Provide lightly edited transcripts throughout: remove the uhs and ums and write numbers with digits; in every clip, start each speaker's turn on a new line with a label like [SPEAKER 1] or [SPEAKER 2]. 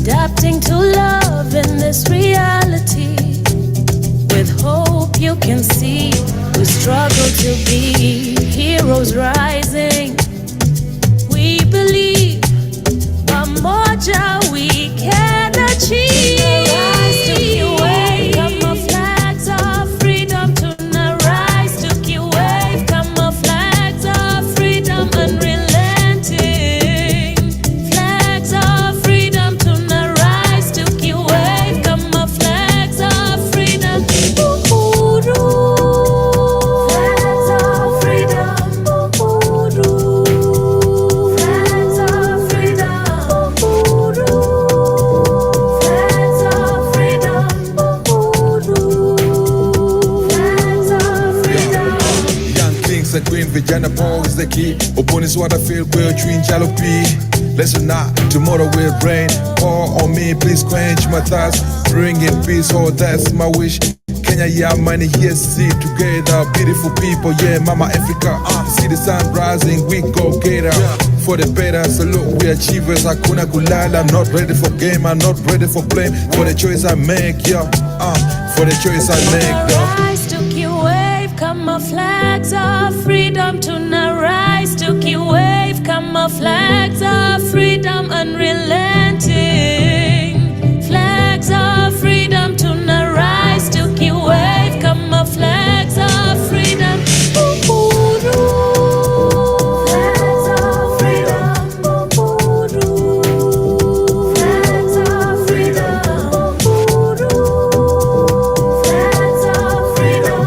[SPEAKER 1] adapting to love in this reality. With hope you can see, we struggle to be heroes rising. We believe a moja we can achieve. Rise to keep wave, come our flags of freedom to rise to keep wave, come our flags of freedom unrelenting. Flags of freedom to rise to keep wave, come our flags of freedom. Flags of freedom. Flags of freedom. Flags of freedom. Flags of freedom.
[SPEAKER 2] Young kings and queen vijana boys the key. Upon is what I feel will dream jalopy. Listen not, tomorrow will rain. Pour on me, please quench my thirst. Bring in peace, oh that's my wish. Kenya, yeah, money, yes, see together. Beautiful people, yeah, Mama Africa. See the sun rising, we go get up. For the better, salute, we achievers. Hakuna kulala, I'm not ready for game, I'm not ready for blame. For the choice I make, yeah, for the choice I make, yeah.
[SPEAKER 1] Rise to keep wave, come our flags of freedom to rise to keep wave, come our flags of freedom unrelenting. Flags of freedom to rise to keep wave, come our flags of freedom. Flags of freedom. Flags of freedom. Flags of freedom.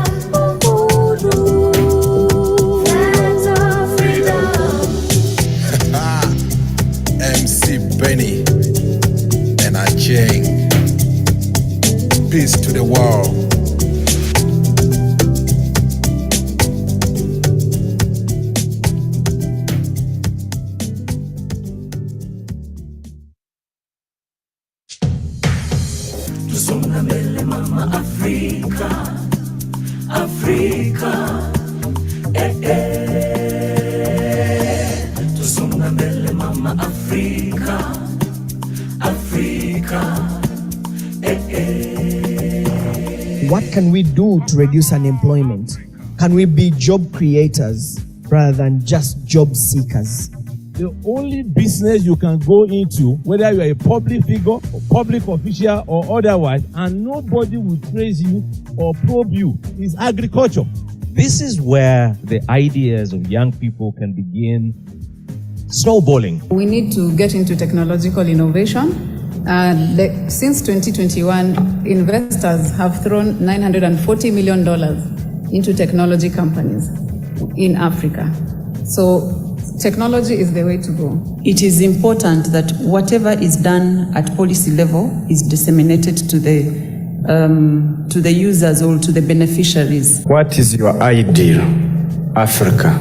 [SPEAKER 1] Flags of freedom.
[SPEAKER 2] MC Benny and I Jane. Peace to the world.
[SPEAKER 3] Tusonga mbele mama Afrika, Afrika, Tusonga mbele mama Afrika, Afrika,
[SPEAKER 4] What can we do to reduce unemployment? Can we be job creators rather than just job seekers?
[SPEAKER 5] The only business you can go into, whether you are a public figure, or public official, or otherwise, and nobody will trace you or probe you, is agriculture.
[SPEAKER 6] This is where the ideas of young people can begin snowballing.
[SPEAKER 7] We need to get into technological innovation. Since 2021, investors have thrown $940 million into technology companies in Africa. So technology is the way to go.
[SPEAKER 8] It is important that whatever is done at policy level is disseminated to the users or to the beneficiaries.
[SPEAKER 9] What is your ideal Africa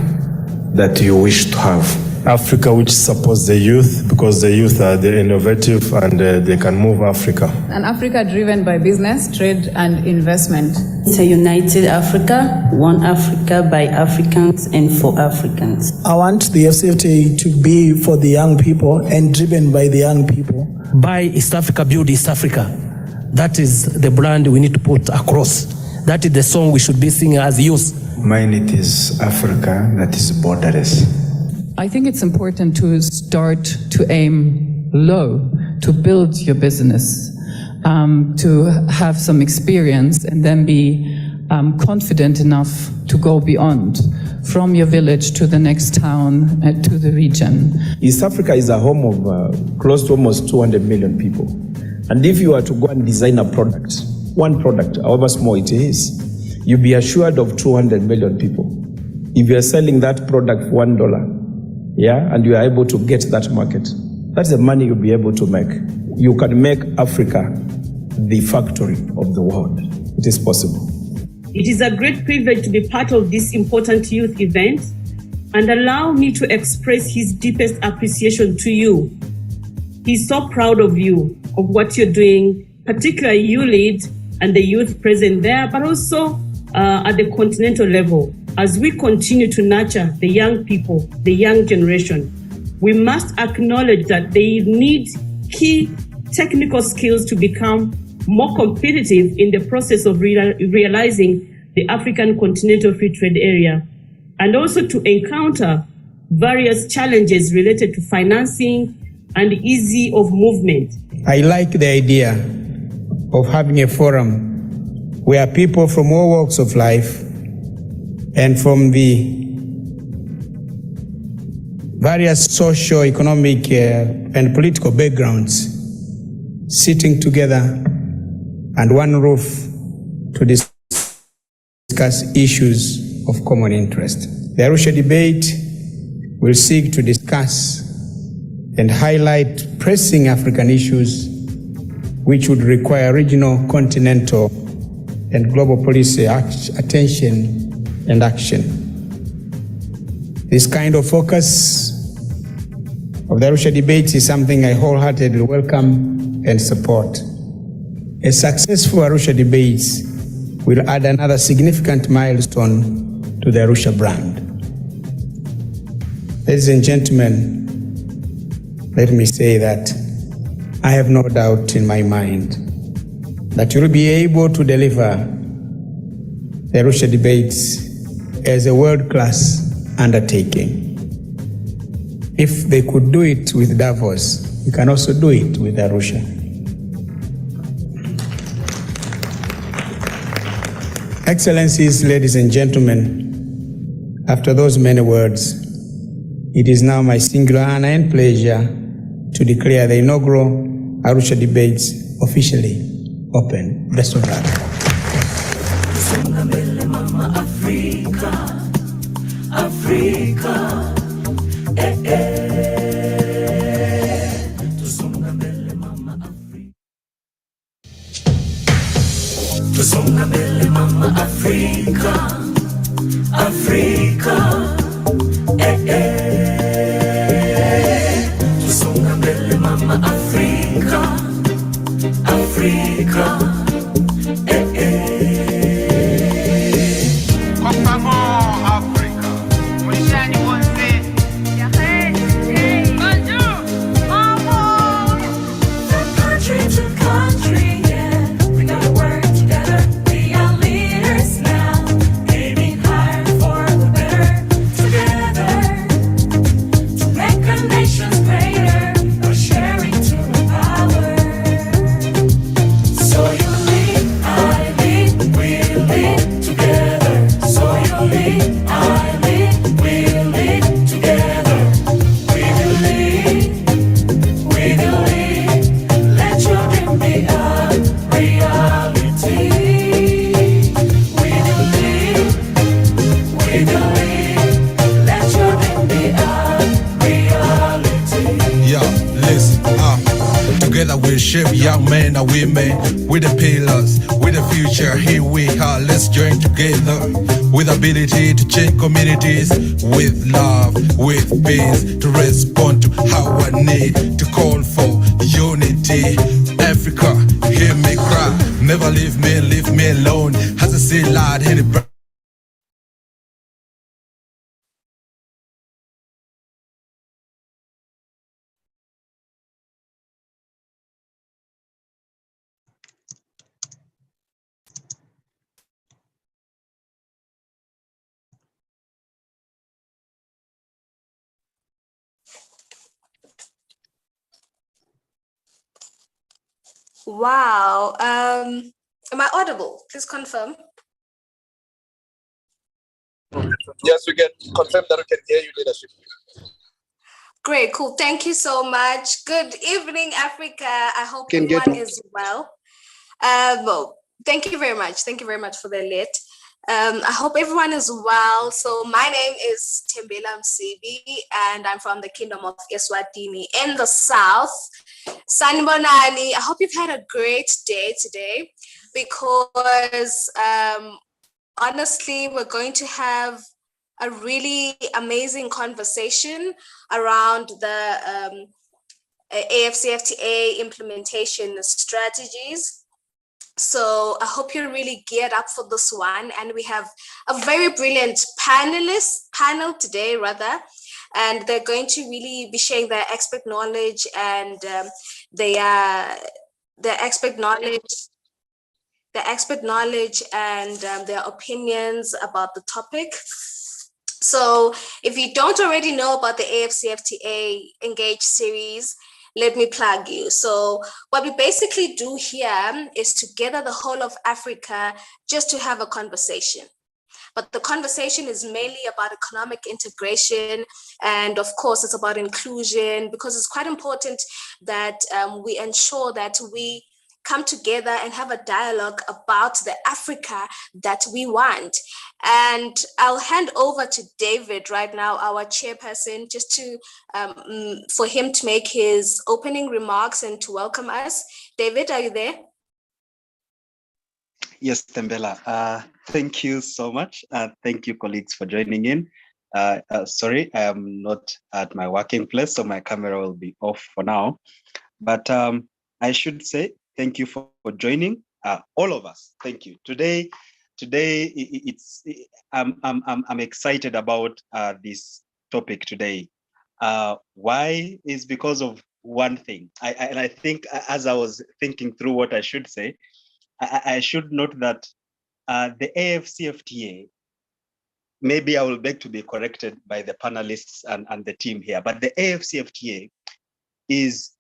[SPEAKER 9] that you wish to have?
[SPEAKER 10] Africa which supports the youth, because the youth are the innovative and they can move Africa.
[SPEAKER 7] An Africa driven by business, trade and investment.
[SPEAKER 8] It's a united Africa, one Africa by Africans and for Africans.
[SPEAKER 11] I want the AfCFTA to be for the young people and driven by the young people.
[SPEAKER 12] Buy East Africa, build East Africa. That is the brand we need to put across. That is the song we should be singing as youth.
[SPEAKER 9] Mine it is Africa that is borderless.
[SPEAKER 13] I think it's important to start to aim low, to build your business, to have some experience and then be confident enough to go beyond, from your village to the next town and to the region.
[SPEAKER 14] East Africa is a home of close to almost 200 million people. And if you are to go and design a product, one product, however small it is, you'll be assured of 200 million people. If you are selling that product for $1, yeah, and you are able to get that market, that's the money you'll be able to make. You can make Africa the factory of the world. It is possible.
[SPEAKER 15] It is a great privilege to be part of this important youth event, and allow me to express his deepest appreciation to you. He's so proud of you, of what you're doing, particularly you lead and the youth present there, but also at the continental level. As we continue to nurture the young people, the young generation, we must acknowledge that they need key technical skills to become more competitive in the process of realizing the African Continental Free Trade Area, and also to encounter various challenges related to financing and ease of movement.
[SPEAKER 9] I like the idea of having a forum where people from all walks of life and from the various social, economic, and political backgrounds sitting together under one roof to discuss issues of common interest. The Arusha debate will seek to discuss and highlight pressing African issues which would require regional, continental, and global policy attention and action. This kind of focus of the Arusha debate is something I wholeheartedly welcome and support. A successful Arusha debate will add another significant milestone to the Arusha brand. Ladies and gentlemen, let me say that I have no doubt in my mind that you'll be able to deliver the Arusha debates as a world-class undertaking. If they could do it with Davos, you can also do it with Arusha. Excellencies, ladies and gentlemen, after those many words, it is now my singular honor and pleasure to declare the inaugural Arusha debates officially open. Best of luck.
[SPEAKER 3] Tusonga mbele mama Afrika, Afrika, Tusonga mbele mama Afrika. Tusonga mbele mama Afrika, Afrika, Tusonga mbele mama Afrika, Afrika,
[SPEAKER 2] shape young men and women with the pillars, with the future. Here we are, let's join together with ability to change communities, with love, with peace, to respond to our need, to call for unity. Africa, hear me cry, never leave me alone. As I see light in the
[SPEAKER 16] Wow. Am I audible? Please confirm.
[SPEAKER 17] Yes, we can confirm that we can hear you, leadership.
[SPEAKER 16] Great, cool. Thank you so much. Good evening, Africa. I hope everyone is well. Well, thank you very much. Thank you very much for the lit. I hope everyone is well. So my name is Tembela Msibi, and I'm from the Kingdom of Eswatini in the South. Sanibonani, I hope you've had a great day today, because honestly, we're going to have a really amazing conversation around the AfCFTA implementation strategies. So I hope you're really geared up for this one. And we have a very brilliant panel today, rather. and they're going to really be sharing their expert knowledge and their expert knowledge and their opinions about the topic. So if you don't already know about the AfCFTA Engage series, let me plug you. So what we basically do here is to gather the whole of Africa just to have a conversation. But the conversation is mainly about economic integration. And of course, it's about inclusion, because it's quite important that we ensure that we come together and have a dialogue about the Africa that we want. And I'll hand over to David right now, our chairperson, just to for him to make his opening remarks and to welcome us. David, are you there?
[SPEAKER 18] Yes, Tembela. Thank you so much. Thank you, colleagues, for joining in. Sorry, I am not at my working place, so my camera will be off for now. But I should say thank you for joining, all of us. Thank you. Today, I'm excited about this topic today. Why is because of one thing. And I think as I was thinking through what I should say, I should note that the AfCFTA, maybe I will beg to be corrected by the panelists and the team here, but the AfCFTA is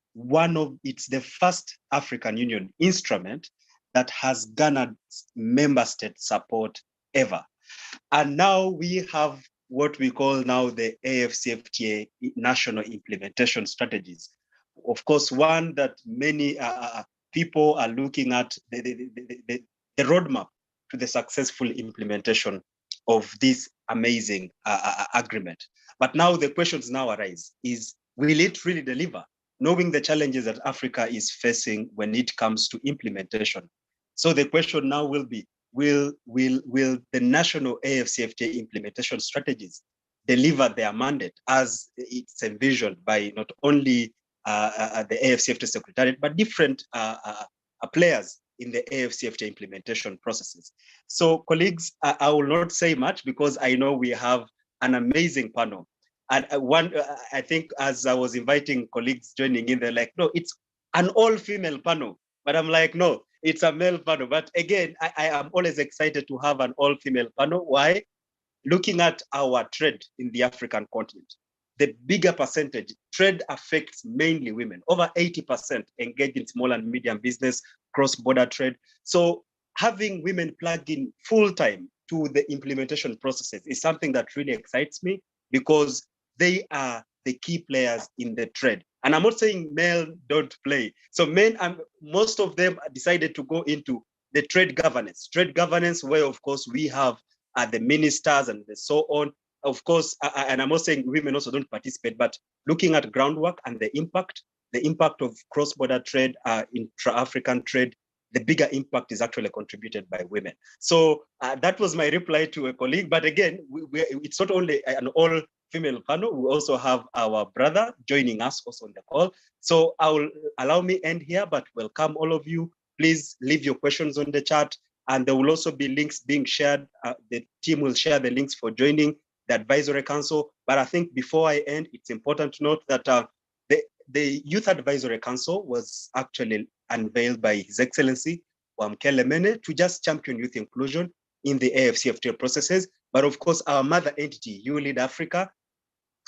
[SPEAKER 18] it's the first African Union instrument that has garnered member state support ever. And now we have what we call now the AfCFTA National Implementation Strategies. Of course, one that many people are looking at the roadmap to the successful implementation of this amazing agreement. But now the questions now arise is, will it really deliver, knowing the challenges that Africa is facing when it comes to implementation? So the question now will be, will the national AfCFTA implementation strategies deliver their mandate as it's envisioned by not only the AfCFTA Secretariat, but different players in the AfCFTA implementation processes? So colleagues, I will not say much because I know we have an amazing panel. And I think as I was inviting colleagues joining in, they're like, no, it's an all-female panel. But I'm like, no, it's a male panel. But again, I am always excited to have an all-female panel. Why? Looking at our trade in the African continent, the bigger percentage, trade affects mainly women. Over 80% engage in small and medium business, cross-border trade. So having women plug in full-time to the implementation processes is something that really excites me, because they are the key players in the trade. And I'm not saying male don't play. So men, most of them decided to go into the trade governance where, of course, we have the ministers and so on. Of course, and I'm not saying women also don't participate, but looking at groundwork and the impact of cross-border trade, intra-African trade, the bigger impact is actually contributed by women. So that was my reply to a colleague. But again, it's not only an all-female panel. We also have our brother joining us also on the call. So allow me end here, but welcome all of you. Please leave your questions on the chat, and there will also be links being shared. The team will share the links for joining the advisory council. But I think before I end, it's important to note that the Youth Advisory Council was actually unveiled by His Excellency Wamkele Mene to just champion youth inclusion in the AfCFTA processes. But of course, our mother entity, ULEAD Africa,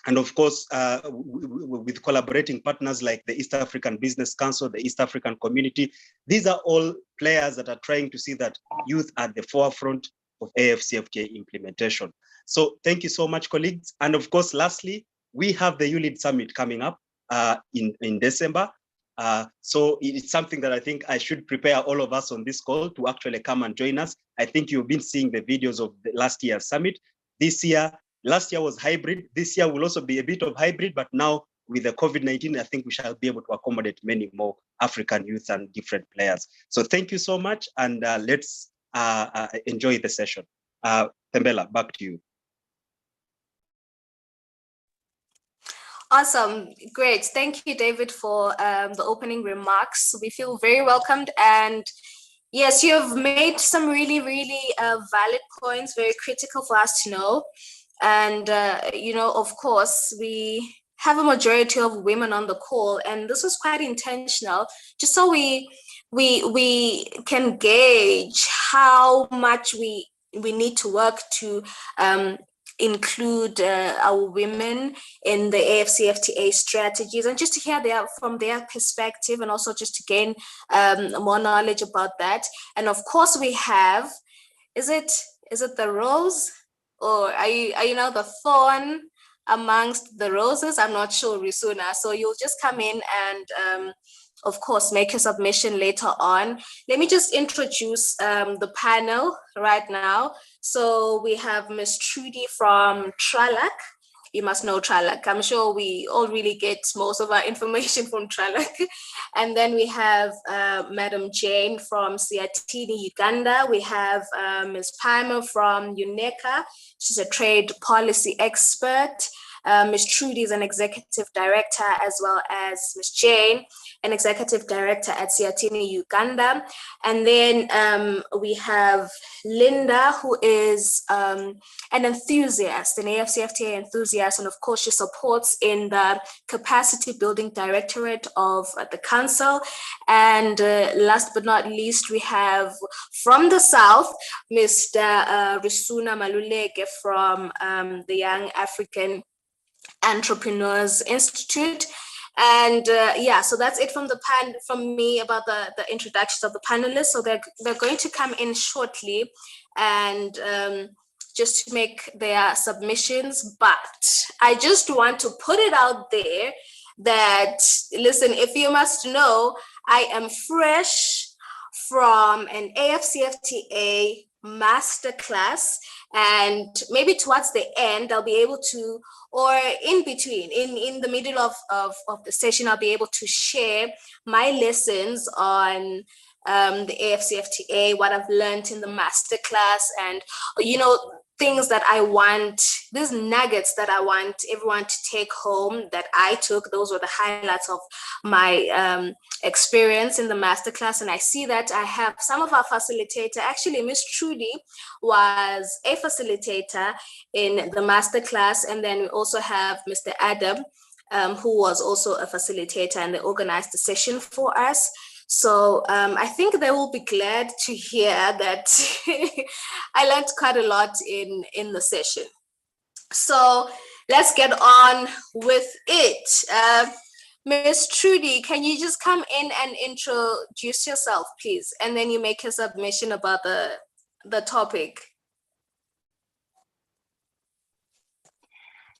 [SPEAKER 18] and of course, with collaborating partners like the East African Business Council, the East African Community, these are all players that are trying to see that youth at the forefront of AfCFTA implementation. So thank you so much, colleagues. And of course, lastly, we have the ULEAD Summit coming up in December. So it's something that I think I should prepare all of us on this call to actually come and join us. I think you've been seeing the videos of the last year's summit. Last year was hybrid. This year will also be a bit of hybrid, but now with the COVID-19, I think we shall be able to accommodate many more African youth and different players. So thank you so much, and let's enjoy the session. Tembela, back to you.
[SPEAKER 16] Awesome, great. Thank you, David, for the opening remarks. We feel very welcomed, and yes, you have made some really, really valid points, very critical for us to know. And, of course, we have a majority of women on the call, and this was quite intentional, just so we can gauge how much we need to work to include our women in the AfCFTA strategies, and just to hear from their perspective, and also just to gain more knowledge about that. And of course, we have, is it the rose, or are you now the thorn amongst the roses? I'm not sure, Risuna. So you'll just come in and of course, make your submission later on. Let me just introduce the panel right now. So we have Ms. Trudy from Tralak. You must know Tralak. I'm sure we all really get most of our information from Tralak. And then we have Madam Jane from Siatini, Uganda. We have Ms. Palmer from UNECA. She's a trade policy expert. Ms. Trudy is an executive director, as well as Ms. Jane, an executive director at Siatini, Uganda. And then we have Linda, who is an enthusiast, an AfCFTA enthusiast, and of course she supports in the capacity building directorate of the council. And last but not least, we have from the South, Mr. Risuna Maluleke from the Young African Entrepreneurs Institute. And so that's it from from me about the introductions of the panelists. So they're going to come in shortly and just to make their submissions. But I just want to put it out there that, listen, if you must know, I am fresh from an AfCFTA masterclass, and maybe towards the end I'll be able to, or in between, in the middle of the session, I'll be able to share my lessons on the AfCFTA, what I've learned in the masterclass, and things that I want, these nuggets that I want everyone to take home that I took. Those were the highlights of my experience in the masterclass. And I see that I have some of our facilitator, actually Miss Trudy was a facilitator in the masterclass. And then we also have Mr. Adam, who was also a facilitator, and they organized the session for us. So I think they will be glad to hear that I learned quite a lot in the session. So let's get on with it. Ms. Trudy, can you just come in and introduce yourself, please? And then you make a submission about the topic.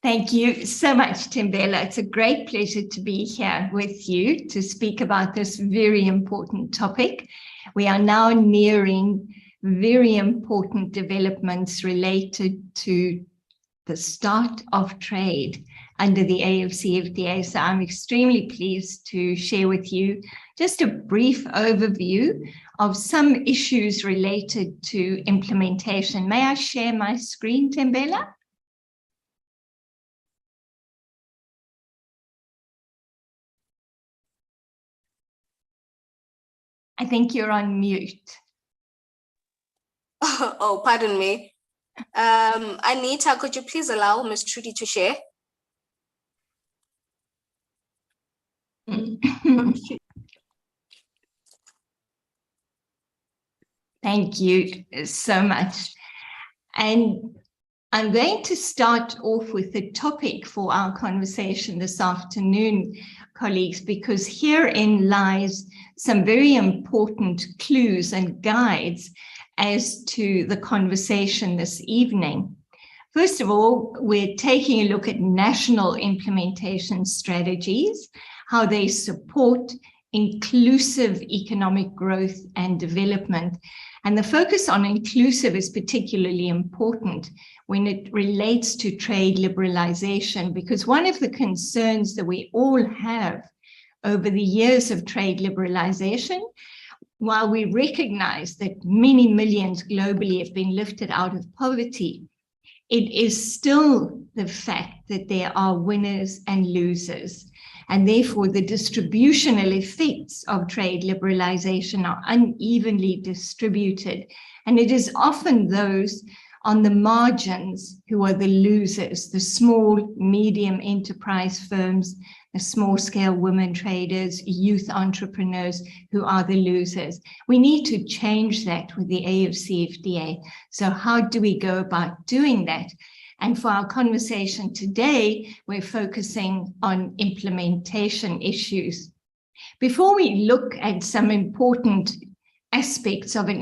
[SPEAKER 19] Thank you so much, Tembela. It's a great pleasure to be here with you to speak about this very important topic. We are now nearing very important developments related to the start of trade under the AfCFTA. So I'm extremely pleased to share with you just a brief overview of some issues related to implementation. May I share my screen, Tembela? I think you're on mute.
[SPEAKER 16] Oh, pardon me. Anita, could you please allow Ms. Trudy to share?
[SPEAKER 19] Thank you so much. And I'm going to start off with the topic for our conversation this afternoon, colleagues, because herein lies some very important clues and guides as to the conversation this evening. First of all, we're taking a look at national implementation strategies, how they support inclusive economic growth and development. And the focus on inclusive is particularly important when it relates to trade liberalization, because one of the concerns that we all have over the years of trade liberalization, while we recognize that many millions globally have been lifted out of poverty, it is still the fact that there are winners and losers. And therefore, the distributional effects of trade liberalization are unevenly distributed. And it is often those on the margins, who are the losers, the small, medium enterprise firms, the small-scale women traders, youth entrepreneurs, who are the losers. We need to change that with the AfCFTA. So how do we go about doing that? And for our conversation today, we're focusing on implementation issues. Before we look at some important aspects of an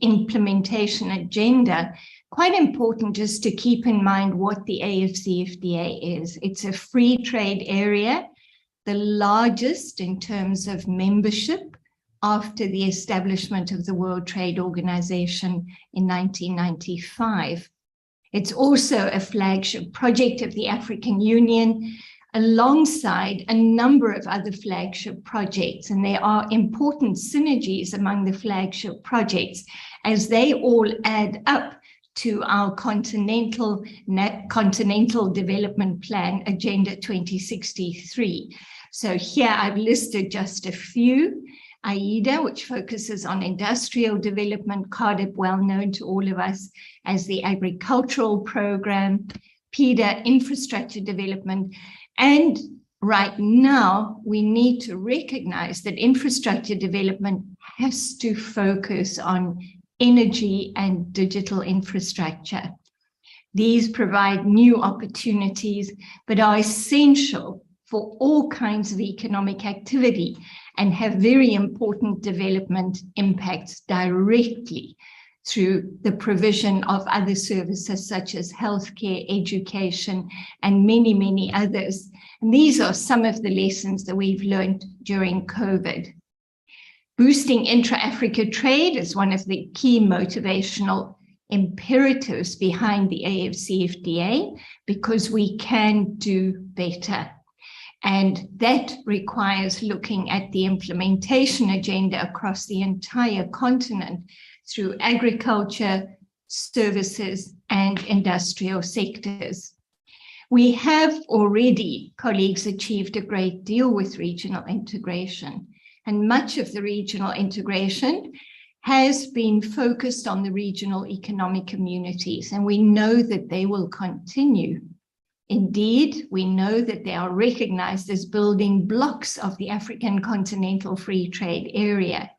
[SPEAKER 19] implementation agenda, quite important just to keep in mind what the AfCFTA is. It's a free trade area, the largest in terms of membership after the establishment of the World Trade Organization in 1995. It's also a flagship project of the African Union, alongside a number of other flagship projects. And there are important synergies among the flagship projects as they all add up to our Continental Development Plan, Agenda 2063. So here I've listed just a few. AIDA, which focuses on industrial development, CARDIP, well known to all of us as the agricultural program, PIDA, infrastructure development. And right now, we need to recognize that infrastructure development has to focus on energy and digital infrastructure. These provide new opportunities, but are essential for all kinds of economic activity and have very important development impacts directly through the provision of other services such as healthcare, education, and many, many others. And these are some of the lessons that we've learned during COVID. Boosting intra-Africa trade is one of the key motivational imperatives behind the AfCFTA, because we can do better. And that requires looking at the implementation agenda across the entire continent through agriculture, services, and industrial sectors. We have already, colleagues, achieved a great deal with regional integration, and much of the regional integration has been focused on the regional economic communities, and we know that they will continue. Indeed, we know that they are recognized as building blocks of the African continental free trade area.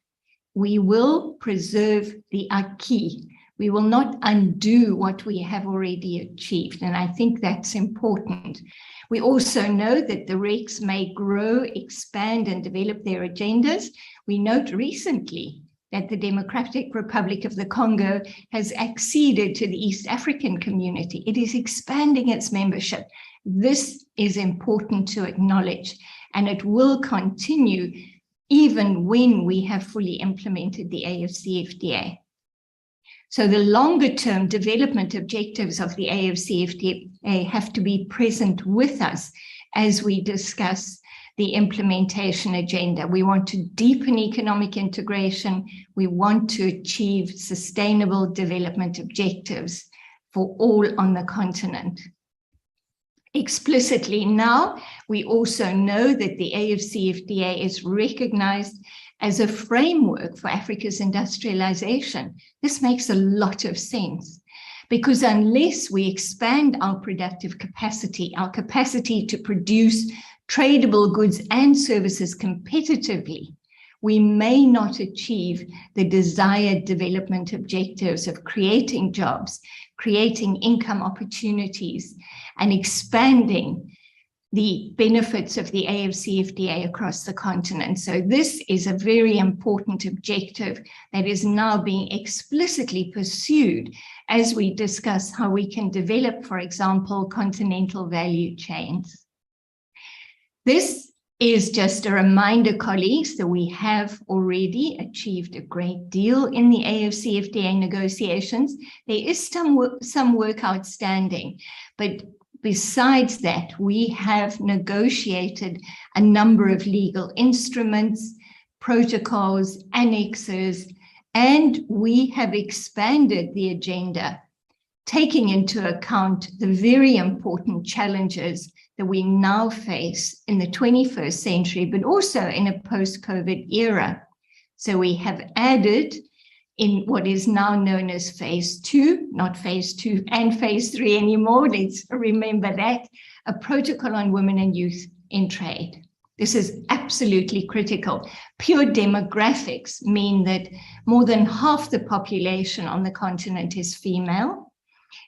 [SPEAKER 19] We will preserve the acquis. We will not undo what we have already achieved, and I think that's important. We also know that the RECs may grow, expand, and develop their agendas. We note recently that the Democratic Republic of the Congo has acceded to the East African community. It is expanding its membership. This is important to acknowledge, and it will continue even when we have fully implemented the AfCFTA. So the longer-term development objectives of the AfCFTA have to be present with us as we discuss the implementation agenda. We want to deepen economic integration. We want to achieve sustainable development objectives for all on the continent. Explicitly now, we also know that the AfCFTA is recognized as a framework for Africa's industrialization. This makes a lot of sense, because unless we expand our productive capacity, our capacity to produce tradable goods and services competitively, we may not achieve the desired development objectives of creating jobs, creating income opportunities, and expanding the benefits of the AfCFTA across the continent. So this is a very important objective that is now being explicitly pursued as we discuss how we can develop, for example, continental value chains. This is just a reminder, colleagues, that we have already achieved a great deal in the AfCFTA negotiations. There is some work outstanding, but besides that, we have negotiated a number of legal instruments, protocols, annexes, and we have expanded the agenda, taking into account the very important challenges that we now face in the 21st century, but also in a post-COVID era. So we have added in what is now known as phase 2, not phase 2 and phase 3 anymore. Let's remember that, a protocol on women and youth in trade. This is absolutely critical. Pure demographics mean that more than half the population on the continent is female,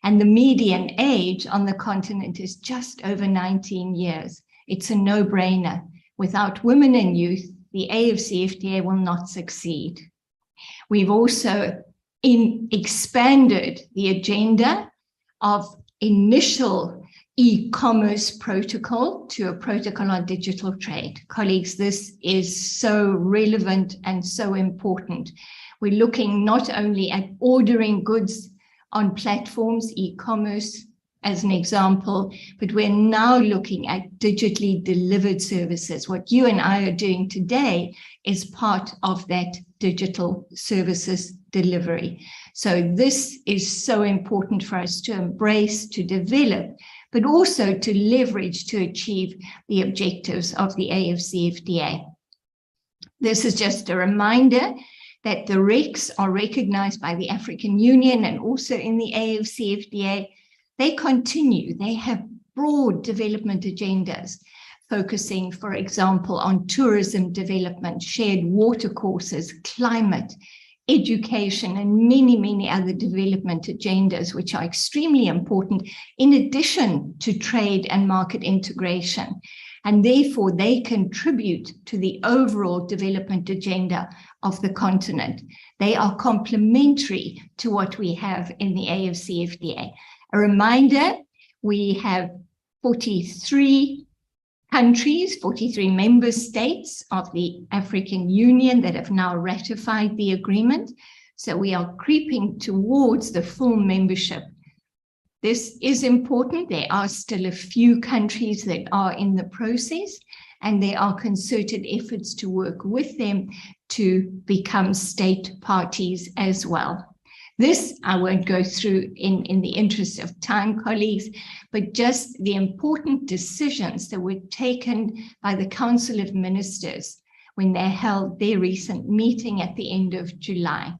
[SPEAKER 19] and the median age on the continent is just over 19 years. It's a no-brainer. Without women and youth, the AfCFTA will not succeed. We've also expanded the agenda of initial e-commerce protocol to a protocol on digital trade. Colleagues, this is so relevant and so important. We're looking not only at ordering goods on platforms, e-commerce as an example, but we're now looking at digitally delivered services. What you and I are doing today is part of that digital services delivery. So this is so important for us to embrace, to develop, but also to leverage to achieve the objectives of the AfCFTA. This is just a reminder that the RECs are recognized by the African Union and also in the AfCFTA. They continue, they have broad development agendas, focusing, for example, on tourism development, shared water courses, climate, education, and many, many other development agendas, which are extremely important in addition to trade and market integration. And therefore, they contribute to the overall development agenda of the continent. They are complementary to what we have in the AfCFTA. A reminder, we have 43 countries, 43 member states of the African Union that have now ratified the agreement. So we are creeping towards the full membership. This is important. There are still a few countries that are in the process, and there are concerted efforts to work with them to become state parties as well. This I won't go through in the interest of time, colleagues, but just the important decisions that were taken by the Council of Ministers when they held their recent meeting at the end of July.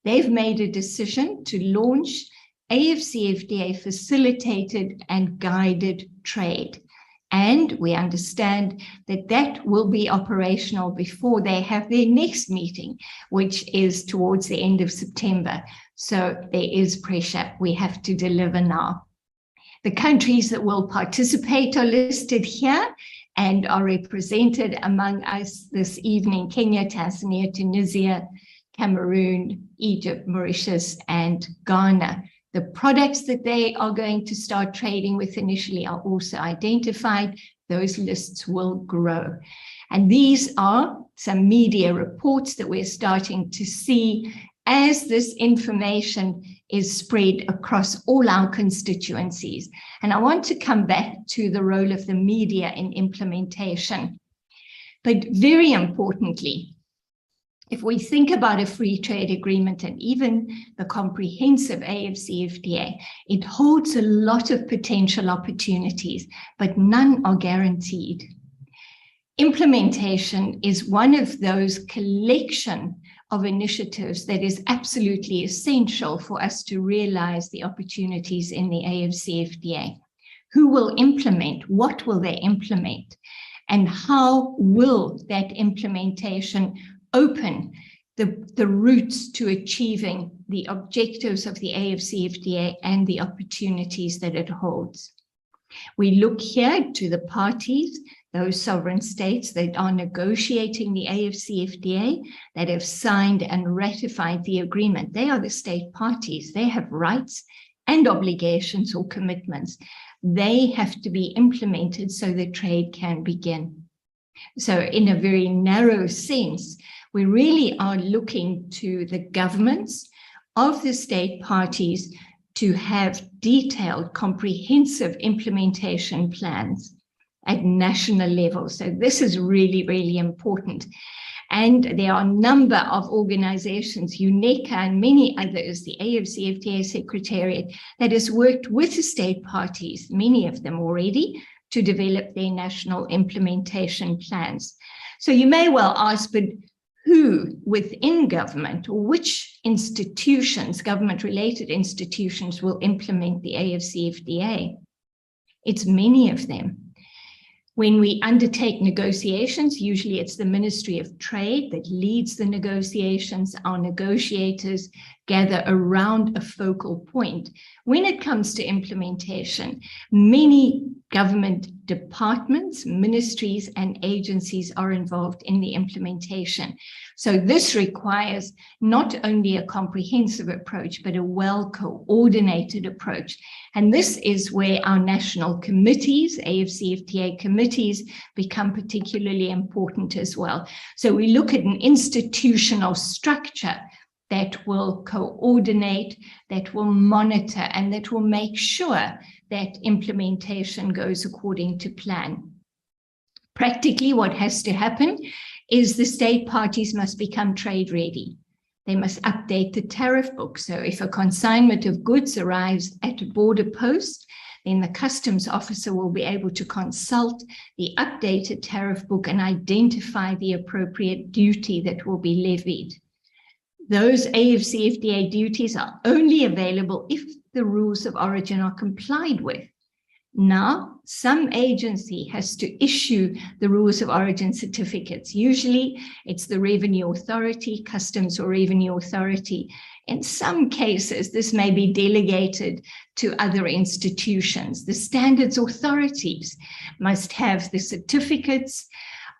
[SPEAKER 19] They've made a decision to launch AfCFTA facilitated and guided trade. And we understand that that will be operational before they have their next meeting, which is towards the end of September. So there is pressure. We have to deliver now. The countries that will participate are listed here and are represented among us this evening: Kenya, Tanzania, Tunisia, Cameroon, Egypt, Mauritius, and Ghana. The products that they are going to start trading with initially are also identified. Those lists will grow. And these are some media reports that we're starting to see as this information is spread across all our constituencies. And I want to come back to the role of the media in implementation. But very importantly, if we think about a free trade agreement and even the comprehensive AfCFTA, it holds a lot of potential opportunities, but none are guaranteed. Implementation is one of those collection of initiatives that is absolutely essential for us to realize the opportunities in the AfCFTA. Who will implement? What will they implement? And how will that implementation open the routes to achieving the objectives of the AfCFTA and the opportunities that it holds? We look here to the parties, those sovereign states that are negotiating the AfCFTA, that have signed and ratified the agreement. They are the state parties. They have rights and obligations or commitments. They have to be implemented so that trade can begin. So in a very narrow sense, we really are looking to the governments of the state parties to have detailed, comprehensive implementation plans at national level. So this is really, really important. And there are a number of organizations, UNECA and many others, the AfCFTA Secretariat, that has worked with the state parties, many of them already, to develop their national implementation plans. So you may well ask, but who within government, or which institutions, government-related institutions, will implement the AfCFTA. It's many of them. When we undertake negotiations, usually it's the Ministry of Trade that leads the negotiations. Our negotiators gather around a focal point. When it comes to implementation, many government departments, ministries, and agencies are involved in the implementation. So this requires not only a comprehensive approach, but a well-coordinated approach. And this is where our national committees, AfCFTA committees, become particularly important as well. So we look at an institutional structure that will coordinate, that will monitor, and that will make sure that implementation goes according to plan. Practically, what has to happen is the state parties must become trade ready. They must update the tariff book. So if a consignment of goods arrives at a border post, then the customs officer will be able to consult the updated tariff book and identify the appropriate duty that will be levied. Those AfCFTA duties are only available if the rules of origin are complied with. Now, some agency has to issue the rules of origin certificates. Usually, it's the Revenue Authority, Customs or Revenue Authority. In some cases, this may be delegated to other institutions. The standards authorities must have the certificates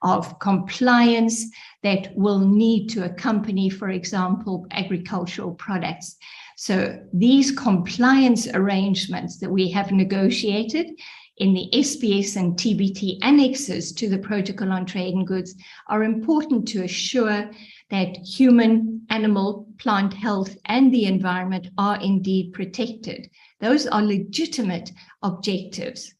[SPEAKER 19] of compliance that will need to accompany, for example, agricultural products. So these compliance arrangements that we have negotiated in the SPS and TBT annexes to the Protocol on Trade in Goods are important to assure that human, animal, plant health and the environment are indeed protected. Those are legitimate objectives.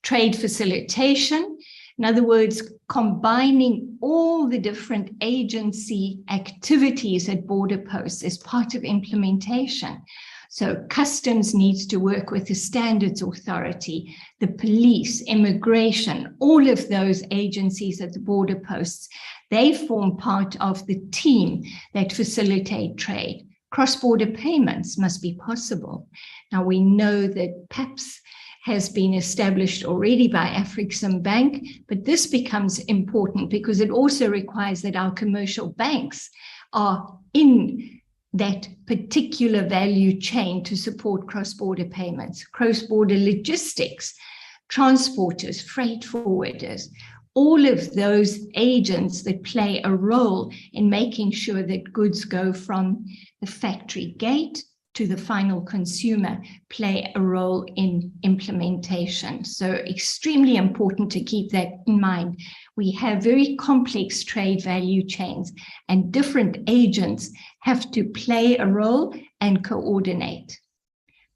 [SPEAKER 19] Trade facilitation, in other words, combining all the different agency activities at border posts as part of implementation. So customs needs to work with the standards authority, the police, immigration, all of those agencies at the border posts. They form part of the team that facilitate trade. Cross-border payments must be possible. Now we know that PAPS has been established already by Afreximbank, but this becomes important because it also requires that our commercial banks are in that particular value chain to support cross-border payments, cross-border logistics, transporters, freight forwarders, all of those agents that play a role in making sure that goods go from the factory gate to the final consumer play a role in implementation. So extremely important to keep that in mind. We have very complex trade value chains and different agents have to play a role and coordinate.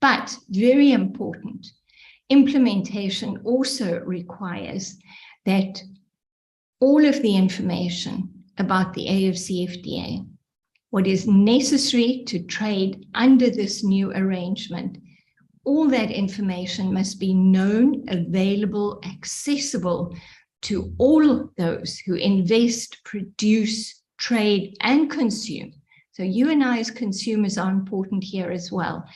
[SPEAKER 19] But very important, implementation also requires that all of the information about the AfCFTA, what is necessary to trade under this new arrangement, all that information must be known, available, accessible to all those who invest, produce, trade, and consume. So you and I as consumers are important here as well,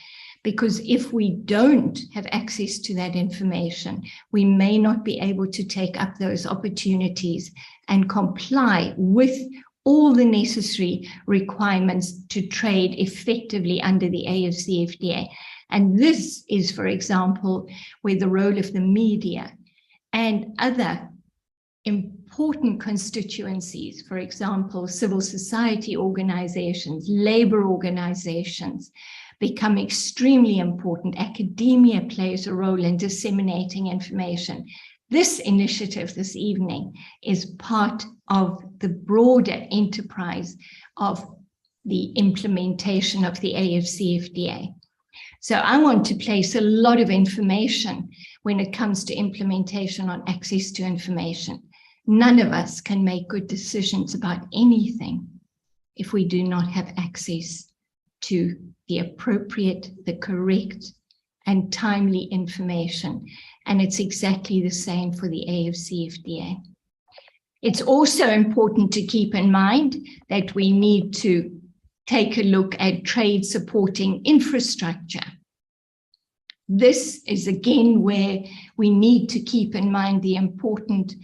[SPEAKER 19] because if we don't have access to that information, we may not be able to take up those opportunities and comply with all the necessary requirements to trade effectively under the AfCFTA. And this is, for example, where the role of the media and other important constituencies, for example, civil society organizations, labor organizations, become extremely important. Academia plays a role in disseminating information. This initiative this evening is part of the broader enterprise of the implementation of the AfCFTA. So I want to place a lot of information when it comes to implementation on access to information. None of us can make good decisions about anything if we do not have access to the appropriate, the correct, and timely information. And it's exactly the same for the AfCFTA. It's also important to keep in mind that we need to take a look at trade supporting infrastructure. This is again where we need to keep in mind the important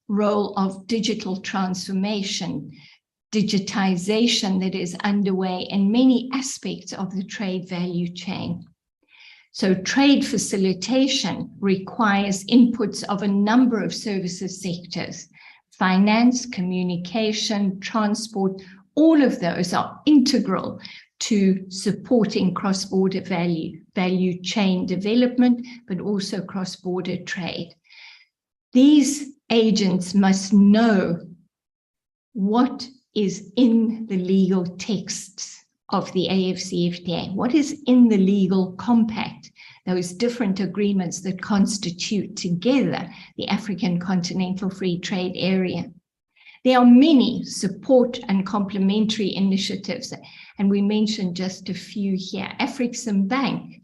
[SPEAKER 19] role of digital transformation, digitization that is underway in many aspects of the trade value chain. So trade facilitation requires inputs of a number of services sectors, finance, communication, transport. All of those are integral to supporting cross-border value chain development, but also cross-border trade. These agents must know what is in the legal texts of the AfCFTA, what is in the legal compact, those different agreements that constitute together the African Continental Free Trade Area. There are many support and complementary initiatives, and we mentioned just a few here. Afreximbank,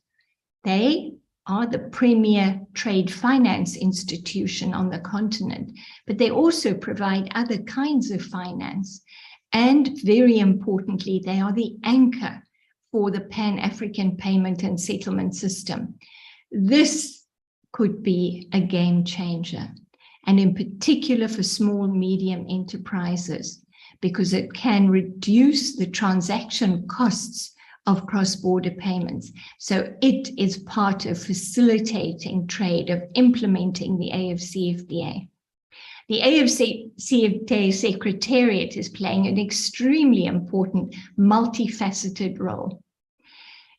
[SPEAKER 19] they are the premier trade finance institution on the continent, but they also provide other kinds of finance. And very importantly, they are the anchor for the Pan-African payment and settlement system. This could be a game changer, and in particular for small, medium enterprises, because it can reduce the transaction costs of cross-border payments. So it is part of facilitating trade, of implementing the AfCFTA. The AfCFTA Secretariat is playing an extremely important, multifaceted role.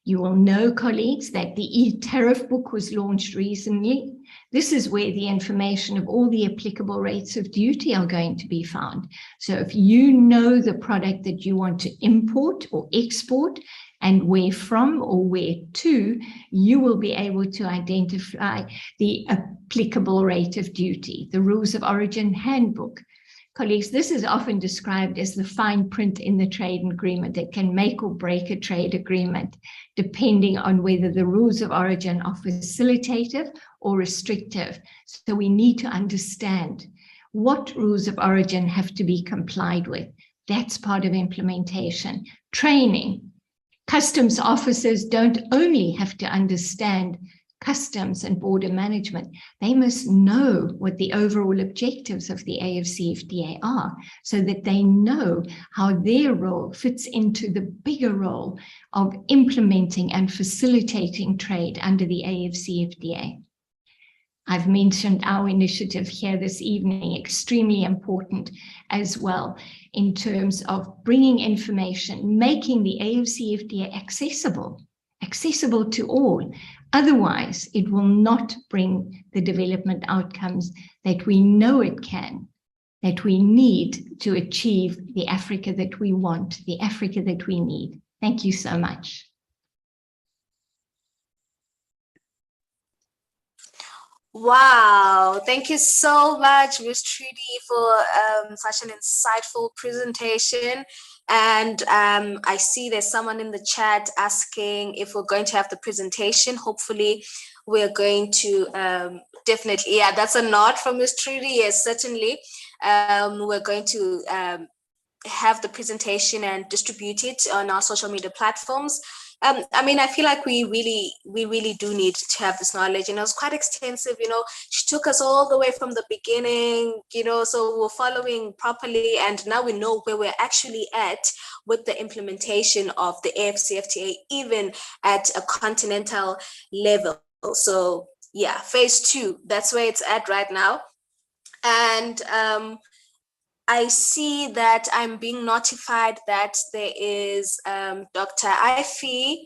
[SPEAKER 19] You will know, colleagues, that the e-tariff book was launched recently. This is where the information of all the applicable rates of duty are going to be found. So if you know the product that you want to import or export, and where from or where to, you will be able to identify the applicable rate of duty, the Rules of Origin Handbook. Colleagues, this is often described as the fine print in the trade agreement that can make or break a trade agreement, depending on whether the rules of origin are facilitative or restrictive. So we need to understand what rules of origin have to be complied with. That's part of implementation. Training. Customs officers don't only have to understand customs and border management, they must know what the overall objectives of the AfCFTA are, so that they know how their role fits into the bigger role of implementing and facilitating trade under the AfCFTA. I've mentioned our initiative here this evening, extremely important as well, in terms of bringing information, making the AfCFTA accessible to all. Otherwise, it will not bring the development outcomes that we know it can, that we need to achieve the Africa that we want, the Africa that we need. Thank you so much.
[SPEAKER 16] Wow, thank you so much, Ms. Trudy, for such an insightful presentation. And I see there's someone in the chat asking if we're going to have the presentation. Hopefully, we're going to definitely, yeah, that's a nod from Ms. Trudy. Yes, certainly. We're going to have the presentation and distribute it on our social media platforms. I mean, I feel like we really do need to have this knowledge, and it was quite extensive. You know, she took us all the way from the beginning, you know, so we're following properly, and now we know where we're actually at with the implementation of the AfCFTA, even at a continental level. So yeah, phase 2, that's where it's at right now. And I see that I'm being notified that there is Dr. Ife,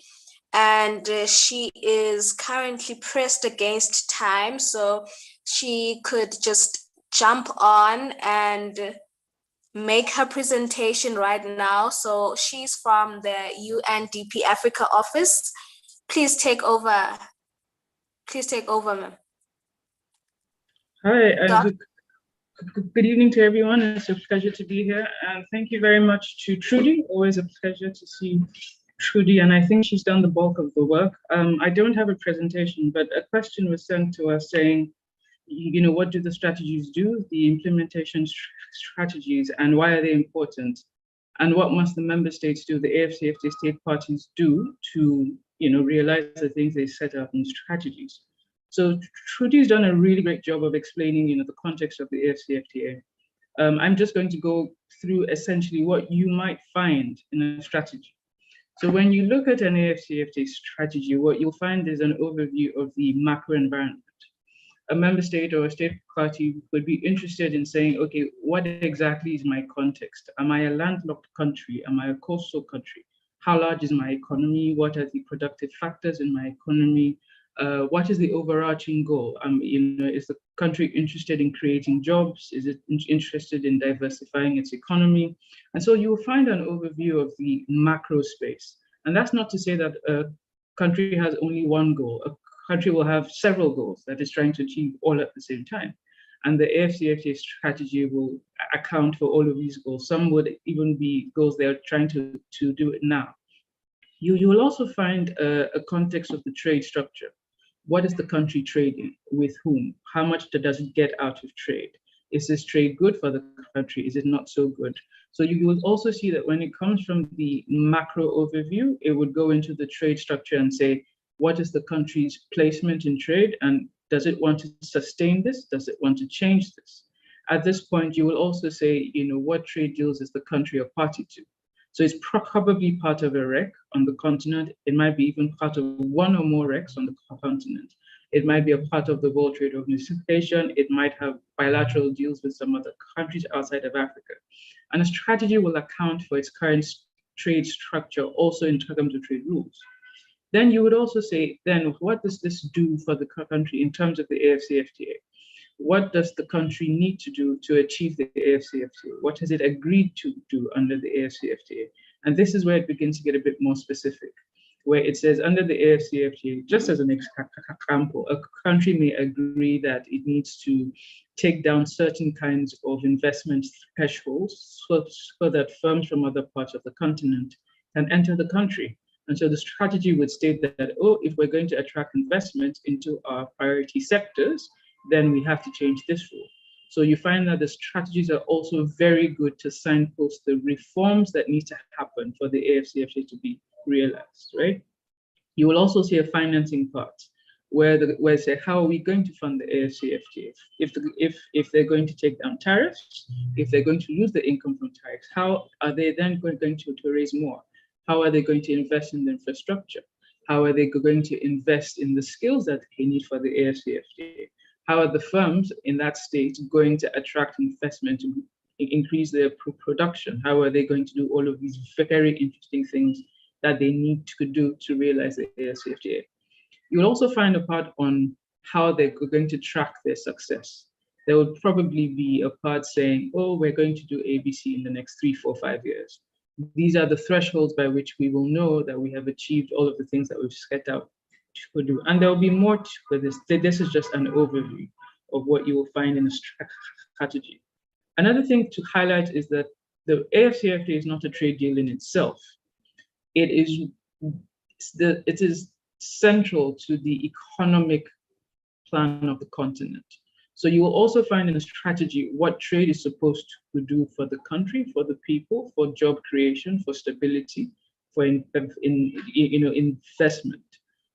[SPEAKER 16] and she is currently pressed against time, so she could just jump on and make her presentation right now. So she's from the UNDP Africa office. Please take over. Please take over, ma'am.
[SPEAKER 20] Hi, good evening to everyone. It's a pleasure to be here. And thank you very much to Trudy. Always a pleasure to see Trudy, and I think she's done the bulk of the work. I don't have a presentation, but a question was sent to us saying, you know, what do the strategies do, the implementation strategies, and why are they important? And what must the member states do, the AfCFTA state parties do to realize the things they set out in strategies? So Trudy's done a really great job of explaining the context of the AfCFTA. I'm just going to go through essentially what you might find in a strategy. So when you look at an AfCFTA strategy, what you'll find is an overview of the macro environment. A member state or a state party would be interested in saying, okay, what exactly is my context? Am I a landlocked country? Am I a coastal country? How large is my economy? What are the productive factors in my economy? What is the overarching goal? Is the country interested in creating jobs? Is it interested in diversifying its economy? And so you will find an overview of the macro space. And that's not to say that a country has only one goal. A country will have several goals that it's trying to achieve all at the same time. And the AfCFTA strategy will account for all of these goals. Some would even be goals they're trying to do it now. You will also find a context of the trade structure. What is the country trading? With whom? How much does it get out of trade? Is this trade good for the country? Is it not so good? So you will also see that when it comes from the macro overview, it would go into the trade structure and say, what is the country's placement in trade? And does it want to sustain this? Does it want to change this? At this point, you will also say, what trade deals is the country a party to? So it's probably part of a REC on the continent. It might be even part of one or more RECs on the continent. It might be a part of the World Trade Organization. It might have bilateral deals with some other countries outside of Africa. And a strategy will account for its current trade structure, also in terms of trade rules. Then you would also say, then what does this do for the country in terms of the AfCFTA? What does the country need to do to achieve the AfCFTA? What has it agreed to do under the AfCFTA? And this is where it begins to get a bit more specific, where it says under the AfCFTA, just as an example, a country may agree that it needs to take down certain kinds of investment thresholds so that firms from other parts of the continent can enter the country. And so the strategy would state that, if we're going to attract investment into our priority sectors, then we have to change this rule. So you find that the strategies are also very good to signpost the reforms that need to happen for the AfCFTA to be realized, right? You will also see a financing part where say, how are we going to fund the AfCFTA? If they're going to take down tariffs, if they're going to lose the income from tariffs, how are they then going to raise more? How are they going to invest in the infrastructure? How are they going to invest in the skills that they need for the AfCFTA? How are the firms in that state going to attract investment to increase their production? How are they going to do all of these very interesting things that they need to do to realize the AfCFTA? You'll also find a part on how they're going to track their success. There would probably be a part saying, we're going to do ABC in the next 3, 4, 5 years. These are the thresholds by which we will know that we have achieved all of the things that we've set out to do. And there will be more to this. This is just an overview of what you will find in a strategy. Another thing to highlight is that the AfCFTA is not a trade deal in itself. It is central to the economic plan of the continent. So you will also find in a strategy what trade is supposed to do for the country, for the people, for job creation, for stability, for investment.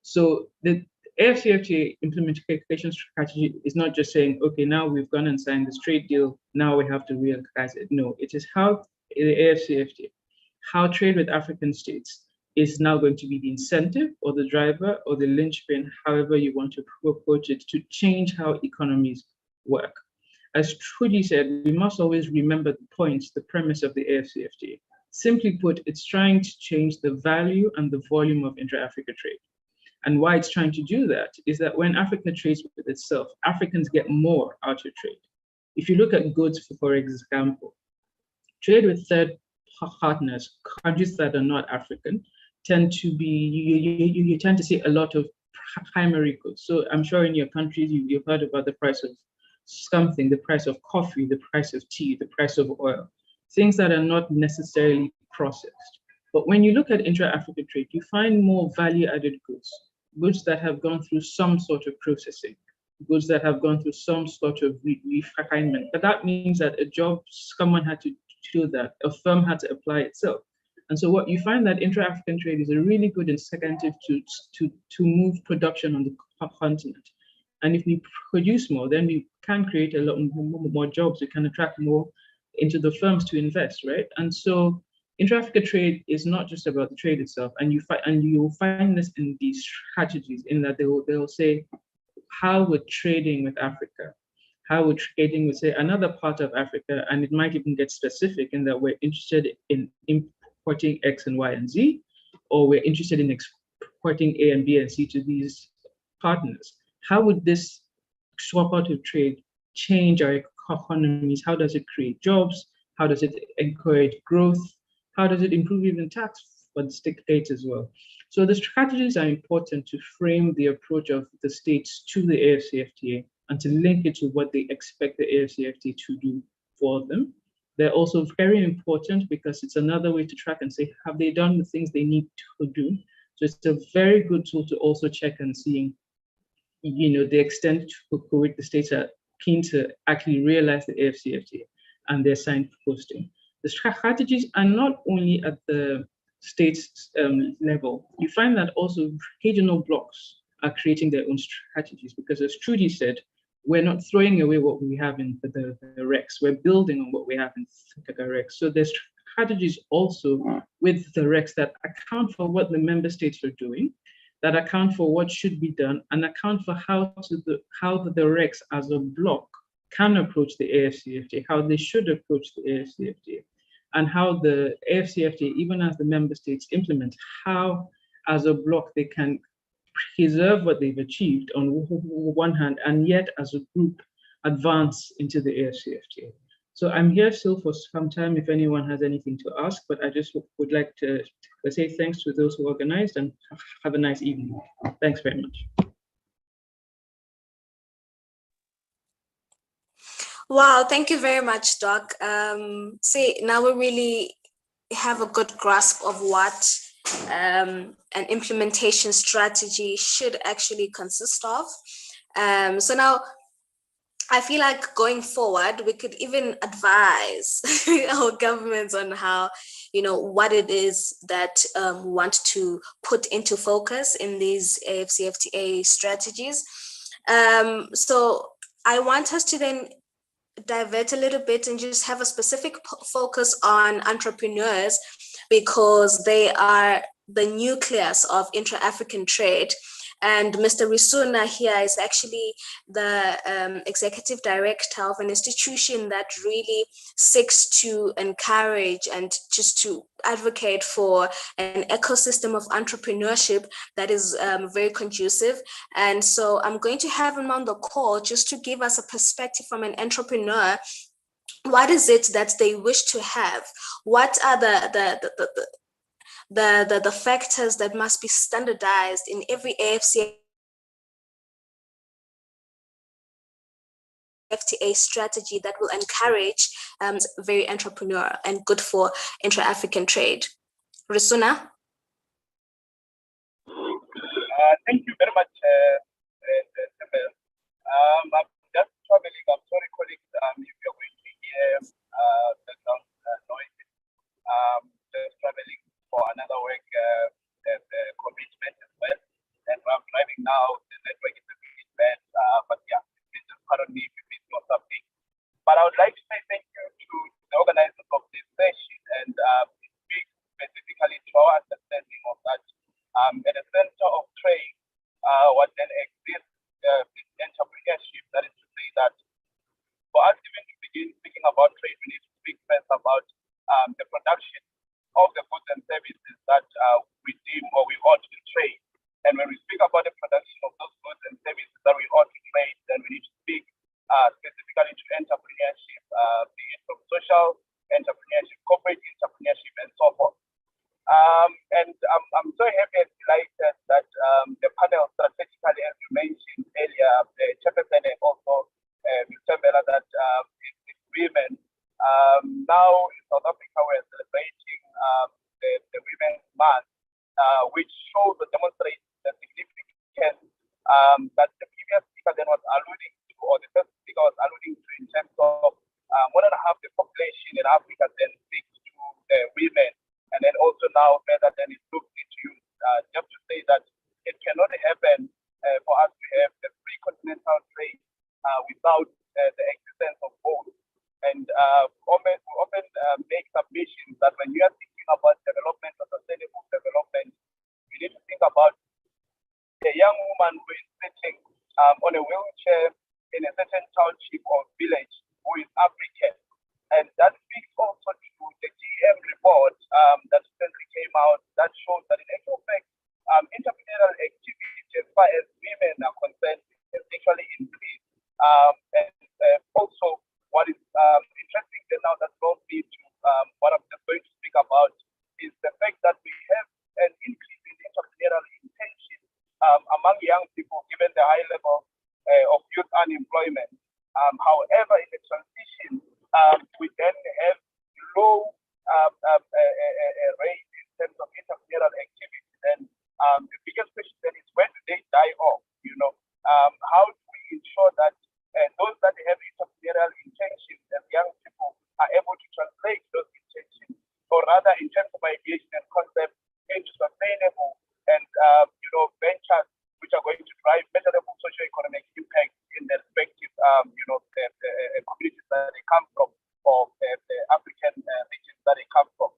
[SPEAKER 20] So the AfCFTA implementation strategy is not just saying, okay, now we've gone and signed this trade deal, now we have to realize it. No, it is how the AfCFTA, how trade with African states is now going to be the incentive or the driver or the linchpin, however you want to approach it, to change how economies work. As Trudy said, we must always remember the points, the premise of the AfCFTA. Simply put, it's trying to change the value and the volume of intra-Africa trade. And why it's trying to do that is that when Africa trades with itself, Africans get more out of trade. If you look at goods, for example, trade with third partners, countries that are not African, tend to be, you tend to see a lot of primary goods. So I'm sure in your countries, you've heard about the price of something, the price of coffee, the price of tea, the price of oil, things that are not necessarily processed. But when you look at intra-Africa trade, you find more value-added goods, goods that have gone through some sort of processing, goods that have gone through some sort of refinement. But that means that a job someone had to do that, a firm had to apply itself. And so what you find that intra-African trade is a really good incentive to move production on the continent. And if we produce more, then we can create a lot more jobs. We can attract more into the firms to invest, right? And so intra-Africa trade is not just about the trade itself. And you'll find this in these strategies, in that they'll say how we're trading with Africa, how we're trading with, say, another part of Africa, and it might even get specific in that we're interested in importing X and Y and Z, or we're interested in exporting A and B and C to these partners. How would this swap out of trade change our economies? How does it create jobs? How does it encourage growth? How does it improve even tax for the state as well? So the strategies are important to frame the approach of the states to the AfCFTA and to link it to what they expect the AfCFTA to do for them. They're also very important because it's another way to track and say, have they done the things they need to do? So it's a very good tool to also check and see, the extent to which the states are keen to actually realize the AfCFTA and their signposting. The strategies are not only at the states level. You find that also regional blocks are creating their own strategies because, as Trudy said, we're not throwing away what we have in the REX. We're building on what we have in the REX. So there's strategies also with the REX that account for what the member states are doing, that account for what should be done, and account for how the REX as a block can approach the AfCFTA, how they should approach the AfCFTA, and how the AfCFTA, even as the member states implement, how as a block they can preserve what they've achieved on one hand, and yet as a group advance into the AfCFTA. So I'm here still for some time if anyone has anything to ask, but I just would like to say thanks to those who organized and have a nice evening. Thanks very much.
[SPEAKER 16] Wow, thank you very much, Doc. Now we really have a good grasp of what an implementation strategy should actually consist of. So now I feel like going forward, we could even advise our governments on how, what it is that we want to put into focus in these AfCFTA strategies. So I want us to then divert a little bit and just have a specific focus on entrepreneurs, because they are the nucleus of intra-African trade. And Mr. Risuna here is actually the executive director of an institution that really seeks to encourage and just to advocate for an ecosystem of entrepreneurship that is very conducive. And so I'm going to have him on the call just to give us a perspective from an entrepreneur. What is it that they wish to have? What are the factors that must be standardized in every AfCFTA strategy that will encourage very entrepreneurial and good for intra-African trade? Risuna?
[SPEAKER 17] Thank you very much, Isabel. I'm just traveling. I'm sorry, colleagues, if you're going to hear background noise. Just traveling for another work commitment as well. And I'm driving now. The network is a bit bad, but yeah, it's just pardon me if you miss or something. But I would like to say thank you to the organizers of this session and speak specifically to our understanding of that. At the center of trade, what then exists is entrepreneurship. That is to say that for us even to begin speaking about trade, we need to speak first about the production of the goods and services that we deem or we ought to trade. And when we speak about the production of those goods and services that we ought to trade, then we need to speak specifically to entrepreneurship, be it from social entrepreneurship, corporate entrepreneurship, and so forth. And I'm so happy and delighted that the panel strategically, as you mentioned earlier, the chairperson and also Mr. Bella, that it's women. Now in South Africa, we're celebrating the Women's Month, which shows or demonstrates the significance that the previous speaker then was alluding to, or the first speaker was alluding to, in terms of more than half the population in Africa then women, and then also now further than it looks into youth. Just to say that it cannot happen for us to have a free continental trade without the existence of both. And often make submissions that when you are thinking about development or sustainable development, we need to think about a young woman who is sitting on a wheelchair in a certain township or village who is African. And that speaks also to the GM report that recently came out that shows that in actual fact, entrepreneurial activity as far as women are concerned has actually increased. And also what is interesting now that brought me to what I'm just going to speak about is the fact that we have an increase in entrepreneurial intention among young people given the high level of youth unemployment. However, in the transition, we then have low rate in terms of entrepreneurial activity. And the biggest question then is when do they die off? How do we ensure that those that have entrepreneurial intentions as young people are able to translate those intentions, or rather in terms of ideation and concept, into sustainable and ventures which are going to drive measurable socio-economic impact in the respective communities that they come from, or the African regions that they come from.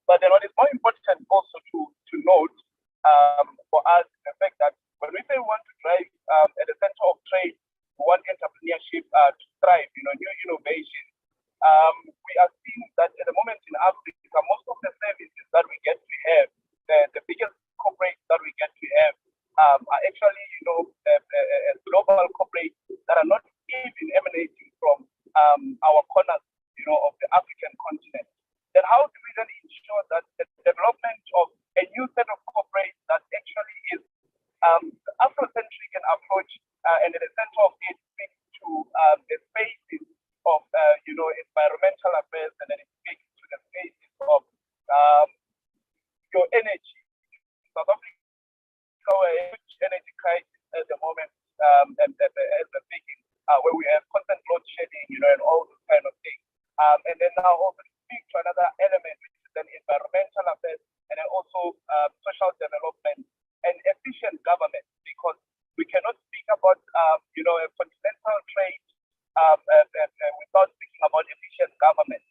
[SPEAKER 17] But then what is more important also to note for us is the fact that when we say we want to drive at the center of trade, we want entrepreneurship to thrive, new innovation. We are seeing that at the moment in Africa, most of the services that we get to have, the biggest corporates that we get to have are actually, global corporates that are not even emanating from our corners, of the African continent. Then how do we then ensure that the development of a new set of corporates that actually is Afrocentric and approach, and at the center of it speaks to the spaces of, environmental affairs, and then it speaks to the spaces of your energy. South Africa a huge energy crisis at the moment, as we're speaking, where we have constant load shedding, and all those kind of things. And then now also to speak to another element, which is then environmental affairs, and then also social development and efficient government, because we cannot speak about, a continental trade without speaking about efficient government.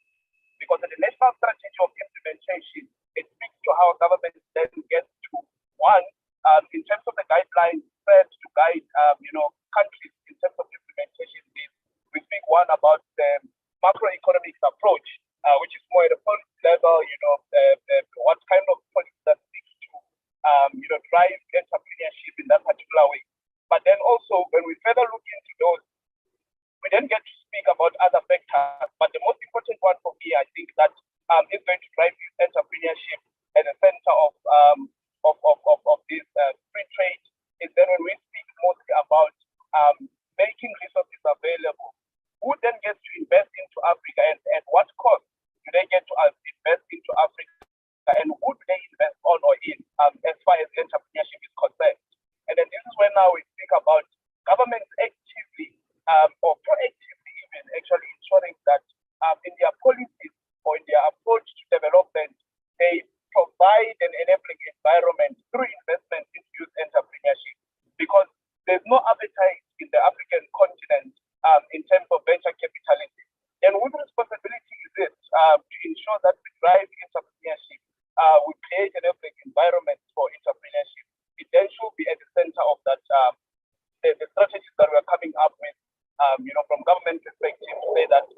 [SPEAKER 17] Because in the national strategy of implementation, it speaks to how government then gets to one, in terms of the guidelines set to guide, countries in terms of implementation. We speak one about the macroeconomics approach, which is more at the policy level, what kind of policy that seeks to, drive entrepreneurship in that particular way. But then also, when we further look into those, we then get to speak about other factors. But the most important one for me, I think, that is going to drive entrepreneurship at the center of this free trade is then when we speak mostly about making resources available. Who then gets to invest into Africa, and at what cost do they get to invest into Africa, and who do they invest on or in as far as entrepreneurship is concerned? And then this is when now we speak about governments actively or proactively even actually ensuring that in their policies or in their approach to development, they provide an enabling environment through investment in youth entrepreneurship, because there's no appetite in the African continent in terms of venture capitalism. And whose responsibility is it to ensure that we drive entrepreneurship, we create an enabling environment for entrepreneurship? It then should be at the center of that, the strategies that we're coming up with, from government perspective, to say that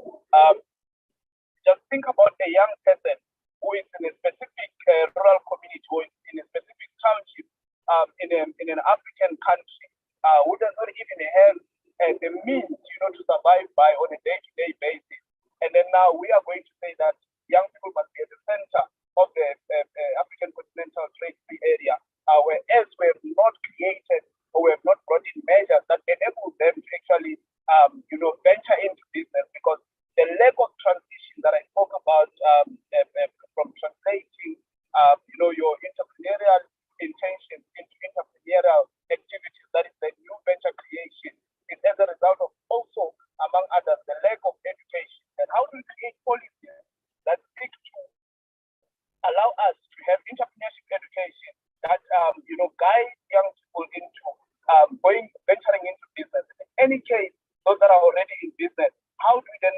[SPEAKER 17] just think about a young person who is in a specific rural community or in a specific township in an African country, who does not even have the means, to survive by on a day-to-day basis. And then now we are going to say that young people must be at the center of the African continental trade free area, whereas we have not created or we have not brought in measures that enable them to actually, venture into business, because the lack of transition that I spoke about guide young people into venturing into business. In any case, those that are already in business, how do we then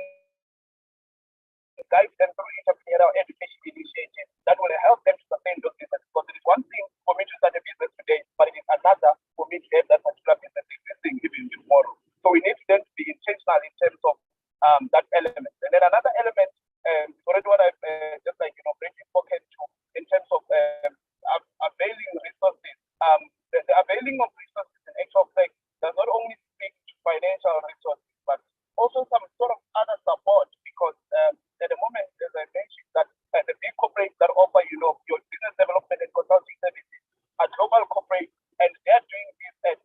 [SPEAKER 17] guide them through entrepreneurial education initiatives that will help them to sustain those businesses? Because it is one thing for me to start a business today, but it is another for me to have that particular business existing even tomorrow. So we need then to be intentional in terms of that element. And then another element, already what I've just briefly spoken to in terms of availing resources. The availing of resources in actual fact does not only speak to financial resources, but also some sort of other support, because at the moment, as I mentioned, that the big corporates that offer, your business development and consulting services are global corporates, and they're doing this at,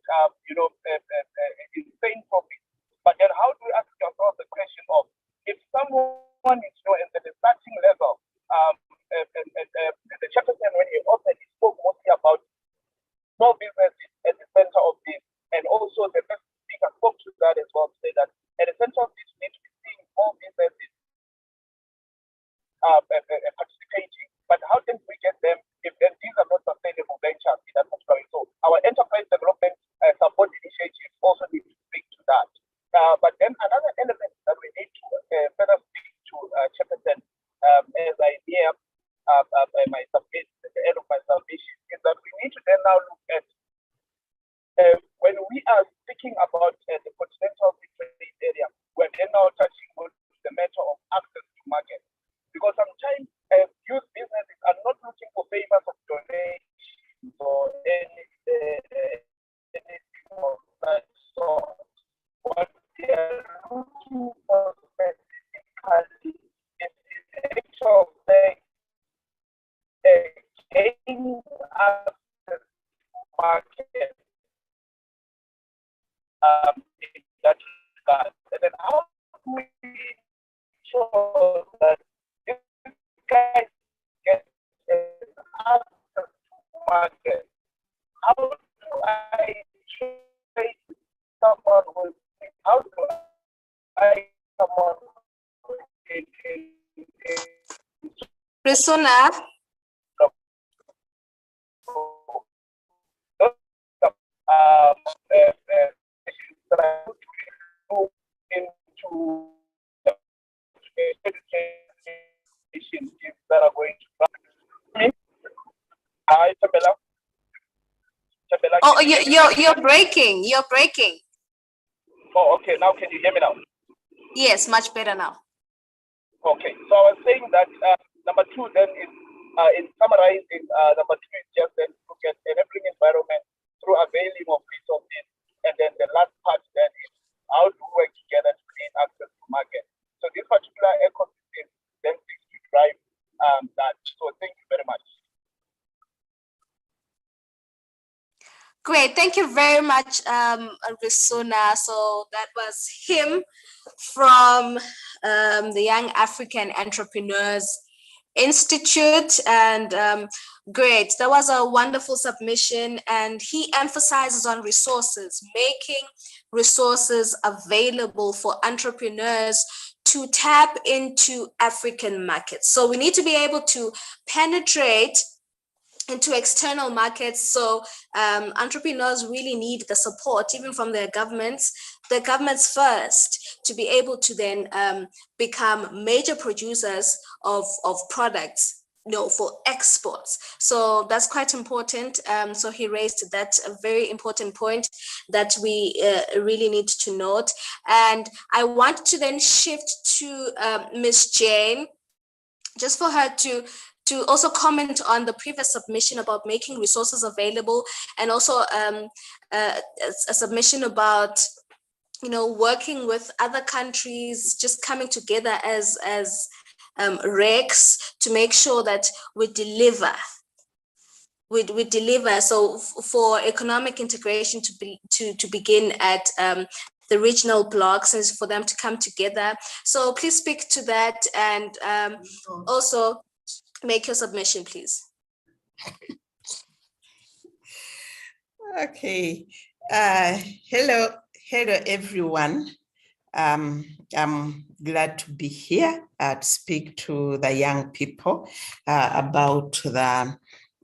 [SPEAKER 17] insane profits. But then how do we ask ourselves the question of, if someone is, at the starting level, the chapter 10, when he opened, he spoke mostly about small businesses at the center of this, and also the first speaker spoke to that as well, to say that at the center of this, we need to be seeing small businesses participating. But how can we get them if these are not sustainable ventures in that particular way? So our enterprise development support initiatives also need to speak to that. But then another element that we need to further speak to chapter 10 as I near my submission, at the end of my submission, is that we need to then now look at when we are speaking about the continental trade area, we're then now touching on the matter of access to market. Because sometimes youth businesses are not looking for favors of donations or anything of that sort. What they are looking for specifically is the actual gaining access to market in that regard. And then how do we ensure that these guys get access to market? How do I trace someone with, how do I someone
[SPEAKER 16] Prisuna.
[SPEAKER 17] Into education that are going to. Hi, Tabella.
[SPEAKER 16] Oh, you're breaking. You're breaking.
[SPEAKER 17] Oh, okay. Now can you hear me now?
[SPEAKER 16] Yes, much better now.
[SPEAKER 17] Okay. So I was saying that number two then is in summarizing. Number two is just then look at enabling environment through availing of resources, and then the last part then is how to work together to create access to market. So this particular ecosystem then seeks to drive that. So thank you very much.
[SPEAKER 16] Great, thank you very much, Risuna. So that was him from the Young African Entrepreneurs Institute, and great, that was a wonderful submission, and he emphasizes on resources, making resources available for entrepreneurs to tap into African markets. So we need to be able to penetrate into external markets. So entrepreneurs really need the support, even from their governments, the governments first, to be able to then become major producers of products, for exports. So that's quite important. So he raised that a very important point that we really need to note. And I want to then shift to Ms. Jane, just for her to also comment on the previous submission about making resources available, and also a submission about working with other countries, just coming together as RECs to make sure that we deliver. We deliver. So for economic integration to begin at the regional blocks, and for them to come together. So please speak to that, and also make your submission, please.
[SPEAKER 21] Okay. Hello everyone. I'm glad to be here to speak to the young people about the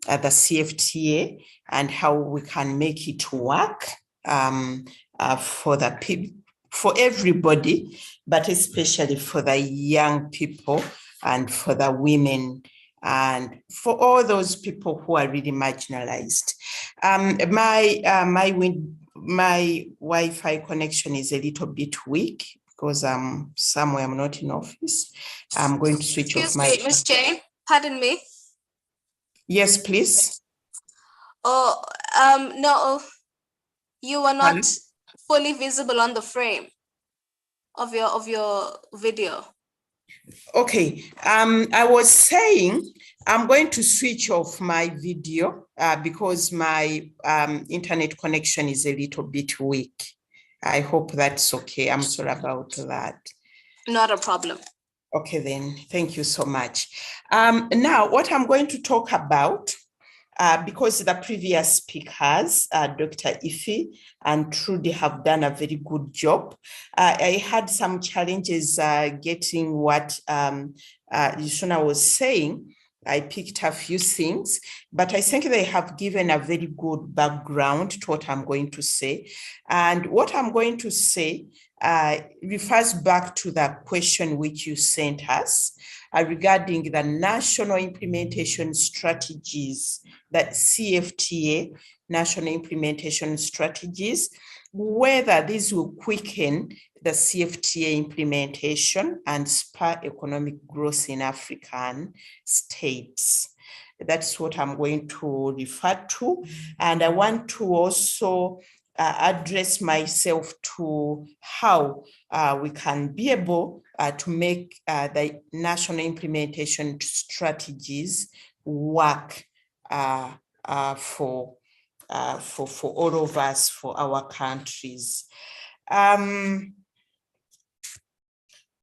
[SPEAKER 21] the CFTA and how we can make it work for the people, for everybody, but especially for the young people and for the women and for all those people who are really marginalized. My Wi-Fi connection is a little bit weak because I'm somewhere, I'm not in office. I'm going to switch off my...
[SPEAKER 16] Excuse me, Ms. Jane, pardon me.
[SPEAKER 21] Yes, please.
[SPEAKER 16] Oh, no, you are not fully visible on the frame of your video.
[SPEAKER 21] Okay, I was saying I'm going to switch off my video because my internet connection is a little bit weak. I hope that's okay. I'm sorry about that.
[SPEAKER 16] Not a problem.
[SPEAKER 21] Okay, then. Thank you so much. Now, what I'm going to talk about, because the previous speakers, Dr. Ife and Trudy, have done a very good job. I had some challenges getting what Yusuna was saying. I picked a few things, but I think they have given a very good background to what I'm going to say. And what I'm going to say refers back to the question which you sent us regarding the national implementation strategies, that CFTA, national implementation strategies, whether these will quicken the CFTA implementation and spur economic growth in African states. That's what I'm going to refer to. And I want to also address myself to how we can be able to make the national implementation strategies work for all of us, for our countries.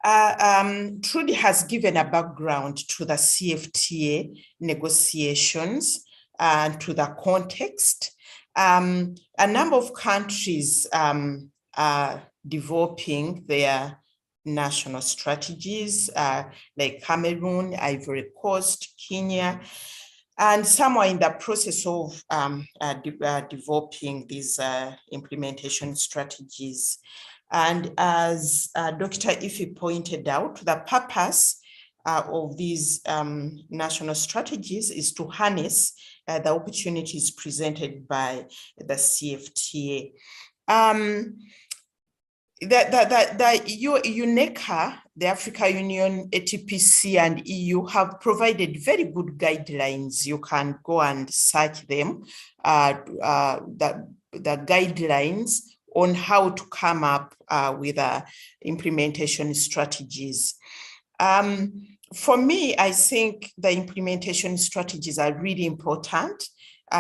[SPEAKER 21] Trudy has given a background to the CFTA negotiations and to the context. A number of countries are developing their national strategies, like Cameroon, Ivory Coast, Kenya, and some are in the process of developing these implementation strategies. And as Dr. Ife pointed out, the purpose of these national strategies is to harness the opportunities presented by the CFTA. The UNECA, the Africa Union, ATPC, and EU have provided very good guidelines. You can go and search them, the guidelines on how to come up with implementation strategies. For me, I think the implementation strategies are really important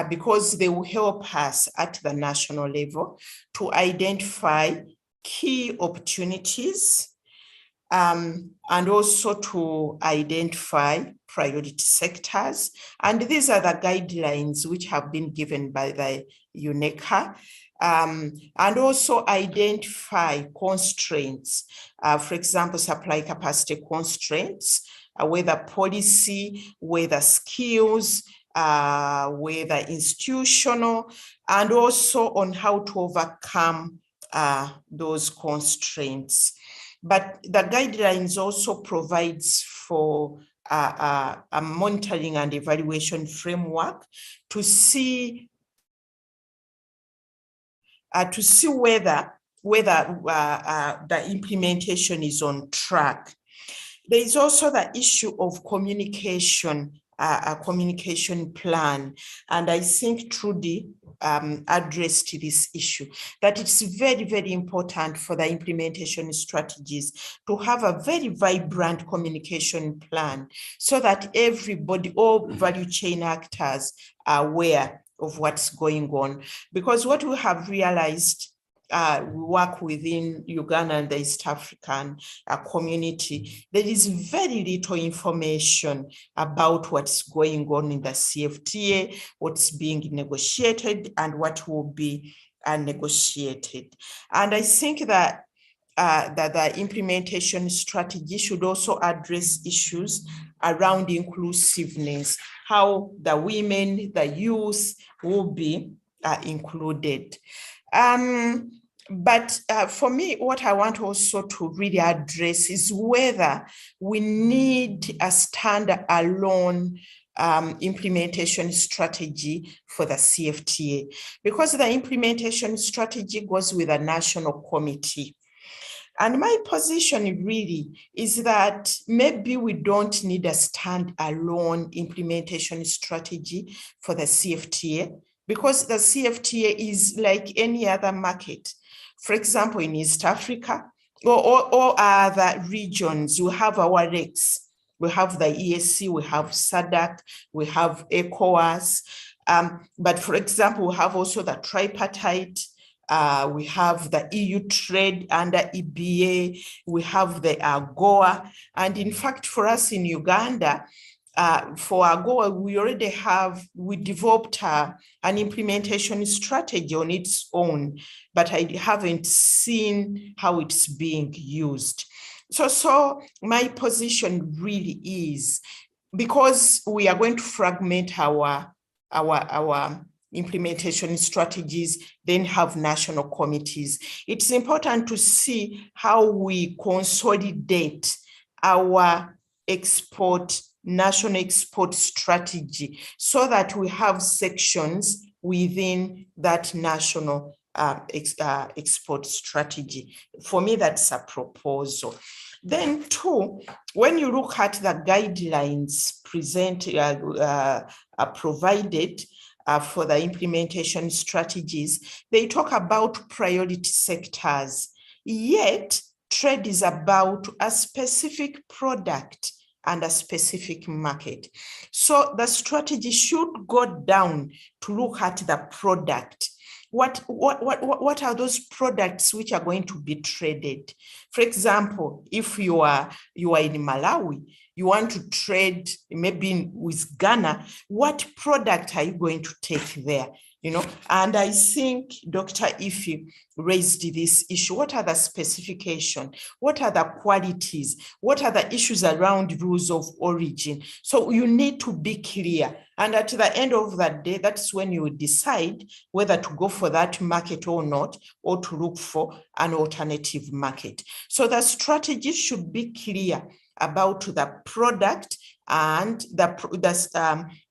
[SPEAKER 21] because they will help us at the national level to identify key opportunities and also to identify priority sectors. And these are the guidelines which have been given by the UNECA. And also identify constraints, for example, supply capacity constraints, whether policy, whether skills, whether institutional, and also on how to overcome those constraints. But the guidelines also provides for a monitoring and evaluation framework to see whether the implementation is on track. There is also the issue of communication, a communication plan. And I think Trudy addressed this issue, that it's very, very important for the implementation strategies to have a very vibrant communication plan so that everybody, all value chain actors are aware of what's going on. Because what we have realized, we work within Uganda and the East African community, there is very little information about what's going on in the CFTA, what's being negotiated, and what will be negotiated. And I think that that the implementation strategy should also address issues around inclusiveness, how the women, the youth will be included. But for me, what I want also to really address is whether we need a standalone implementation strategy for the CFTA, because the implementation strategy goes with a national committee. And my position really is that maybe we don't need a standalone implementation strategy for the CFTA, because the CFTA is like any other market. For example, in East Africa or other regions, we have our RECs. We have the EAC, we have SADC, we have ECOWAS. But for example, we have also the tripartite. We have the EU trade under EBA. We have the AGOA. And in fact, for us in Uganda, for AGOA, we developed an implementation strategy on its own, but I haven't seen how it's being used. So my position really is, because we are going to fragment our implementation strategies, then have national committees, it's important to see how we consolidate our national export strategy, so that we have sections within that national export strategy. For me, that's a proposal. Then two, when you look at the guidelines provided for the implementation strategies, they talk about priority sectors, yet trade is about a specific product and a specific market. So the strategy should go down to look at the product. What are those products which are going to be traded? For example, if you are in Malawi, you want to trade maybe with Ghana, what product are you going to take there? And I think Dr. Ife raised this issue. What are the specifications? What are the qualities? What are the issues around rules of origin? So you need to be clear. And at the end of that day, that's when you decide whether to go for that market or not, or to look for an alternative market. So the strategy should be clear about the product and the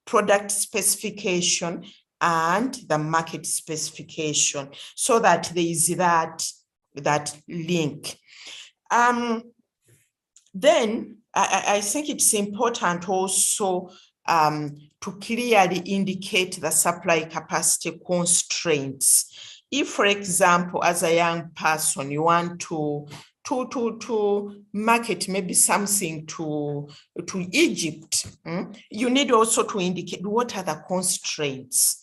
[SPEAKER 21] product specification and the market specification, so that there is that link. Then I think it's important also to clearly indicate the supply capacity constraints. If, for example, as a young person, you want to market maybe something to Egypt, you need also to indicate what are the constraints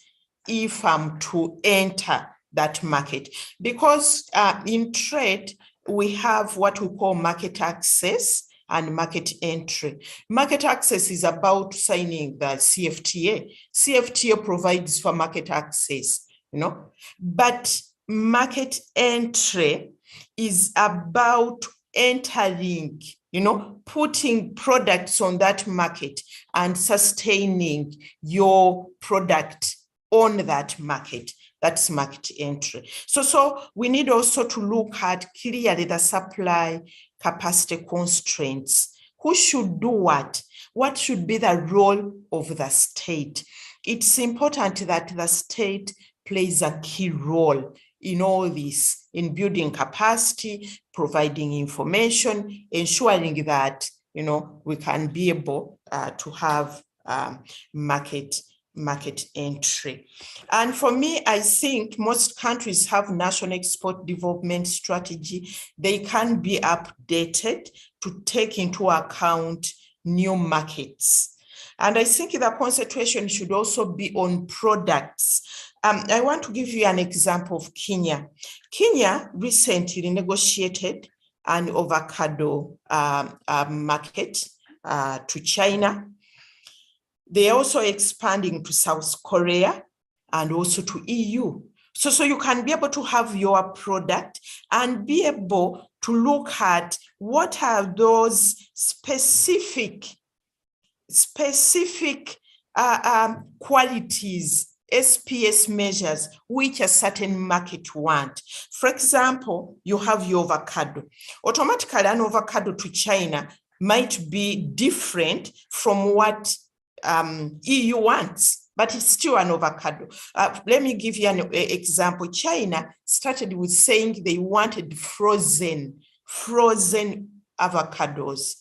[SPEAKER 21] if I'm to enter that market. Because in trade, we have what we call market access and market entry. Market access is about signing the CFTA. CFTA provides for market access, but market entry is about entering, putting products on that market and sustaining your product on that market. That's market entry. So we need also to look at clearly the supply capacity constraints. Who should do what? What should be the role of the state? It's important that the state plays a key role in all this, in building capacity, providing information, ensuring that, we can be able to have market entry. And for me, I think most countries have national export development strategy. They can be updated to take into account new markets. And I think the concentration should also be on products. I want to give you an example of Kenya. Kenya recently negotiated an avocado market to China. They are also expanding to South Korea and also to EU. So you can be able to have your product and be able to look at what are those specific specific qualities, SPS measures, which a certain market want. For example, you have your avocado. Automatically, an avocado to China might be different from what EU wants, but it's still an avocado. Let me give you an example. China started with saying they wanted frozen avocados.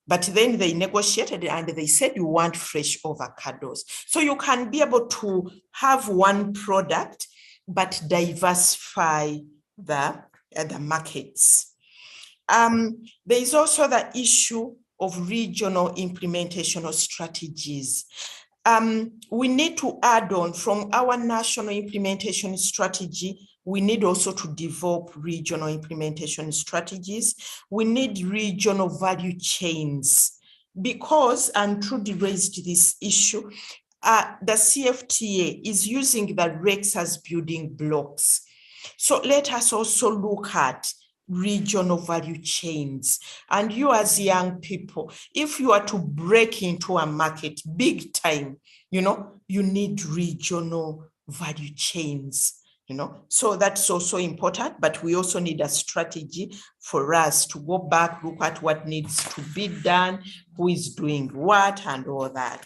[SPEAKER 21] But then they negotiated and they said you want fresh avocados. So you can be able to have one product, but diversify the markets. There is also the issue of regional implementation strategies. We need to add on from our national implementation strategy. We need also to develop regional implementation strategies. We need regional value chains because, and Trudy raised this issue, the CFTA is using the REX as building blocks. So let us also look at regional value chains. And you as young people, if you are to break into a market big time, you need regional value chains. So that's also important, but we also need a strategy for us to go back, look at what needs to be done, who is doing what, and all that.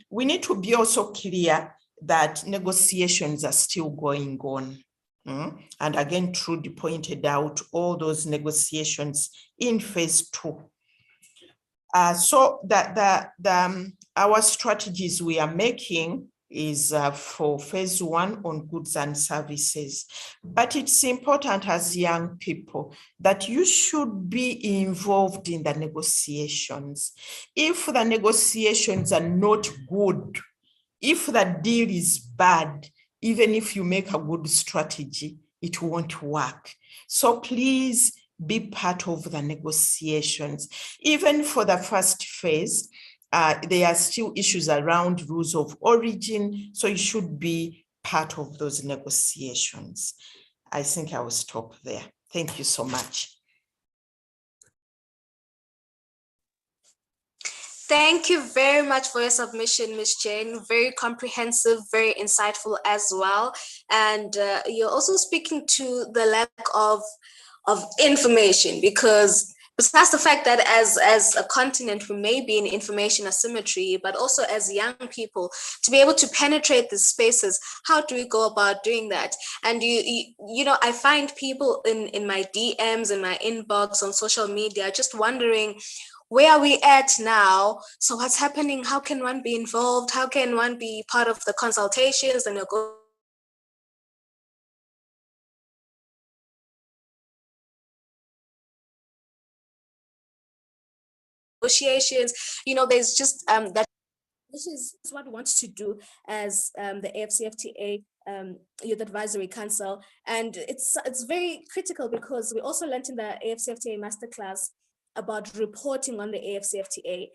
[SPEAKER 21] We need to be also clear that negotiations are still going on. And again, Trudy pointed out all those negotiations in phase 2. So our strategies we are making is for phase 1 on goods and services. But it's important as young people that you should be involved in the negotiations. If the negotiations are not good, if the deal is bad, even if you make a good strategy, it won't work. So please be part of the negotiations. Even for the first phase, there are still issues around rules of origin, so you should be part of those negotiations. I think I will stop there. Thank you so much.
[SPEAKER 16] Thank you very much for your submission, Ms. Jane. Very comprehensive, very insightful as well. And you're also speaking to the lack of information, because besides the fact that as a continent, we may be in information asymmetry, but also as young people, to be able to penetrate these spaces, how do we go about doing that? And I find people in my DMs, in my inbox on social media, just wondering, where are we at now? So what's happening? How can one be involved? How can one be part of the consultations and negotiations? There's just that. This is what we want to do as the AfCFTA Youth Advisory Council, and it's very critical because we also learned in the AfCFTA Masterclass about reporting on the AfCFTA.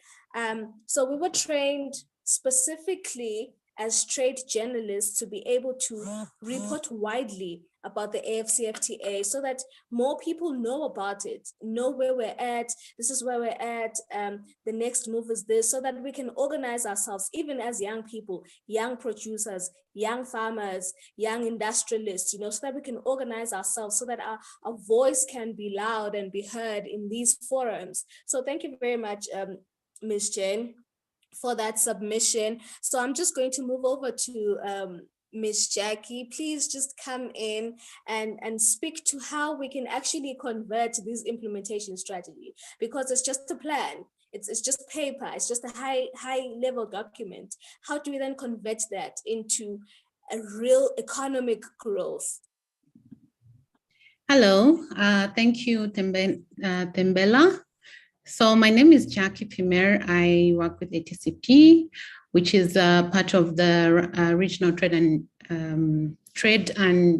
[SPEAKER 16] So we were trained specifically as trade journalists to be able to report widely about the AfCFTA so that more people know about it, know where we're at, this is where we're at, the next move is this, so that we can organize ourselves, even as young people, young producers, young farmers, young industrialists, so that we can organize ourselves so that our voice can be loud and be heard in these forums. So thank you very much, Ms. Jane, for that submission. So I'm just going to move over to Ms. Jackie. Please just come in and speak to how we can actually convert this implementation strategy, because it's just a plan. It's just paper. It's just a high level document. How do we then convert that into a real economic growth?
[SPEAKER 1] Hello, thank you, Tembela. So my name is Jackie Pimer. I work with ATCP, which is part of the Regional Trade and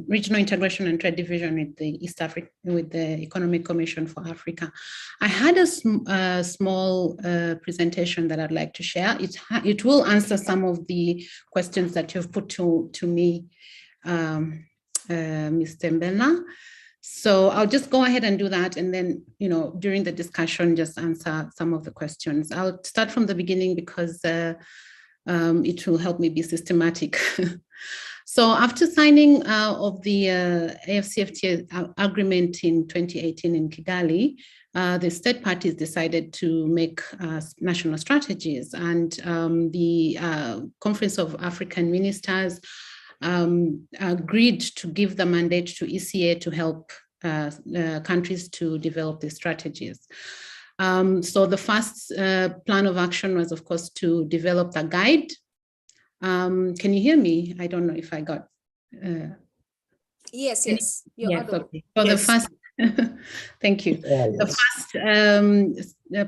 [SPEAKER 1] Regional Integration and Trade Division with the East Africa, with the Economic Commission for Africa. I had a small presentation that I'd like to share. It will answer some of the questions that you've put to me, Ms. Tembela. So I'll just go ahead and do that. And then, during the discussion, just answer some of the questions. I'll start from the beginning because it will help me be systematic. So after signing of the AfCFTA agreement in 2018 in Kigali, the state parties decided to make national strategies, and the Conference of African Ministers agreed to give the mandate to ECA to help countries to develop these strategies. So the first plan of action was, of course, to develop the guide. Can you hear me? I don't know if I got.
[SPEAKER 16] Yes, you're audible.
[SPEAKER 1] Okay. So the first, thank you. The first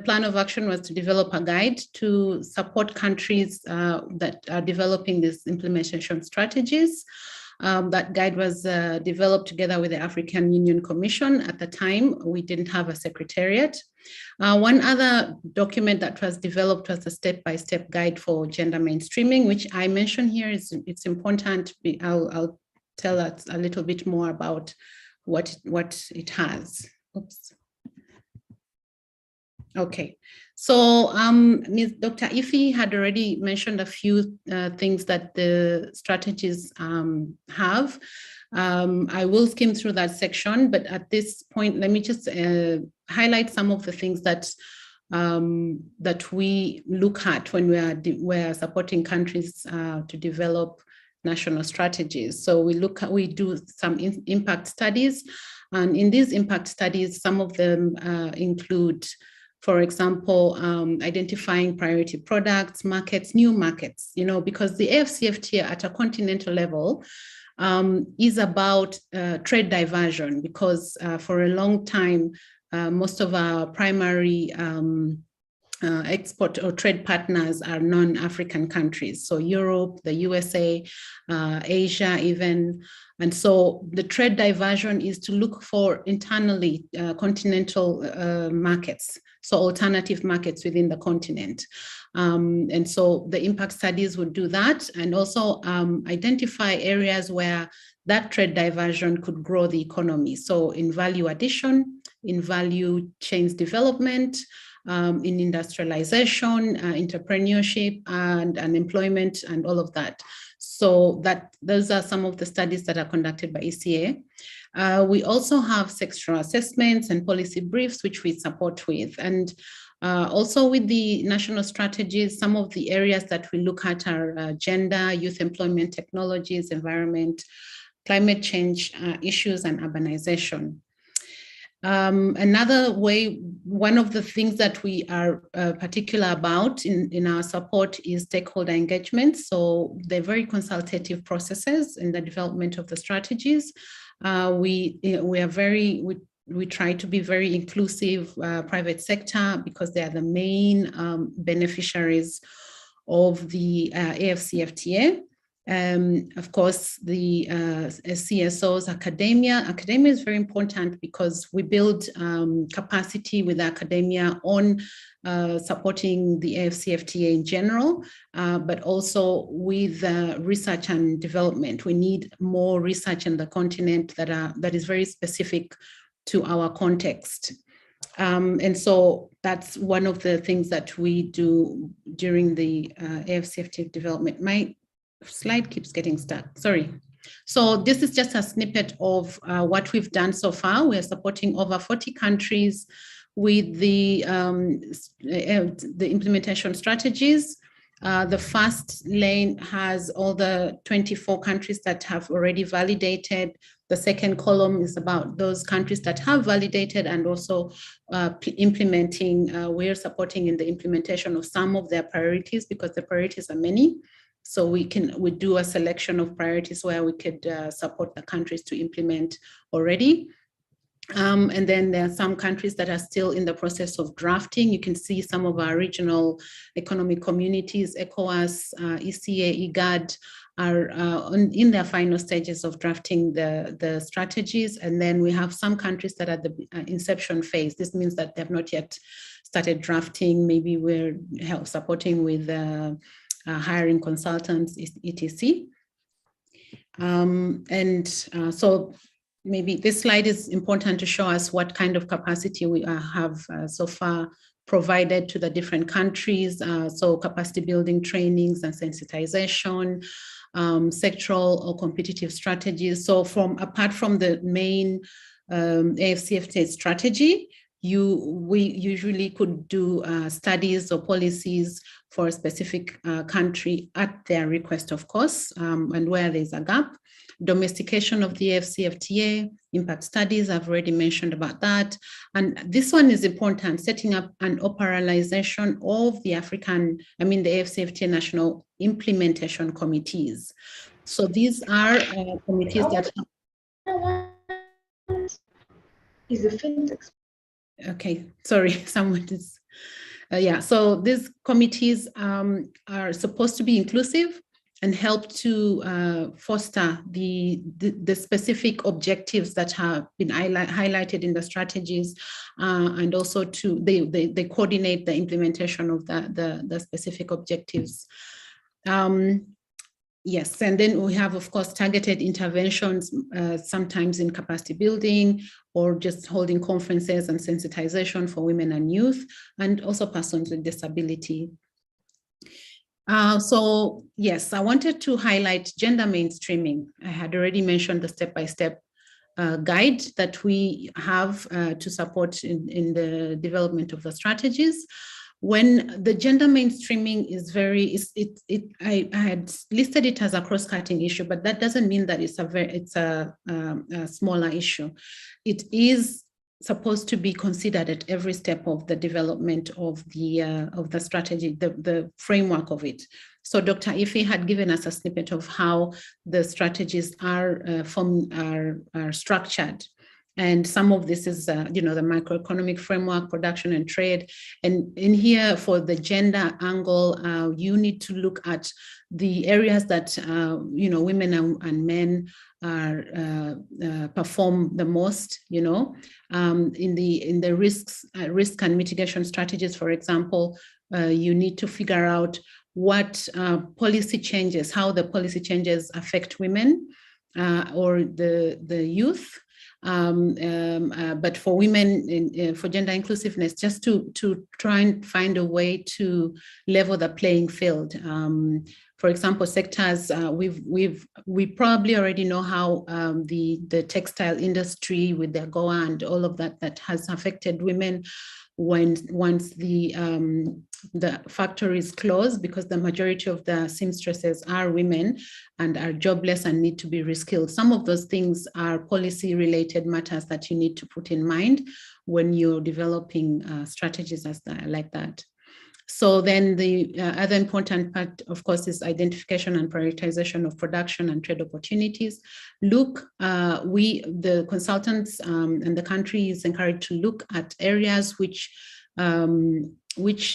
[SPEAKER 1] plan of action was to develop a guide to support countries that are developing these implementation strategies. That guide was developed together with the African Union Commission. At the time, we didn't have a secretariat. One other document that was developed was a step-by-step guide for gender mainstreaming, which I mentioned here. It's important. I'll tell us a little bit more about what it has. Oops. Okay, so Ms. Dr. Ifi had already mentioned a few things that the strategies have. I will skim through that section, but at this point, let me just highlight some of the things that that we look at when we are supporting countries to develop national strategies. So we do some impact studies, and in these impact studies, some of them include, for example, identifying priority products, markets, new markets, because the AfCFTA at a continental level is about trade diversion, because for a long time, most of our primary export or trade partners are non-African countries. So Europe, the USA, Asia even. And so the trade diversion is to look for internally continental markets, so alternative markets within the continent. And so the impact studies would do that, and also identify areas where that trade diversion could grow the economy. So in value addition, in value chains development, in industrialization, entrepreneurship, and employment, and all of that. So those are some of the studies that are conducted by ECA. We also have sectoral assessments and policy briefs, which we support with. And also with the national strategies, some of the areas that we look at are gender, youth employment, technologies, environment, climate change issues, and urbanization. Another way, one of the things that we are particular about in our support is stakeholder engagement. So they're very consultative processes in the development of the strategies. We try to be very inclusive, private sector, because they are the main beneficiaries of the AfCFTA. Of course, the CSOs, academia. Academia is very important because we build capacity with academia on supporting the AfCFTA in general, but also with research and development. We need more research in the continent that is very specific to our context. And so that's one of the things that we do during the AfCFTA development. My slide keeps getting stuck, sorry. So this is just a snippet of what we've done so far. We are supporting over 40 countries with the implementation strategies. The first lane has all the 24 countries that have already validated. The second column is about those countries that have validated and also implementing. We're supporting in the implementation of some of their priorities, because the priorities are many. So we do a selection of priorities where we could support the countries to implement already. And then there are some countries that are still in the process of drafting. You can see some of our regional economic communities, ECOWAS, ECA, IGAD, are in their final stages of drafting the strategies. And then we have some countries that are at the inception phase. This means that they have not yet started drafting. Maybe we're supporting with hiring consultants, etc. So maybe this slide is important to show us what kind of capacity we have so far provided to the different countries. So capacity building trainings and sensitization, sectoral or competitive strategies. So apart from the main AfCFTA strategy, we usually could do studies or policies for a specific country at their request, of course, and where there's a gap. Domestication of the AfCFTA, impact studies, I've already mentioned about that. And this one is important, setting up an operationalization of the the AfCFTA National Implementation Committees. So these are committees that...
[SPEAKER 4] Is the fintech.
[SPEAKER 1] Okay, sorry, someone is... yeah, so these committees are supposed to be inclusive and help to foster the specific objectives that have been highlighted in the strategies, and also they coordinate the implementation of the specific objectives. Yes, and then we have, of course, targeted interventions, sometimes in capacity building or just holding conferences and sensitization for women and youth, and also persons with disability. So yes, I wanted to highlight gender mainstreaming. I had already mentioned the step-by-step guide that we have to support in the development of the strategies. When the gender mainstreaming is I had listed it as a cross-cutting issue, but that doesn't mean that it's a smaller issue. It is supposed to be considered at every step of the development of the strategy, the framework of it. So Dr. Ife had given us a snippet of how the strategies are structured. And some of this is, the macroeconomic framework, production and trade. And in here, for the gender angle, you need to look at the areas that, women and men perform the most, in the risk and mitigation strategies, for example. You need to figure out what policy changes, how the policy changes affect women or the youth. But for women, for gender inclusiveness, just to try and find a way to level the playing field. For example, sectors, we probably already know how the textile industry with the AGOA and all of that has affected women once the factories close, because the majority of the seamstresses are women and are jobless and need to be reskilled. Some of those things are policy-related matters that you need to put in mind when you're developing strategies like that. So then the other important part, of course, is identification and prioritization of production and trade opportunities. The consultants and the country is encouraged to look at areas which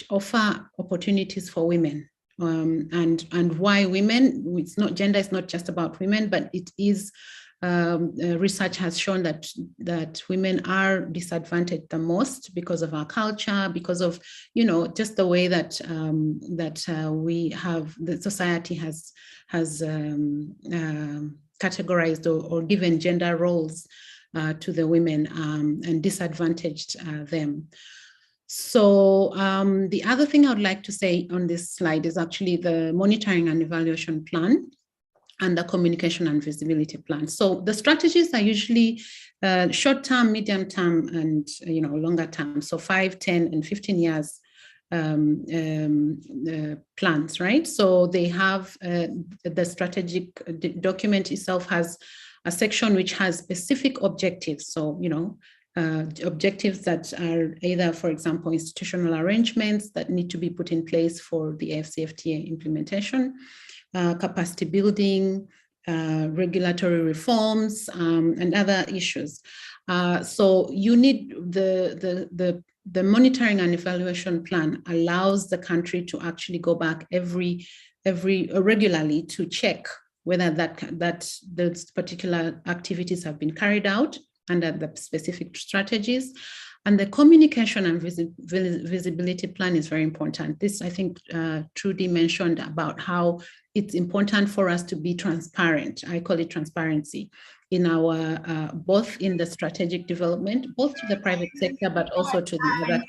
[SPEAKER 1] offer opportunities for women. And why women? Gender is not just about women, but it is. Research has shown that women are disadvantaged the most because of our culture, because of just the way that we have, the society has categorized or given gender roles to the women and disadvantaged them. So the other thing I would like to say on this slide is actually the monitoring and evaluation plan and the communication and visibility plan. So the strategies are usually short-term, medium-term, and longer term. So 5, 10, and 15 years plans, right? So they have the strategic document itself has a section which has specific objectives. So objectives that are either, for example, institutional arrangements that need to be put in place for the AfCFTA implementation, capacity building, regulatory reforms, and other issues. So you need the monitoring and evaluation plan allows the country to actually go back regularly to check whether those particular activities have been carried out under the specific strategies. And the communication and visibility plan is very important. This, I think, Trudy mentioned about how it's important for us to be transparent. I call it transparency. in our both in the strategic development, both to the private sector, but also to the other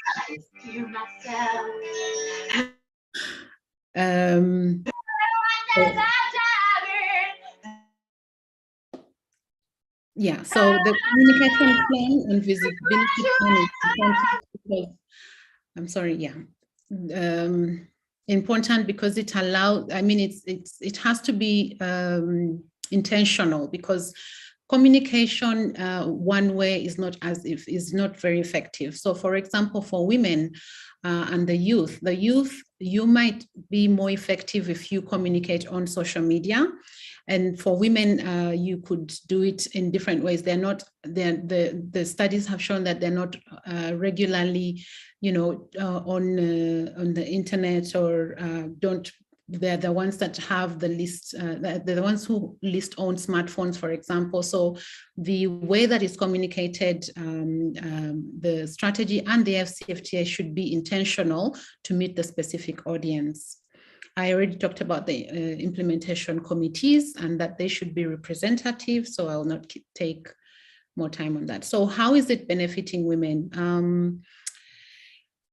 [SPEAKER 1] yeah, so the communication plan and visibility plan is important because, I'm sorry, yeah, important because it allows, I mean, it has to be intentional, because communication one way is not very effective. So for example, for women and the youth, you might be more effective if you communicate on social media. And for women, you could do it in different ways. The studies have shown that they're not regularly, on the internet, or they're the ones that have the least, they're the ones who least own smartphones, for example. So the way that is communicated, the strategy and the AfCFTA should be intentional to meet the specific audience. I already talked about the implementation committees and that they should be representative, so I'll not take more time on that. So how is it benefiting women?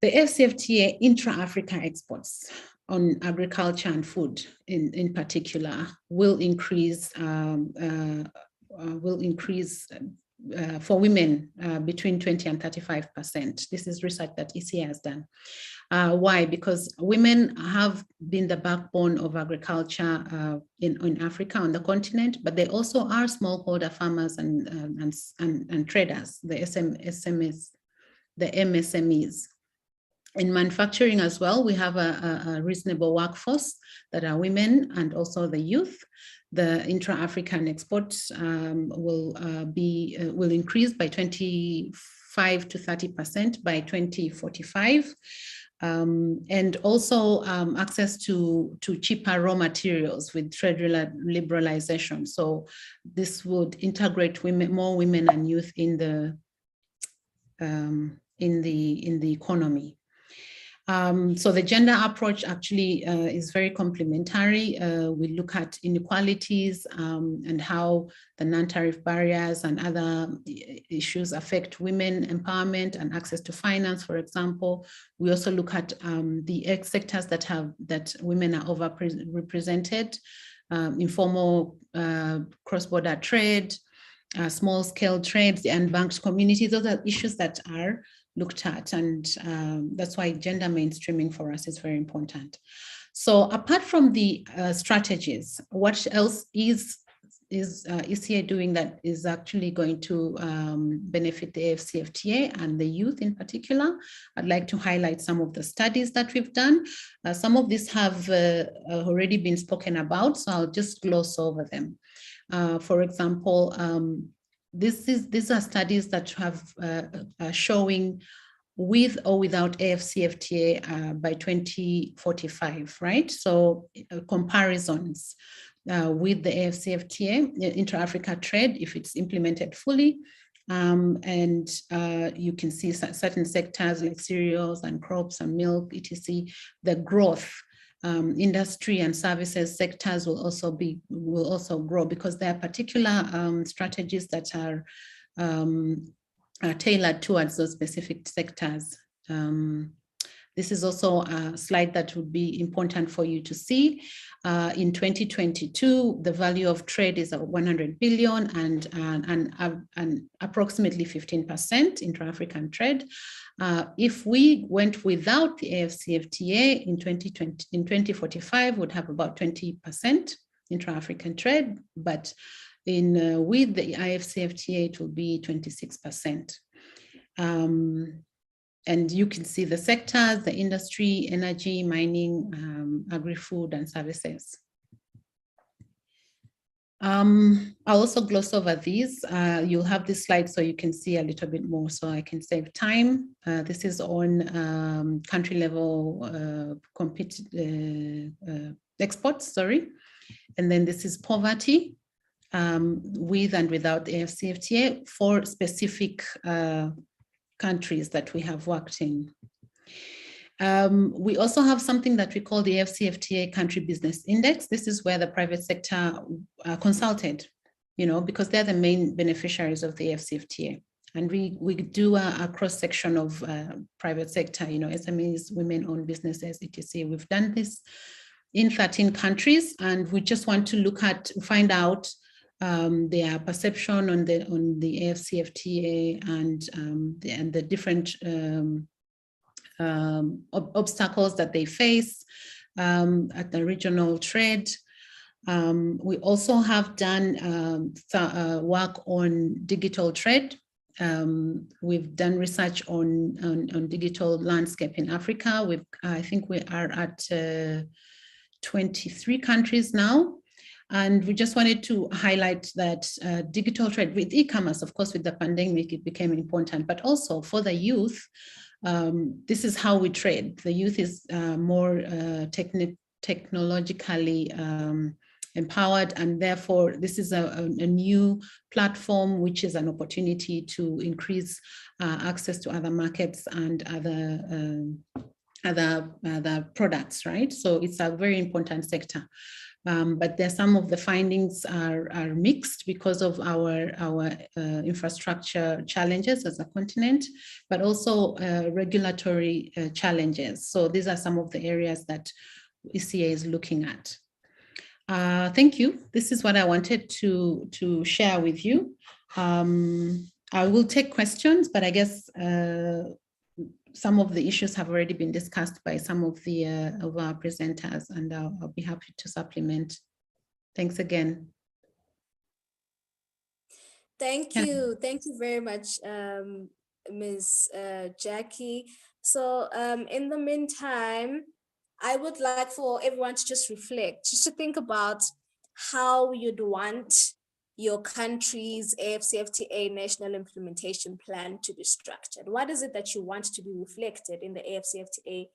[SPEAKER 1] The AfCFTA intra-Africa exports on agriculture and food in particular will increase for women between 20 and 35%. This is research that ECA has done. Why? Because women have been the backbone of agriculture in Africa, on the continent, but they also are smallholder farmers and traders, the MSMEs. In manufacturing as well, we have a reasonable workforce that are women and also the youth. The intra-African exports will increase by 25 to 30% by 2045. And also access to cheaper raw materials with trade liberalization. So this would integrate more women and youth in the economy. So the gender approach actually is very complementary. We look at inequalities and how the non-tariff barriers and other issues affect women empowerment and access to finance, for example. We also look at the sectors that women are overrepresented, informal cross-border trade, small-scale trades, the unbanked communities. Those are issues that are looked at, and that's why gender mainstreaming for us is very important. So apart from the strategies, what else is ECA doing that is actually going to benefit the AfCFTA and the youth in particular? I'd like to highlight some of the studies that we've done. Some of these have already been spoken about, so I'll just gloss over them. For example, these are studies that have showing with or without AfCFTA by 2045, right? So comparisons with the AfCFTA, intra-Africa trade, if it's implemented fully. And you can see certain sectors like cereals and crops and milk, etc. The growth, industry and services sectors will also grow because there are particular strategies that are tailored towards those specific sectors. This is also a slide that would be important for you to see. In 2022, the value of trade is at 100 billion and approximately 15% intra-African trade. If we went without the AfCFTA in 2045, would have about 20% intra-African trade, but with the AfCFTA, it will be 26%. And you can see the sectors, the industry, energy, mining, agri-food, and services. I'll also gloss over these. You'll have this slide so you can see a little bit more so I can save time. This is on country level exports, sorry. And then this is poverty with and without the AfCFTA for specific countries that we have worked in. We also have something that we call the AfCFTA Country Business Index. This is where the private sector consulted because they're the main beneficiaries of the AfCFTA. And we do a cross-section of private sector, SMEs, women-owned businesses, etc. We've done this in 13 countries, and we just want to find out their perception on the AfCFTA and the different obstacles that they face at the regional trade. We also have done work on digital trade. We've done research on digital landscape in Africa. I think we are at 23 countries now. And we just wanted to highlight that digital trade with e-commerce, of course, with the pandemic, it became important, but also for the youth, this is how we trade. The youth is more technologically empowered, and therefore this is a new platform, which is an opportunity to increase access to other markets and other products, right? So it's a very important sector. But there's some of the findings are mixed because of our infrastructure challenges as a continent, but also regulatory challenges. So these are some of the areas that ECA is looking at. Thank you. This is what I wanted to share with you. I will take questions, but I guess some of the issues have already been discussed by some of our presenters, and I'll be happy to supplement. Thanks again.
[SPEAKER 16] Thank you very much, Ms. Jackie. So in the meantime, I would like for everyone to just reflect, just to think about how you'd want your country's AfCFTA National Implementation Plan to be structured. What is it that you want to be reflected in the AfCFTA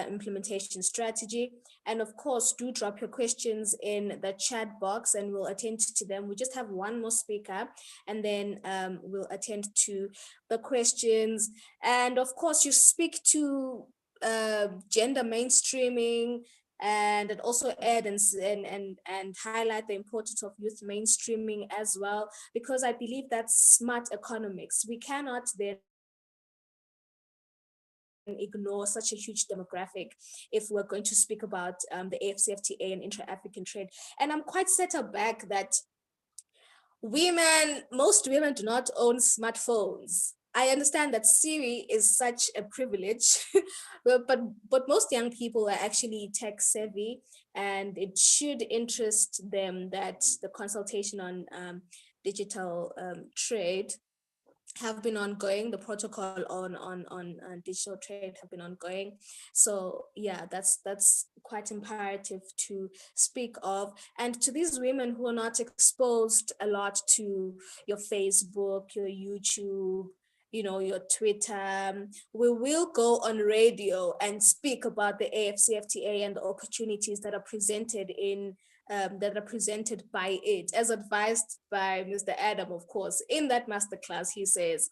[SPEAKER 16] Implementation Strategy? And of course, do drop your questions in the chat box and we'll attend to them. We just have one more speaker and then we'll attend to the questions. And of course, you speak to gender mainstreaming, and it also add and highlight the importance of youth mainstreaming as well, because I believe that's smart economics. We cannot then ignore such a huge demographic if we're going to speak about the AfCFTA and intra-African trade. And I'm quite set aback that most women do not own smartphones. I understand that Siri is such a privilege, but most young people are actually tech savvy, and it should interest them that the consultation on digital trade have been ongoing. The protocol on digital trade have been ongoing. So yeah, that's quite imperative to speak of. And to these women who are not exposed a lot to your Facebook, your YouTube, your Twitter, we will go on radio and speak about the AfCFTA and the opportunities that are presented by it, as advised by Mr. Adam, of course. In that masterclass, he says,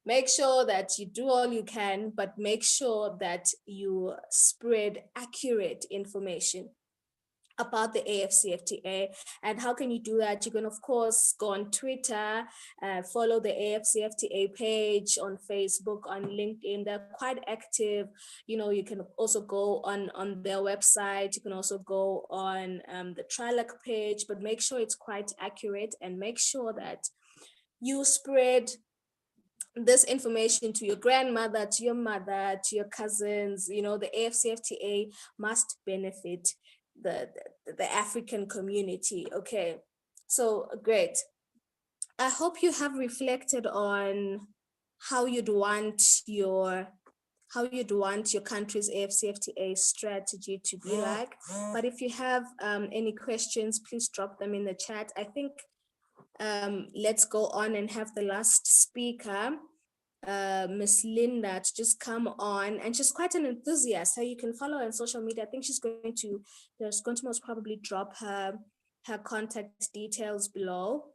[SPEAKER 16] make sure that you do all you can, but make sure that you spread accurate information about the AfCFTA. And how can you do that? You can, of course, go on Twitter, follow the AfCFTA page on Facebook, on LinkedIn. They're quite active. You can also go on their website. You can also go on the TRILAC page, but make sure it's quite accurate and make sure that you spread this information to your grandmother, to your mother, to your cousins. The AfCFTA must benefit the African community. Okay, so great. I hope you have reflected on how you'd want your country's AfCFTA strategy to be like. But if you have any questions, please drop them in the chat. I think let's go on and have the last speaker, Miss Linda, to just come on, and she's quite an enthusiast. So you can follow her on social media. I think she's going to most probably drop her contact details below,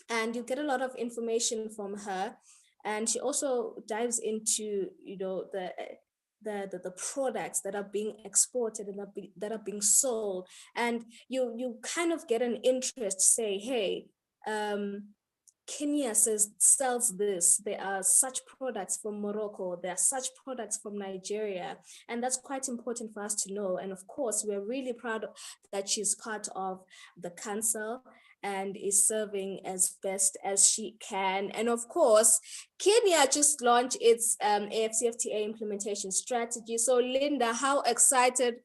[SPEAKER 16] and you get a lot of information from her. And she also dives into the products that are being exported and that are being sold, and you kind of get an interest. Say, hey, Kenya sells this. There are such products from Morocco. There are such products from Nigeria. And that's quite important for us to know. And of course, we're really proud that she's part of the council and is serving as best as she can. And of course, Kenya just launched its AfCFTA Implementation Strategy. So Linda, how excited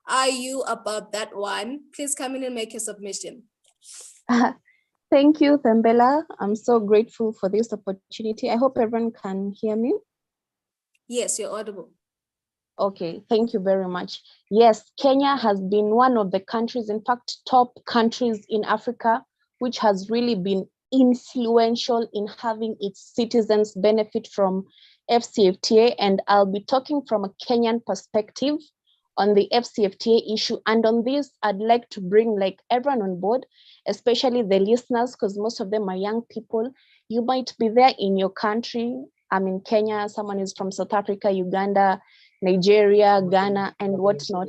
[SPEAKER 16] are you about that one? Please come in and make your submission.
[SPEAKER 5] Thank you, Thembela. I'm so grateful for this opportunity. I hope everyone can hear me.
[SPEAKER 16] Yes, you're audible.
[SPEAKER 5] Okay, thank you very much. Yes, Kenya has been one of the countries, in fact, top countries in Africa, which has really been influential in having its citizens benefit from AfCFTA. And I'll be talking from a Kenyan perspective on the AfCFTA issue. And on this, I'd like to bring everyone on board, especially the listeners, because most of them are young people. You might be there in your country. I'm in Kenya, someone is from South Africa, Uganda, Nigeria, Ghana, and whatnot.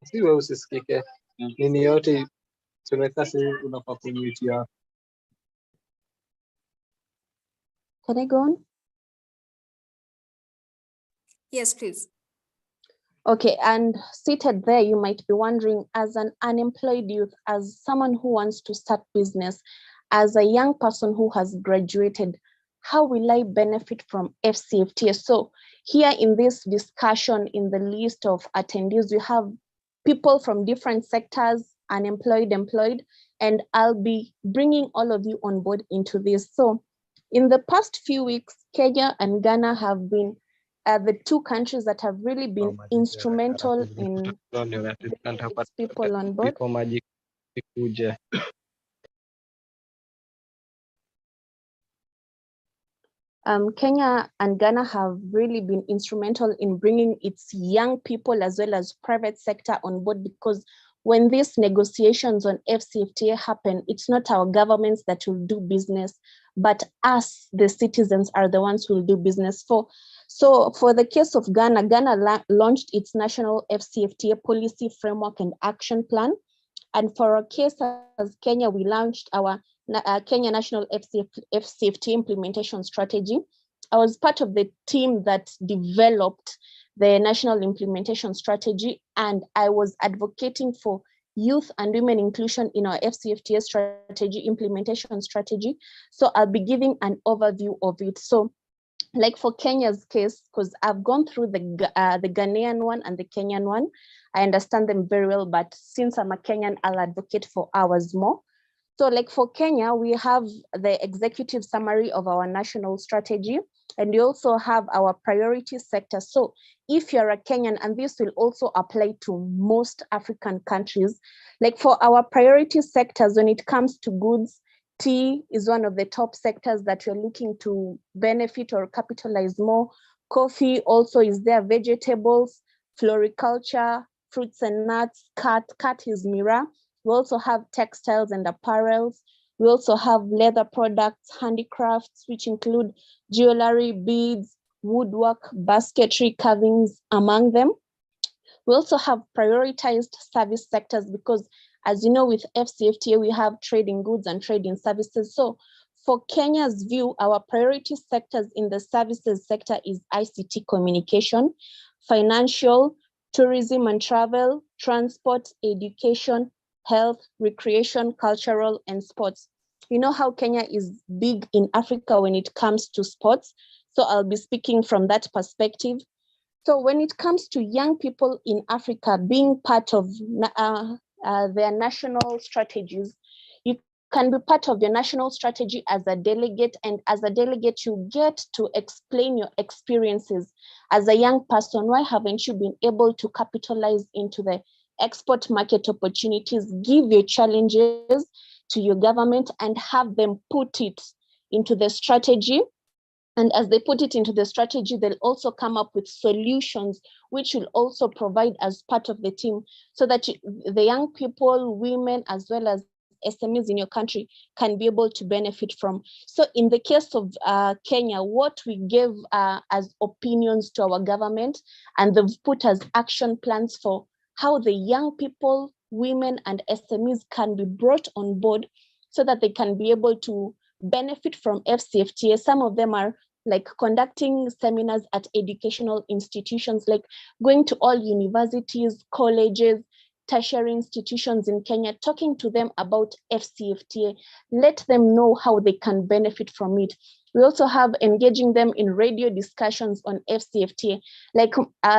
[SPEAKER 22] Siwe usisikike. Nini yote tumekasi unafaa kumute.
[SPEAKER 5] Can I go on?
[SPEAKER 16] Yes, please.
[SPEAKER 5] Okay, and seated there, you might be wondering, as an unemployed youth, as someone who wants to start business, as a young person who has graduated, how will I benefit from AfCFTA? So here in this discussion, in the list of attendees, we have people from different sectors, unemployed, employed, and I'll be bringing all of you on board into this. So in the past few weeks, Kenya and Ghana have been the two countries that have really been instrumental in bringing its people on board. Kenya and Ghana have really been instrumental in bringing its young people as well as private sector on board, because when these negotiations on AfCFTA happen, it's not our governments that will do business, but us, the citizens, are the ones who will do business for. So for the case of Ghana, Ghana launched its National AfCFTA Policy Framework and Action Plan. And for our case as Kenya, we launched our Kenya National AfCFTA Implementation Strategy. I was part of the team that developed the National Implementation Strategy, and I was advocating for youth and women inclusion in our AfCFTA strategy, implementation strategy. So I'll be giving an overview of it. So like for Kenya's case, because I've gone through the Ghanaian one and the Kenyan one, I understand them very well, but since I'm a Kenyan, I'll advocate for ours more. So like for Kenya, we have the executive summary of our national strategy, and we also have our priority sector. So if you're a Kenyan, and this will also apply to most African countries, like for our priority sectors, when it comes to goods, tea is one of the top sectors that we're looking to benefit or capitalize more. Coffee also is there, vegetables, floriculture, fruits and nuts, cat is Mira. We also have textiles and apparels. We also have leather products, handicrafts, which include jewelry, beads, woodwork, basketry, carvings, among them. We also have prioritized service sectors because, as you know, with AfCFTA, we have trade in goods and trade in services. So for Kenya's view, our priority sectors in the services sector is ICT communication, financial, tourism and travel, transport, education, health, recreation, cultural, and sports. You know how Kenya is big in Africa when it comes to sports. So I'll be speaking from that perspective. So when it comes to young people in Africa being part of their national strategies, you can be part of your national strategy as a delegate, and as a delegate, you get to explain your experiences as a young person. Why haven't you been able to capitalize into the export market opportunities? Give your challenges to your government and have them put it into the strategy. And as they put it into the strategy, they'll also come up with solutions, which will also provide as part of the team, so that the young people, women, as well as SMEs in your country can be able to benefit from. So in the case of Kenya, what we gave as opinions to our government, and they've put as action plans for how the young people, women and SMEs can be brought on board so that they can be able to benefit from AfCFTA. Some of them are like conducting seminars at educational institutions, like going to all universities, colleges, tertiary institutions in Kenya, talking to them about AfCFTA, let them know how they can benefit from it. We also have engaging them in radio discussions on AfCFTA. Like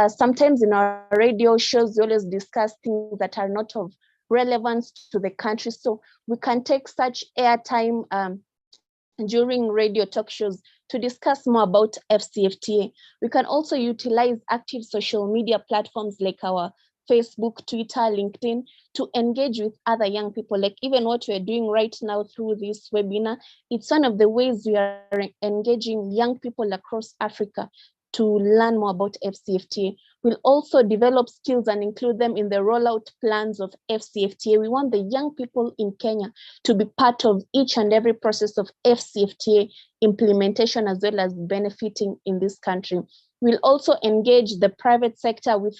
[SPEAKER 5] sometimes in our radio shows, we always discuss things that are not of relevance to the country. So we can take such airtime during radio talk shows to discuss more about AfCFTA. We can also utilize active social media platforms like our Facebook, Twitter, LinkedIn to engage with other young people. Like even what we're doing right now through this webinar, it's one of the ways we are engaging young people across Africa to learn more about AfCFTA. We'll also develop skills and include them in the rollout plans of AfCFTA. We want the young people in Kenya to be part of each and every process of AfCFTA implementation, as well as benefiting in this country. We'll also engage the private sector with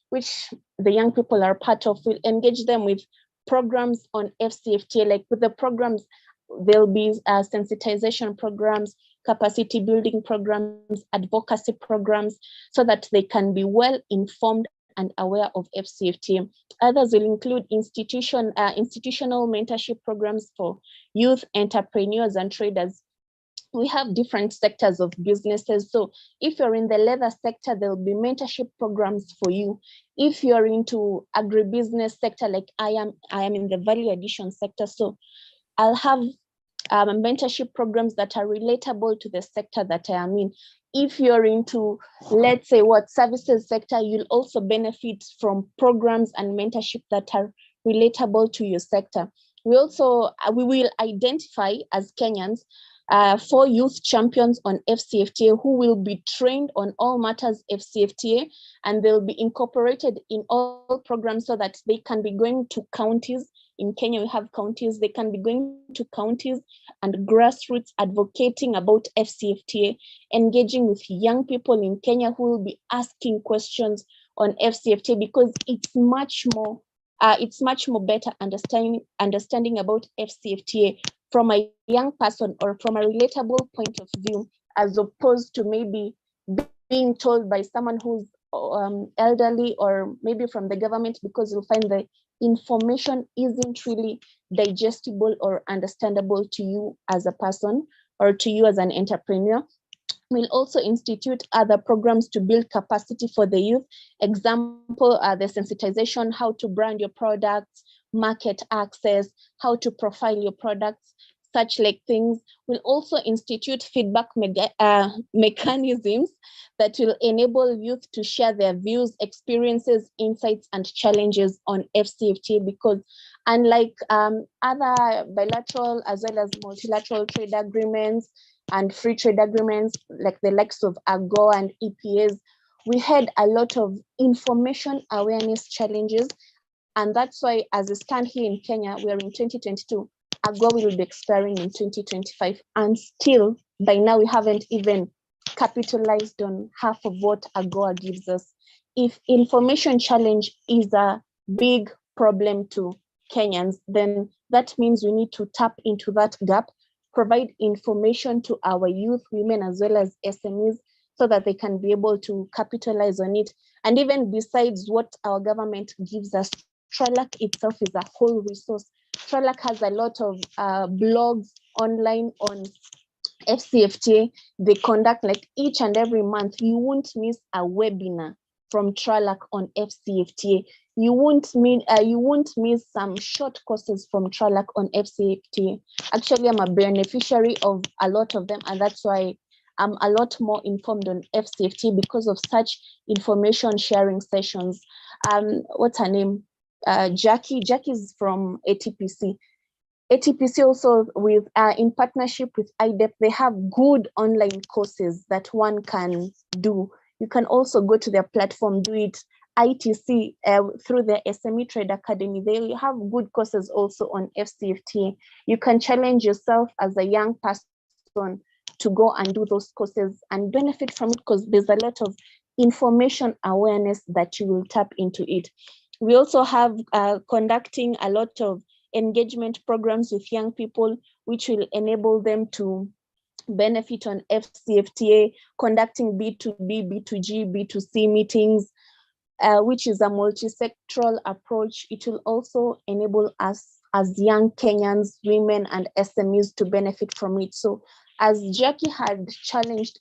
[SPEAKER 5] which the young people are part of. We'll engage them with programs on AfCFTA. Like with the programs, there'll be sensitization programs, capacity building programs, advocacy programs, so that they can be well informed and aware of AfCFTA. Others will include institutional mentorship programs for youth, entrepreneurs, and traders. We have different sectors of businesses. So if you're in the leather sector, there'll be mentorship programs for you. If you're into agribusiness sector, like I am in the value addition sector, so I'll have mentorship programs that are relatable to the sector that I am in. If you're into, let's say, services sector, you'll also benefit from programs and mentorship that are relatable to your sector. We will identify as Kenyans 4 youth champions on AfCFTA who will be trained on all matters AfCFTA, and they'll be incorporated in all programs so that they can be going to counties. In Kenya, we have counties. They can be going to counties and grassroots advocating about AfCFTA, engaging with young people in Kenya who will be asking questions on AfCFTA, because it's much more better understanding about AfCFTA from a young person or from a relatable point of view, as opposed to maybe being told by someone who's elderly or maybe from the government, because you'll find the information isn't really digestible or understandable to you as a person or to you as an entrepreneur. We'll also institute other programs to build capacity for the youth. Example, the sensitization, how to brand your products, market access, how to profile your products, such like things. We'll also institute feedback mechanisms that will enable youth to share their views, experiences, insights, and challenges on AfCFTA, because unlike other bilateral as well as multilateral trade agreements and free trade agreements, like the likes of AGOA and EPAs, we had a lot of information awareness challenges. And that's why, as we stand here in Kenya, we are in 2022, AGOA will be expiring in 2025. And still, by now, we haven't even capitalized on half of what AGOA gives us. If information challenge is a big problem to Kenyans, then that means we need to tap into that gap, provide information to our youth, women, as well as SMEs, so that they can be able to capitalize on it. And even besides what our government gives us, TRALAC itself is a whole resource. TRALAC has a lot of blogs online on AfCFTA. They conduct like each and every month. You won't miss a webinar from TRALAC on AfCFTA. You won't miss some short courses from TRALAC on AfCFTA. Actually, I'm a beneficiary of a lot of them, and that's why I'm a lot more informed on AfCFTA, because of such information sharing sessions. What's her name? Jackie. Jackie's from ATPC. ATPC also, with in partnership with IDEP, they have good online courses that one can do. You can also go to their platform, do it ITC through the SME Trade Academy. They have good courses also on AfCFTA. You can challenge yourself as a young person to go and do those courses and benefit from it, because there's a lot of information awareness that you will tap into it. We also have conducting a lot of engagement programs with young people, which will enable them to benefit on AfCFTA, conducting B2B, B2G, B2C meetings, which is a multi-sectoral approach. It will also enable us as young Kenyans, women and SMEs to benefit from it. So as Jackie had challenged,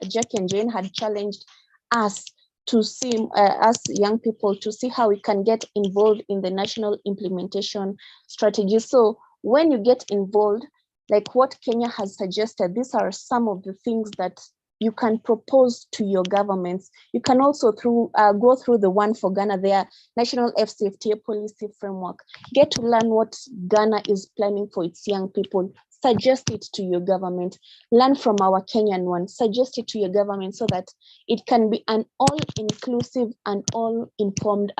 [SPEAKER 5] Jackie and Jane had challenged us to see, us young people, to see how we can get involved in the National Implementation Strategy. So when you get involved, like what Kenya has suggested, these are some of the things that you can propose to your governments. You can also go through the one for Ghana, their National AfCFTA Policy Framework. Get to learn what Ghana is planning for its young people. Suggest it to your government. Learn from our Kenyan one. Suggest it to your government so that it can be an all-inclusive and all-informed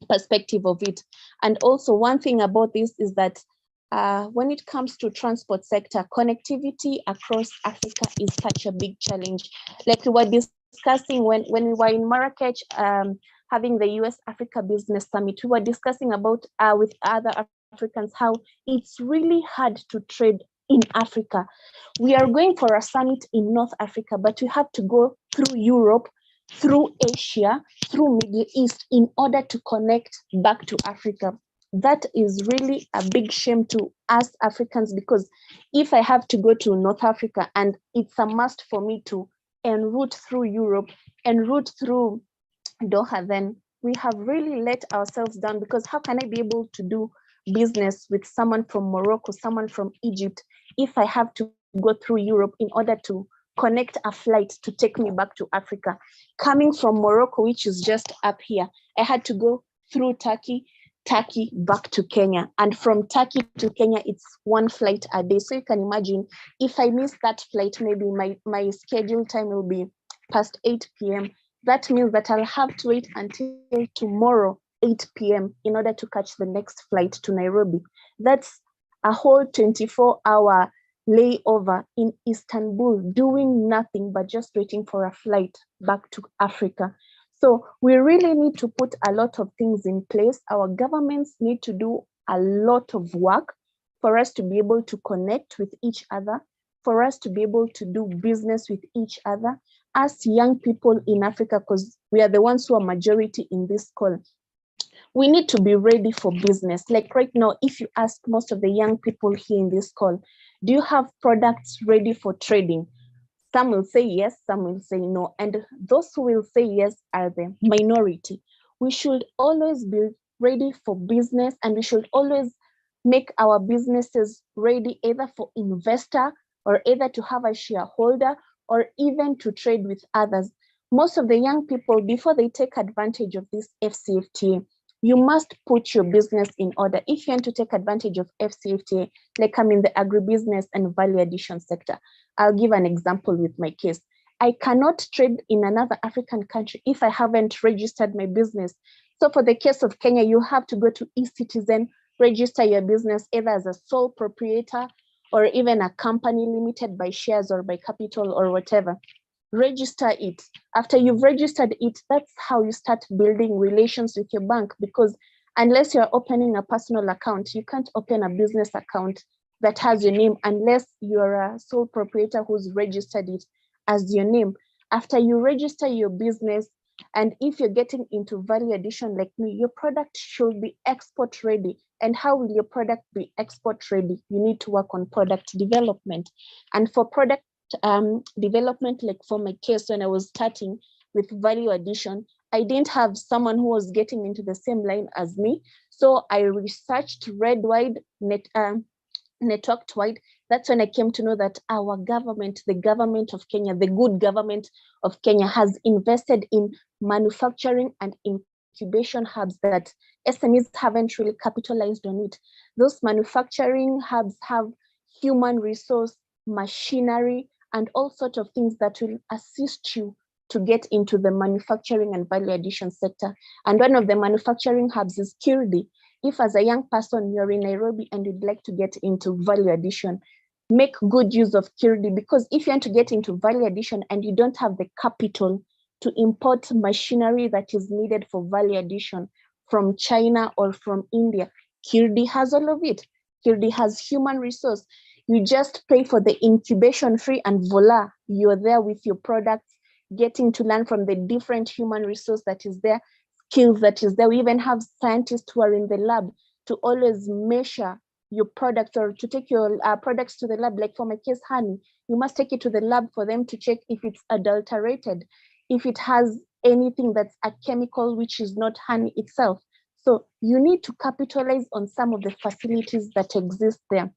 [SPEAKER 5] perspective of it. And also one thing about this is that when it comes to transport sector, connectivity across Africa is such a big challenge. Like we were discussing when we were in Marrakech, having the US Africa Business Summit, we were discussing about with other Africans how it's really hard to trade in Africa. We are going for a summit in North Africa, but we have to go through Europe, through Asia, through Middle East in order to connect back to Africa. That is really a big shame to us Africans, because if I have to go to North Africa and it's a must for me to en route through Europe, en route through Doha, then we have really let ourselves down, because how can I be able to do business with someone from Morocco, someone from Egypt, if I have to go through Europe in order to connect a flight to take me back to Africa? Coming from Morocco, which is just up here, I had to go through Turkey back to Kenya, and from Turkey to Kenya it's one flight a day. So you can imagine, if I miss that flight, maybe my scheduled time will be past 8 p.m. That means that I'll have to wait until tomorrow 8 p.m. in order to catch the next flight to Nairobi. That's a whole 24-hour layover in Istanbul, doing nothing but just waiting for a flight back to Africa. So we really need to put a lot of things in place. Our governments need to do a lot of work for us to be able to connect with each other, for us to be able to do business with each other as young people in Africa, because we are the ones who are majority in this call. We need to be ready for business. Like right now, if you ask most of the young people here in this call, do you have products ready for trading? Some will say yes, some will say no. And those who will say yes are the minority. We should always be ready for business, and we should always make our businesses ready either for investor or either to have a shareholder or even to trade with others. Most of the young people, before they take advantage of this AfCFTA, you must put your business in order. If you want to take advantage of AfCFTA, like I'm in the agribusiness and value addition sector, I'll give an example with my case. I cannot trade in another African country if I haven't registered my business. So for the case of Kenya, you have to go to eCitizen, register your business either as a sole proprietor or even a company limited by shares or by capital or whatever. Register it. After you've registered it, that's how you start building relations with your bank, because unless you're opening a personal account, you can't open a business account that has your name unless you're a sole proprietor who's registered it as your name. After you register your business, and if you're getting into value addition like me, your product should be export ready. And how will your product be export ready? You need to work on product development. And for product development, like for my case, when I was starting with value addition, I didn't have someone who was getting into the same line as me. So I researched, read wide, networked wide. That's when I came to know that our government, the government of Kenya, the good government of Kenya, has invested in manufacturing and incubation hubs that SMEs haven't really capitalized on it. Those manufacturing hubs have human resource, machinery, and all sorts of things that will assist you to get into the manufacturing and value addition sector. And one of the manufacturing hubs is Kirdi. If as a young person, you're in Nairobi and you'd like to get into value addition, make good use of Kirdi, because if you want to get into value addition and you don't have the capital to import machinery that is needed for value addition, from China or from India. Kirdi has all of it. Kirdi has human resource. You just pay for the incubation fee and voila, you're there with your products, getting to learn from the different human resource that is there, skills that is there. We even have scientists who are in the lab to always measure your products or to take your products to the lab. Like for my case, honey, you must take it to the lab for them to check if it's adulterated, if it has anything that's a chemical which is not honey itself. So you need to capitalize on some of the facilities that exist there.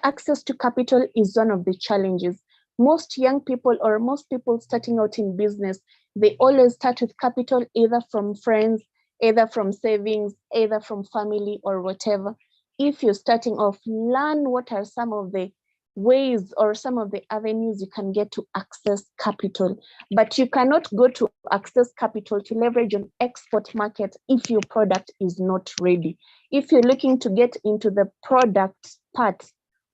[SPEAKER 5] Access to capital is one of the challenges. Most young people or most people starting out in business, they always start with capital either from friends, either from savings, either from family or whatever. If you're starting off, learn what are some of the ways or some of the avenues you can get to access capital. But you cannot go to access capital to leverage on export market if your product is not ready. If you're looking to get into the product part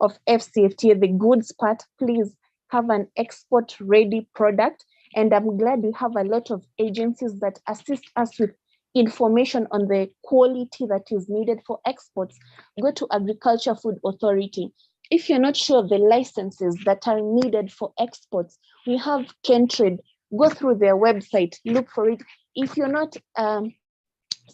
[SPEAKER 5] of AfCFTA, the goods part, please have an export ready product. And I'm glad we have a lot of agencies that assist us with information on the quality that is needed for exports. Go to Agriculture Food Authority. If you're not sure of the licenses that are needed for exports, we have Kentrade. Go through their website, look for it. If you're not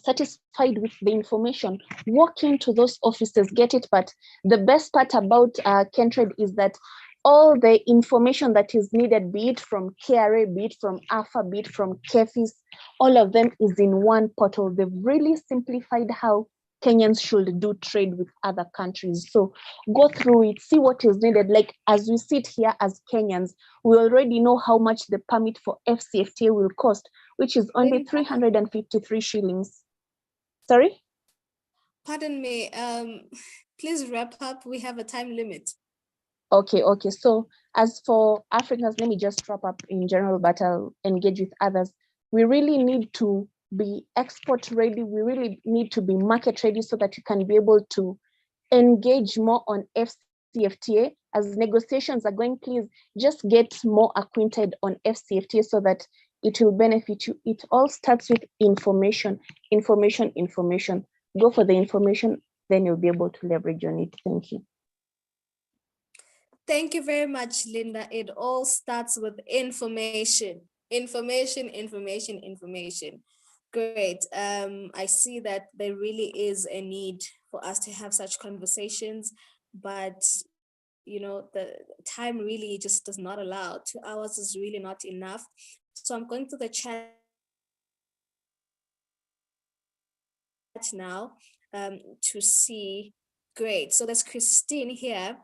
[SPEAKER 5] satisfied with the information, walk into those offices, get it. But the best part about Kentrade is that all the information that is needed, be it from KRA, be it from AFA, be it from KEFIS, all of them is in one portal. They've really simplified how Kenyans should do trade with other countries. So go through it, see what is needed. Like as we sit here as Kenyans, we already know how much the permit for AfCFTA will cost, which is only 353 shillings. Sorry?
[SPEAKER 16] Pardon me, please wrap up. We have a time limit.
[SPEAKER 5] Okay. So as for Africans, let me just wrap up in general, but I'll engage with others. We really need to be export ready. We really need to be market ready so that you can be able to engage more on AfCFTA. As negotiations are going, please just get more acquainted on AfCFTA so that it will benefit you. It all starts with information. Go for the information, then you'll be able to leverage on it. Thank you.
[SPEAKER 16] Thank you very much, Linda. It all starts with information. Great. I see that there really is a need for us to have such conversations, but you know, the time really just does not allow. 2 hours is really not enough. So I'm going to the chat now to see. Great. So there's Christine here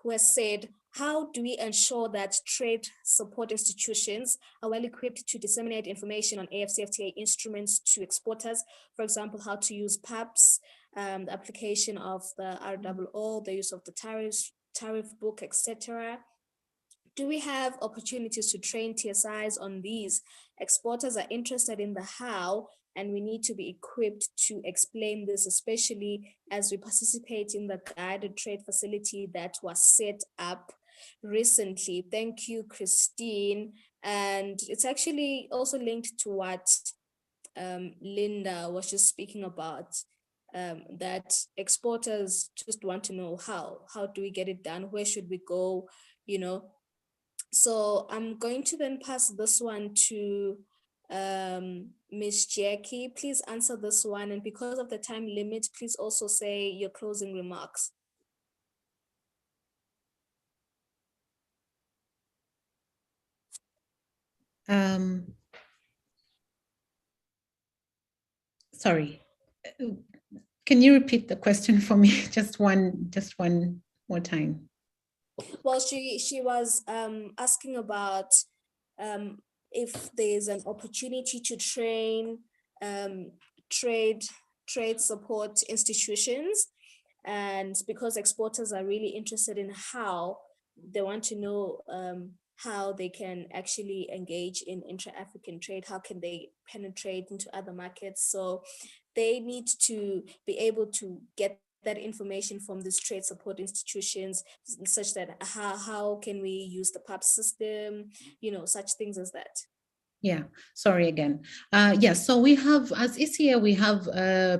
[SPEAKER 16] who has said, how do we ensure that trade support institutions are well equipped to disseminate information on AfCFTA instruments to exporters? For example, how to use PAPs, the application of the ROO, the use of the tariff book, etc. Do we have opportunities to train TSIs on these? Exporters are interested in the how, and we need to be equipped to explain this, especially as we participate in the guided trade facility that was set up recently. Thank you, Christine. And it's actually also linked to what Linda was just speaking about, that exporters just want to know how do we get it done? Where should we go? You know, so I'm going to then pass this one to Miss Jackie. Please answer this one, and because of the time limit, please also say your closing remarks.
[SPEAKER 1] Sorry, can you repeat the question for me? Just one more time.
[SPEAKER 16] Well, she was asking about if there's an opportunity to train trade support institutions, and because exporters are really interested in how they want to know how they can actually engage in intra-African trade, how can they penetrate into other markets. So they need to be able to get that information from these trade support institutions, such that how can we use the PAP system, you know, such things as that.
[SPEAKER 1] Yeah, sorry again. Yes, so we have, as ECA, we have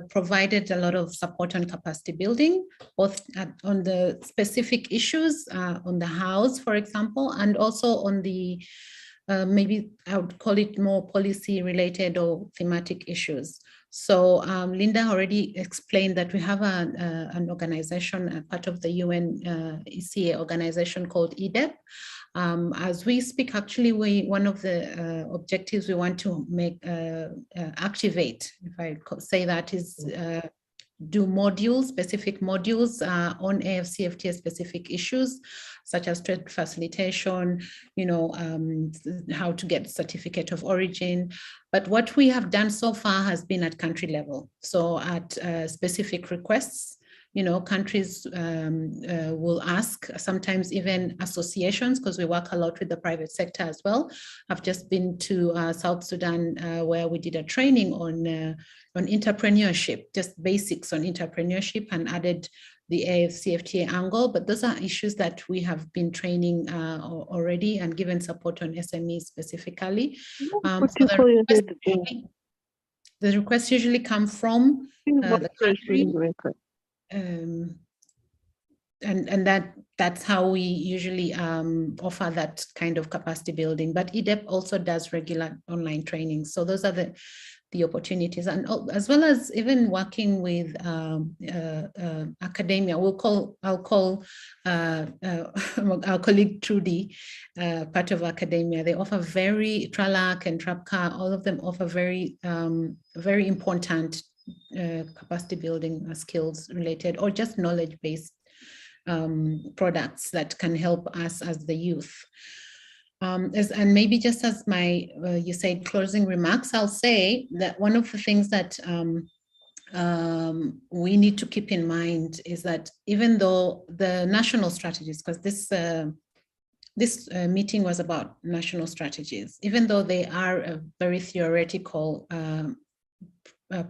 [SPEAKER 1] provided a lot of support on capacity building, both on the specific issues on the house, for example, and also on the maybe I would call it more policy related or thematic issues. So Linda already explained that we have an organization, a part of the UN ECA organization called EDEP. As we speak, actually, one of the objectives we want to make activate, if I say that, is do modules, specific modules on AfCFTA specific issues, such as trade facilitation, how to get certificate of origin. But what we have done so far has been at country level. So at specific requests, countries will ask, sometimes even associations, because we work a lot with the private sector as well. I've just been to South Sudan where we did a training on entrepreneurship, just basics on entrepreneurship, and added the AfCFTA angle. But those are issues that we have been training already and given support on SMEs specifically. So the requests usually come from the country. And that's how we usually offer that kind of capacity building. But EDEP also does regular online training. So those are the opportunities, and as well as even working with academia. I'll call our colleague Trudy part of academia. They offer TRALAC and TRAPCA, all of them offer very important capacity building skills related, or just knowledge-based products that can help us as the youth. And maybe just as you said, closing remarks, I'll say that one of the things that we need to keep in mind is that even though the national strategies, because this meeting was about national strategies, even though they are a very theoretical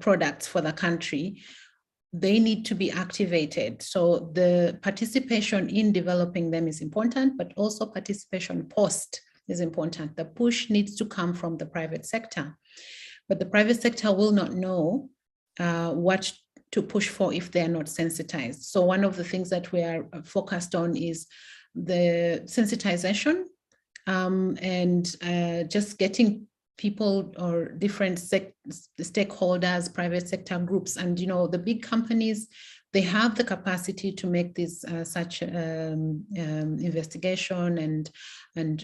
[SPEAKER 1] products for the country, they need to be activated. So the participation in developing them is important, but also participation post is important. The push needs to come from the private sector, but the private sector will not know what to push for if they're not sensitized. So one of the things that we are focused on is the sensitization and just getting people or different stakeholders, private sector groups, and the big companies, they have the capacity to make this such investigation and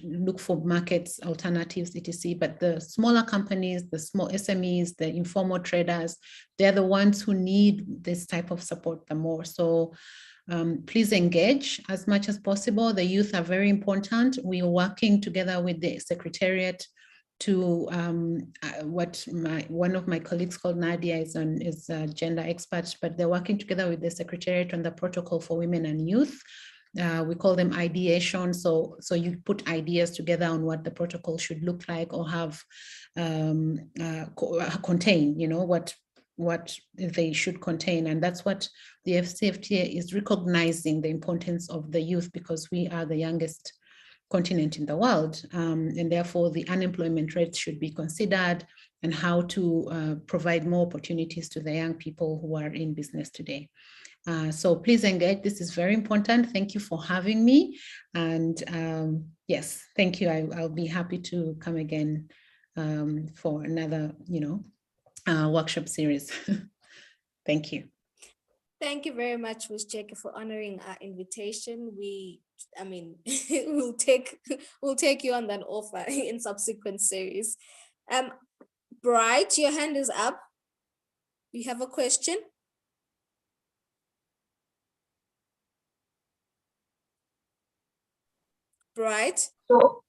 [SPEAKER 1] look for markets, alternatives, etc. But the smaller companies, the small SMEs, the informal traders, they're the ones who need this type of support the more. So please engage as much as possible. The youth are very important. We are working together with the Secretariat to what one of my colleagues called Nadia is a gender expert, but they're working together with the Secretariat on the Protocol for Women and Youth. We call them ideation. So you put ideas together on what the protocol should look like or have contain, what they should contain. And that's what the AfCFTA is recognizing, the importance of the youth, because we are the youngest continent in the world, and therefore the unemployment rate should be considered, and how to provide more opportunities to the young people who are in business today. So please engage. This is very important. Thank you for having me. And yes, thank you. I'll be happy to come again for another, workshop series. Thank you.
[SPEAKER 16] Thank you very much, Ms. Jackie, for honoring our invitation. We'll take you on that offer in subsequent series. Bright, your hand is up. You have a question? Bright?
[SPEAKER 6] So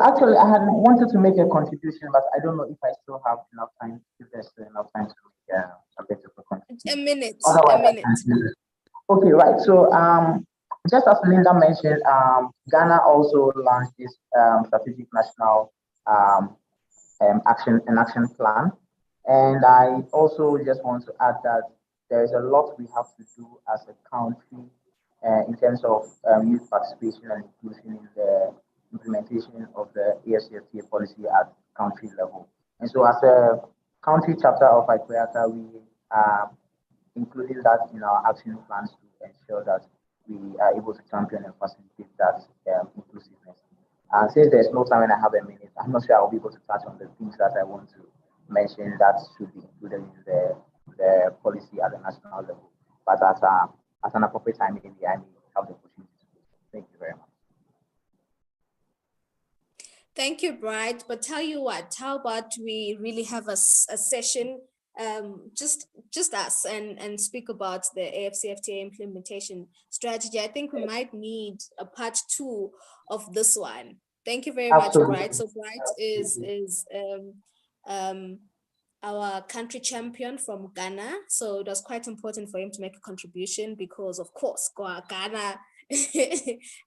[SPEAKER 6] actually I had wanted to make a contribution, but I don't know if I still have enough time, if there's still enough time to make a bit of a contribution.
[SPEAKER 16] A minute.
[SPEAKER 6] Otherwise, okay, right. So just as Linda mentioned, Ghana also launched this strategic national action plan. And I also just want to add that there is a lot we have to do as a country in terms of youth participation and inclusion in the implementation of the AfCFTA policy at country level. And so as a country chapter of ICWEATA, we are including that in our action plans to ensure that we are able to champion and facilitate that inclusiveness. And since there's no time and I have a minute, I'm not sure I'll be able to touch on the things that I want to mention that should be included in the policy at the national level. But at an appropriate time, maybe I may have the opportunity to do so. Thank you very much.
[SPEAKER 16] Thank you, Bright. But tell you what, how about we really have a session, just us, and speak about the AfCFTA implementation strategy. I think we might need a part 2 of this one. Thank you very much, Bright. So Bright is our country champion from Ghana. So it was quite important for him to make a contribution because, of course, Ghana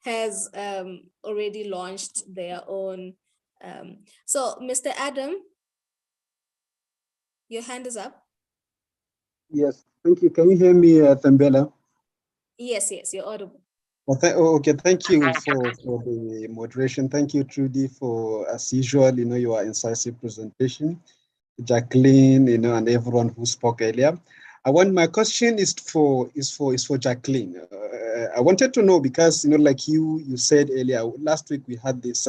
[SPEAKER 16] has already launched their own. So, Mr. Adam, your hand is up.
[SPEAKER 22] Yes, thank you. Can you hear me, Thembela?
[SPEAKER 16] Yes, you're audible.
[SPEAKER 22] Okay, thank you for the moderation. Thank you, Trudy, for, as usual, your incisive presentation. Jacqueline, and everyone who spoke earlier. My question is for Jacqueline. I wanted to know because, like you said earlier, last week we had this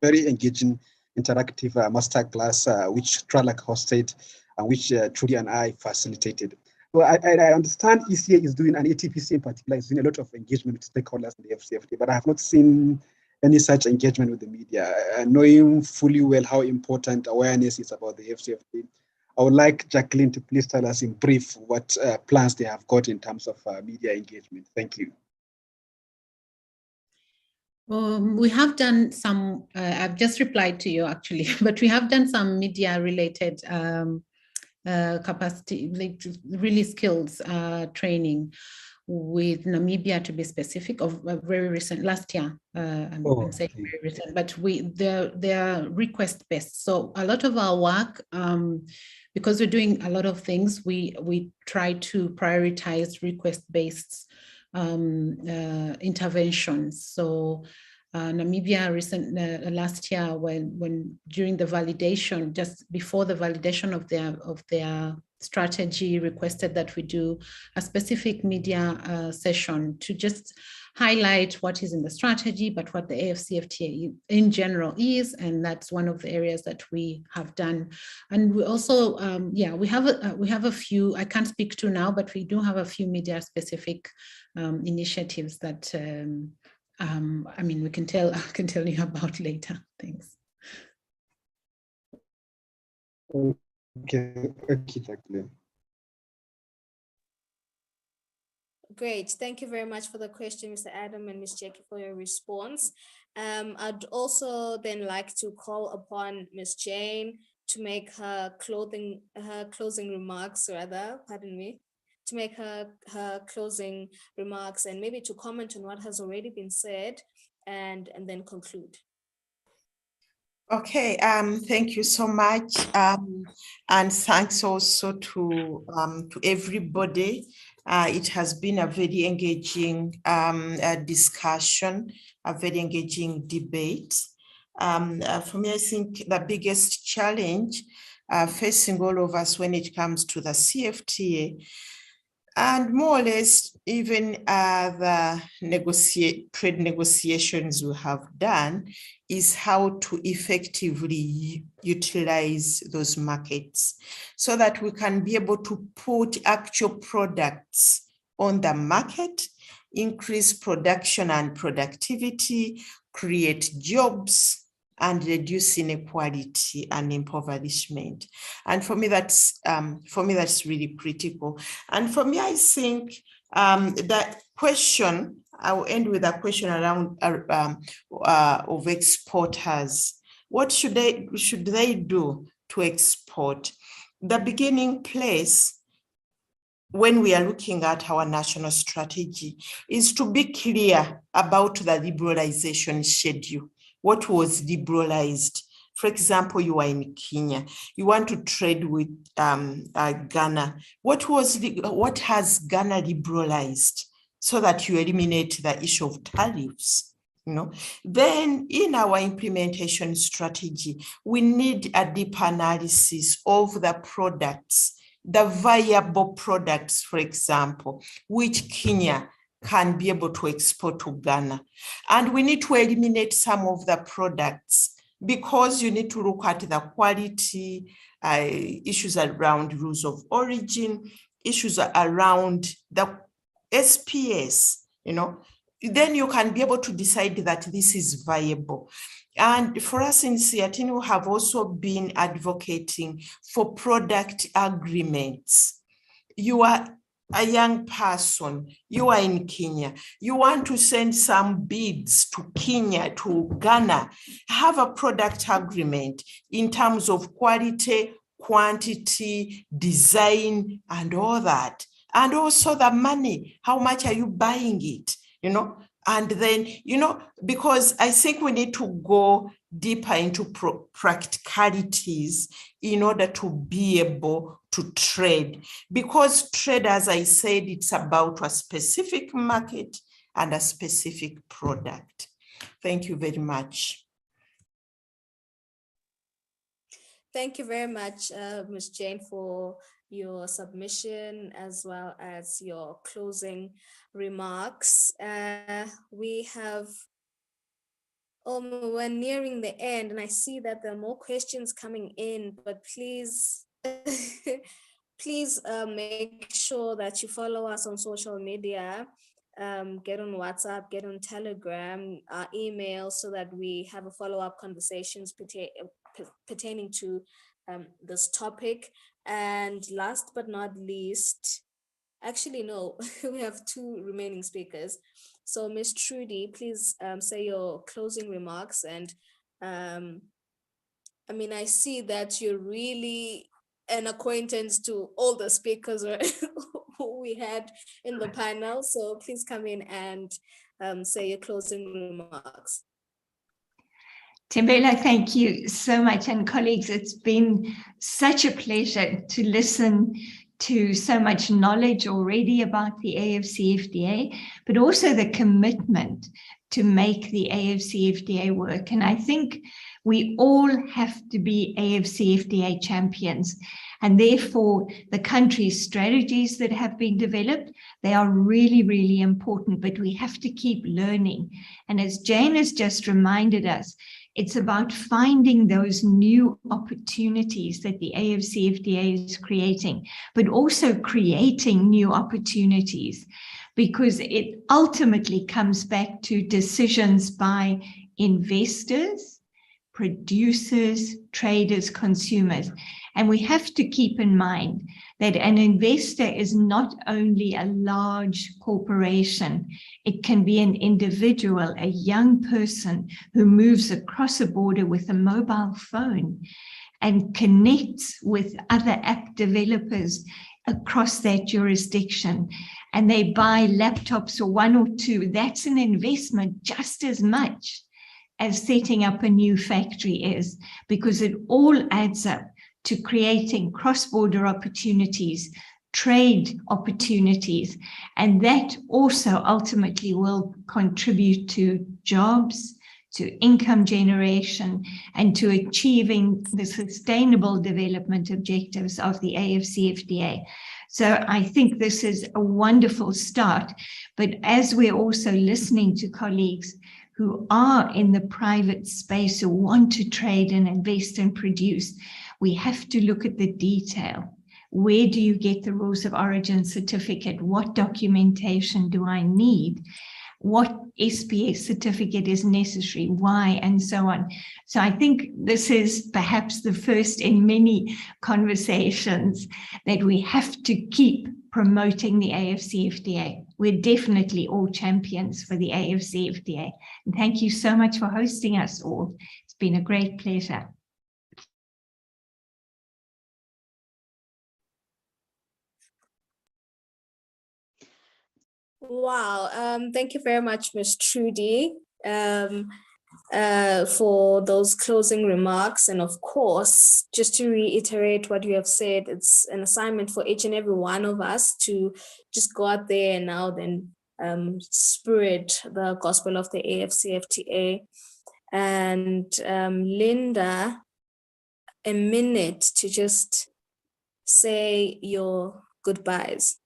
[SPEAKER 22] very engaging interactive masterclass, which TRALAC hosted and which Trudy and I facilitated. Well, I understand ECA is doing, and ATPC in particular is doing a lot of engagement with stakeholders in the AfCFTA, but I have not seen any such engagement with the media, knowing fully well how important awareness is about the AfCFTA. I would like Jacqueline to please tell us in brief what plans they have got in terms of media engagement. Thank you.
[SPEAKER 1] We have done some, I've just replied to you actually, but we have done some media related capacity, like really skills training with Namibia, to be specific, of very recent, last year. I'm saying very recent, but they're request based. So a lot of our work, because we're doing a lot of things, we try to prioritize request based interventions. So Namibia last year, when during the validation, just before the validation of their strategy, requested that we do a specific media session to just highlight what is in the strategy, but what the AfCFTA in general is, and that's one of the areas that we have done. And we also, we have a few. I can't speak to now, but we do have a few media specific initiatives that I mean, I can tell you about later. Thanks.
[SPEAKER 22] Okay, Jacqueline.
[SPEAKER 16] Great, thank you very much for the question, Mr. Adam and Ms. Jackie, for your response. I'd also then like to call upon Ms. Jane to make her closing remarks, to make her closing remarks and maybe to comment on what has already been said and then conclude.
[SPEAKER 21] Okay, thank you so much. And thanks also to everybody. It has been a very engaging discussion, a very engaging debate. For me, I think the biggest challenge facing all of us when it comes to the CFTA, and more or less even the trade negotiations we have done, is how to effectively utilize those markets so that we can be able to put actual products on the market, increase production and productivity, create jobs, and reduce inequality and impoverishment. And for me, that's really critical. And for me, I think that question, I will end with a question around of exporters. What should they do to export? The beginning place when we are looking at our national strategy is to be clear about the liberalization schedule. What was liberalized? For example, you are in Kenya, you want to trade with Ghana. What has Ghana liberalized so that you eliminate the issue of tariffs? Then in our implementation strategy, we need a deep analysis of the products, the viable products, for example, which Kenya can be able to export to Ghana. And we need to eliminate some of the products because you need to look at the quality, issues around rules of origin, issues around the SPS, then you can be able to decide that this is viable. And for us in Seattle, we have also been advocating for product agreements. You are a young person, you are in Kenya, you want to send some beads to Kenya, to Ghana, have a product agreement in terms of quality, quantity, design, and all that. And also the money, how much are you buying it, And then, because I think we need to go deeper into practicalities in order to be able to trade. Because trade, as I said, it's about a specific market and a specific product. Thank you very much.
[SPEAKER 16] Thank you very much, Ms. Jane, for your submission as well as your closing remarks. We're nearing the end, and I see that there are more questions coming in, but please, please make sure that you follow us on social media, get on WhatsApp, get on Telegram, our email, so that we have a follow-up conversations pertaining to this topic. And last but not least, actually, no, we have two remaining speakers. So Ms. Trudy, please say your closing remarks. And I see that you're really an acquaintance to all the speakers who we had in the panel. So please come in and say your closing remarks.
[SPEAKER 19] Tembela, thank you so much. And colleagues, it's been such a pleasure to listen to so much knowledge already about the AfCFTA, but also the commitment to make the AfCFTA work. And I think we all have to be AfCFTA champions. And therefore, the country's strategies that have been developed, they are really, really important, but we have to keep learning. And as Jane has just reminded us, it's about finding those new opportunities that the AfCFTA is creating, but also creating new opportunities, because it ultimately comes back to decisions by investors, producers, traders, consumers. And we have to keep in mind that an investor is not only a large corporation, it can be an individual, a young person who moves across a border with a mobile phone and connects with other app developers across that jurisdiction. And they buy laptops or one or two. That's an investment just as much as setting up a new factory is, because it all adds up to creating cross-border opportunities, trade opportunities, and that also ultimately will contribute to jobs, to income generation, and to achieving the sustainable development objectives of the AfCFTA. So I think this is a wonderful start, but as we're also listening to colleagues who are in the private space, who want to trade and invest and produce, we have to look at the detail. Where do you get the rules of origin certificate? What documentation do I need? What SPS certificate is necessary? Why? And so on. So I think this is perhaps the first in many conversations that we have to keep promoting the AfCFTA. We're definitely all champions for the AfCFTA. And thank you so much for hosting us all. It's been a great pleasure.
[SPEAKER 16] Wow, thank you very much, Ms. Trudy, for those closing remarks. And of course, just to reiterate what you have said, it's an assignment for each and every one of us to just go out there and now then spread the gospel of the AfCFTA. And Linda, a minute to just say your goodbyes.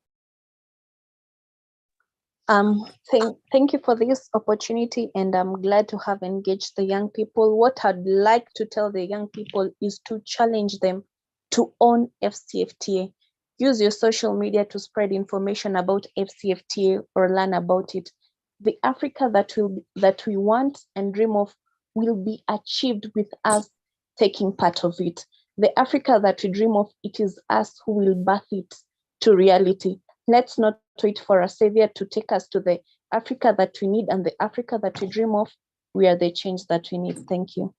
[SPEAKER 5] Thank you for this opportunity, and I'm glad to have engaged the young people. What I'd like to tell the young people is to challenge them to own FCFTA. Use your social media to spread information about FCFTA or learn about it. The Africa that we want and dream of will be achieved with us taking part of it. The Africa that we dream of, it is us who will birth it to reality. Let's not wait for a savior to take us to the Africa that we need and the Africa that we dream of. We are the change that we need. Thank you.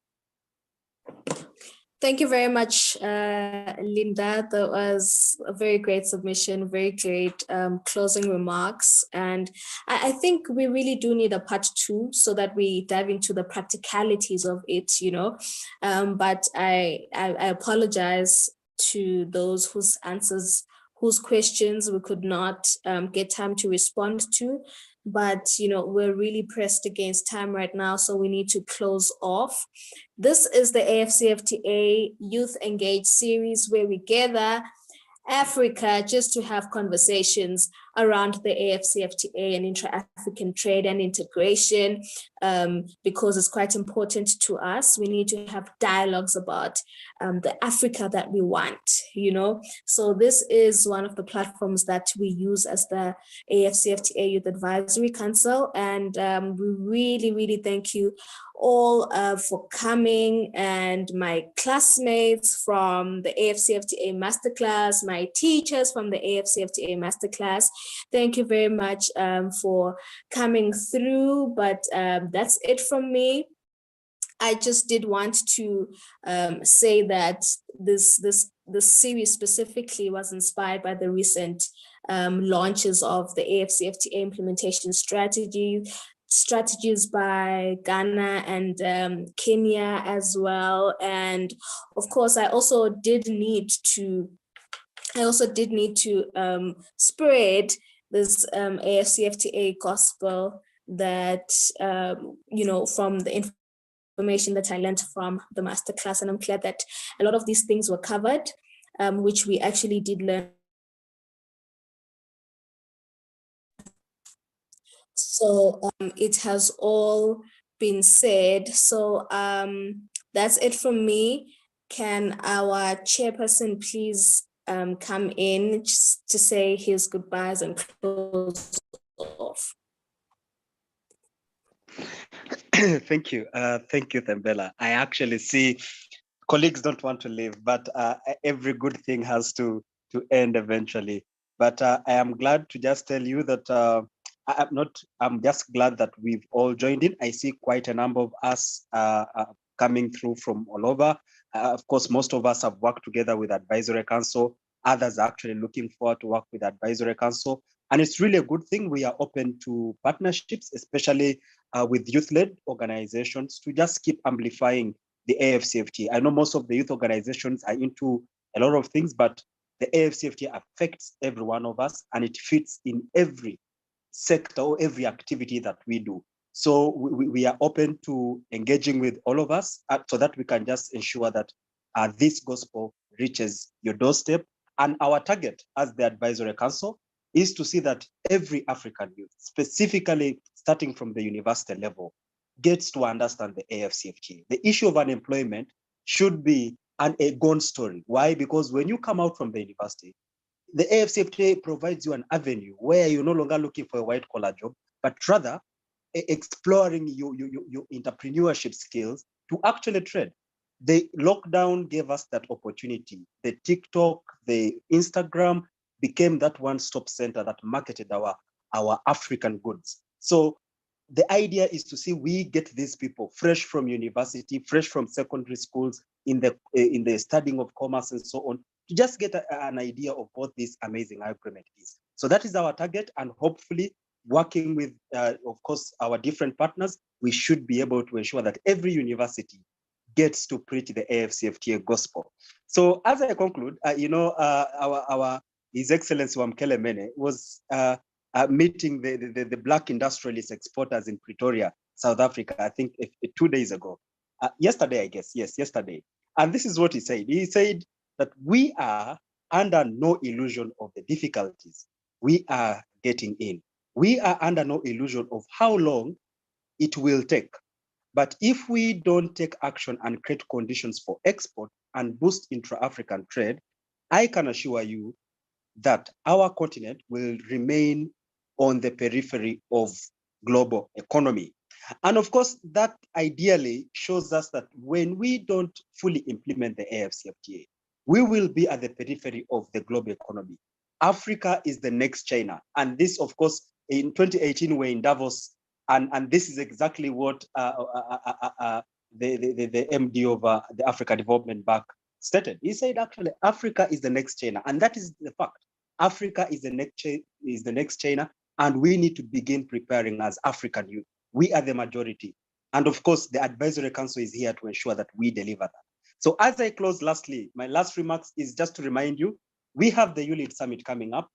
[SPEAKER 16] Thank you very much, Linda. That was a very great submission, very great closing remarks. And I think we really do need a part 2 so that we dive into the practicalities of it, but I apologize to those whose questions we could not get time to respond to. But we're really pressed against time right now, so we need to close off. This is the AfCFTA Youth Engage series, where we gather Africa just to have conversations around the AfCFTA and intra-African trade and integration, because it's quite important to us. We need to have dialogues about the Africa that we want, So this is one of the platforms that we use as the AfCFTA Youth Advisory Council. And we really, really thank you all for coming, and my classmates from the AfCFTA Masterclass, my teachers from the AfCFTA Masterclass. Thank you very much for coming through, but that's it from me. I just did want to say that this series specifically was inspired by the recent launches of the AfCFTA Implementation Strategy, strategies by Ghana and Kenya as well. And of course, I also did need to spread this AfCFTA gospel that, from the information that I learned from the masterclass. And I'm glad that a lot of these things were covered, which we actually did learn. So it has all been said. So that's it from me. Can our chairperson please come in just to say his goodbyes and close off?
[SPEAKER 18] Thank you. Thank you, Thembela. I actually see colleagues don't want to leave, but every good thing has to end eventually. But I am glad to just tell you that I'm just glad that we've all joined in. I see quite a number of us coming through from all over. Of course, most of us have worked together with Advisory Council. Others are actually looking forward to work with Advisory Council. And it's really a good thing. We are open to partnerships, especially with youth-led organizations, to just keep amplifying the AfCFTA. I know most of the youth organizations are into a lot of things, but the AfCFTA affects every one of us, and it fits in every sector or every activity that we do. So we are open to engaging with all of us so that we can just ensure that this gospel reaches your doorstep. And our target as the Advisory Council is to see that every African youth, specifically starting from the university level, gets to understand the AfCFTA. The issue of unemployment should be a gone story. Why? Because when you come out from the university, the AfCFTA provides you an avenue where you're no longer looking for a white-collar job, but rather exploring your entrepreneurship skills to actually trade. The lockdown gave us that opportunity. The TikTok, the Instagram became that one-stop center that marketed our African goods. So the idea is to see we get these people fresh from university, fresh from secondary schools, in the studying of commerce and so on, to just get an idea of what this amazing agreement is. So that is our target, and hopefully working with, of course, our different partners, we should be able to ensure that every university gets to preach the AfCFTA gospel. So as I conclude, our His Excellency Wamkele Mene was meeting the Black industrialist exporters in Pretoria, South Africa, I think 2 days ago. Yesterday, I guess. Yes, yesterday. And this is what he said. He said that we are under no illusion of the difficulties we are getting in. We are under no illusion of how long it will take. But if we don't take action and create conditions for export and boost intra-African trade, I can assure you that our continent will remain on the periphery of global economy. And of course, that ideally shows us that when we don't fully implement the AfCFTA, we will be at the periphery of the global economy. Africa is the next China. And this, of course, in 2018, we're in Davos, and this is exactly what the MD of the Africa Development Bank stated. He said, actually, Africa is the next China. And that is the fact. Africa is the next China, and we need to begin preparing as African youth. We are the majority. And of course, the Advisory Council is here to ensure that we deliver that. So as I close, lastly, my last remarks is just to remind you, we have the ULEAD Summit coming up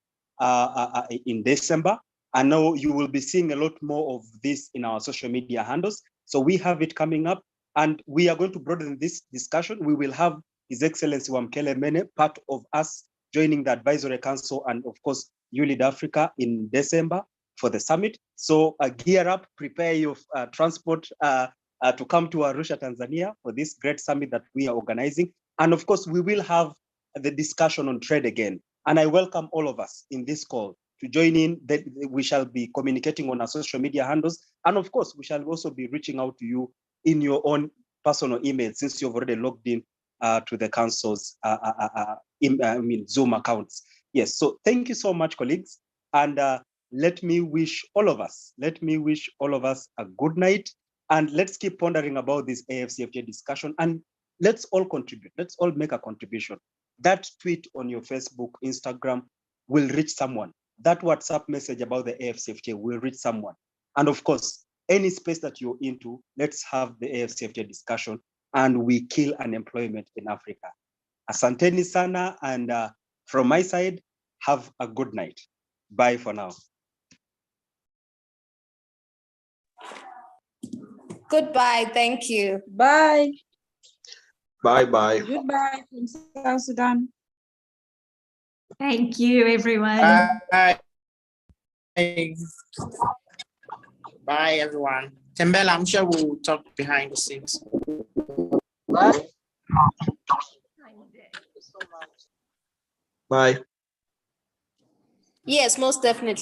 [SPEAKER 18] in December. I know you will be seeing a lot more of this in our social media handles. So we have it coming up, and we are going to broaden this discussion. We will have His Excellency Wamkele Mene, part of us joining the Advisory Council, and of course, ULEAD Africa in December for the summit. So gear up, prepare your transport to come to Arusha, Tanzania for this great summit that we are organizing. And of course, we will have the discussion on trade again. And I welcome all of us in this call to join in. That we shall be communicating on our social media handles. And of course, we shall also be reaching out to you in your own personal email, since you've already logged in to the council's Zoom accounts. Yes, so thank you so much, colleagues. And let me wish all of us a good night. And let's keep pondering about this AfCFTA discussion. And let's all contribute. Let's all make a contribution. That tweet on your Facebook, Instagram will reach someone. That WhatsApp message about the AfCFTA will reach someone. And of course, any space that you're into, let's have the AfCFTA discussion, and we kill unemployment in Africa. Asanteni sana, and from my side, have a good night. Bye for now.
[SPEAKER 16] Goodbye, thank you.
[SPEAKER 7] Bye.
[SPEAKER 22] Bye-bye.
[SPEAKER 7] Goodbye from South Sudan.
[SPEAKER 19] Thank you, everyone.
[SPEAKER 10] Bye. Bye, everyone. Tembela, I'm sure we'll talk behind the scenes.
[SPEAKER 22] Bye. Bye.
[SPEAKER 16] Yes, most definitely.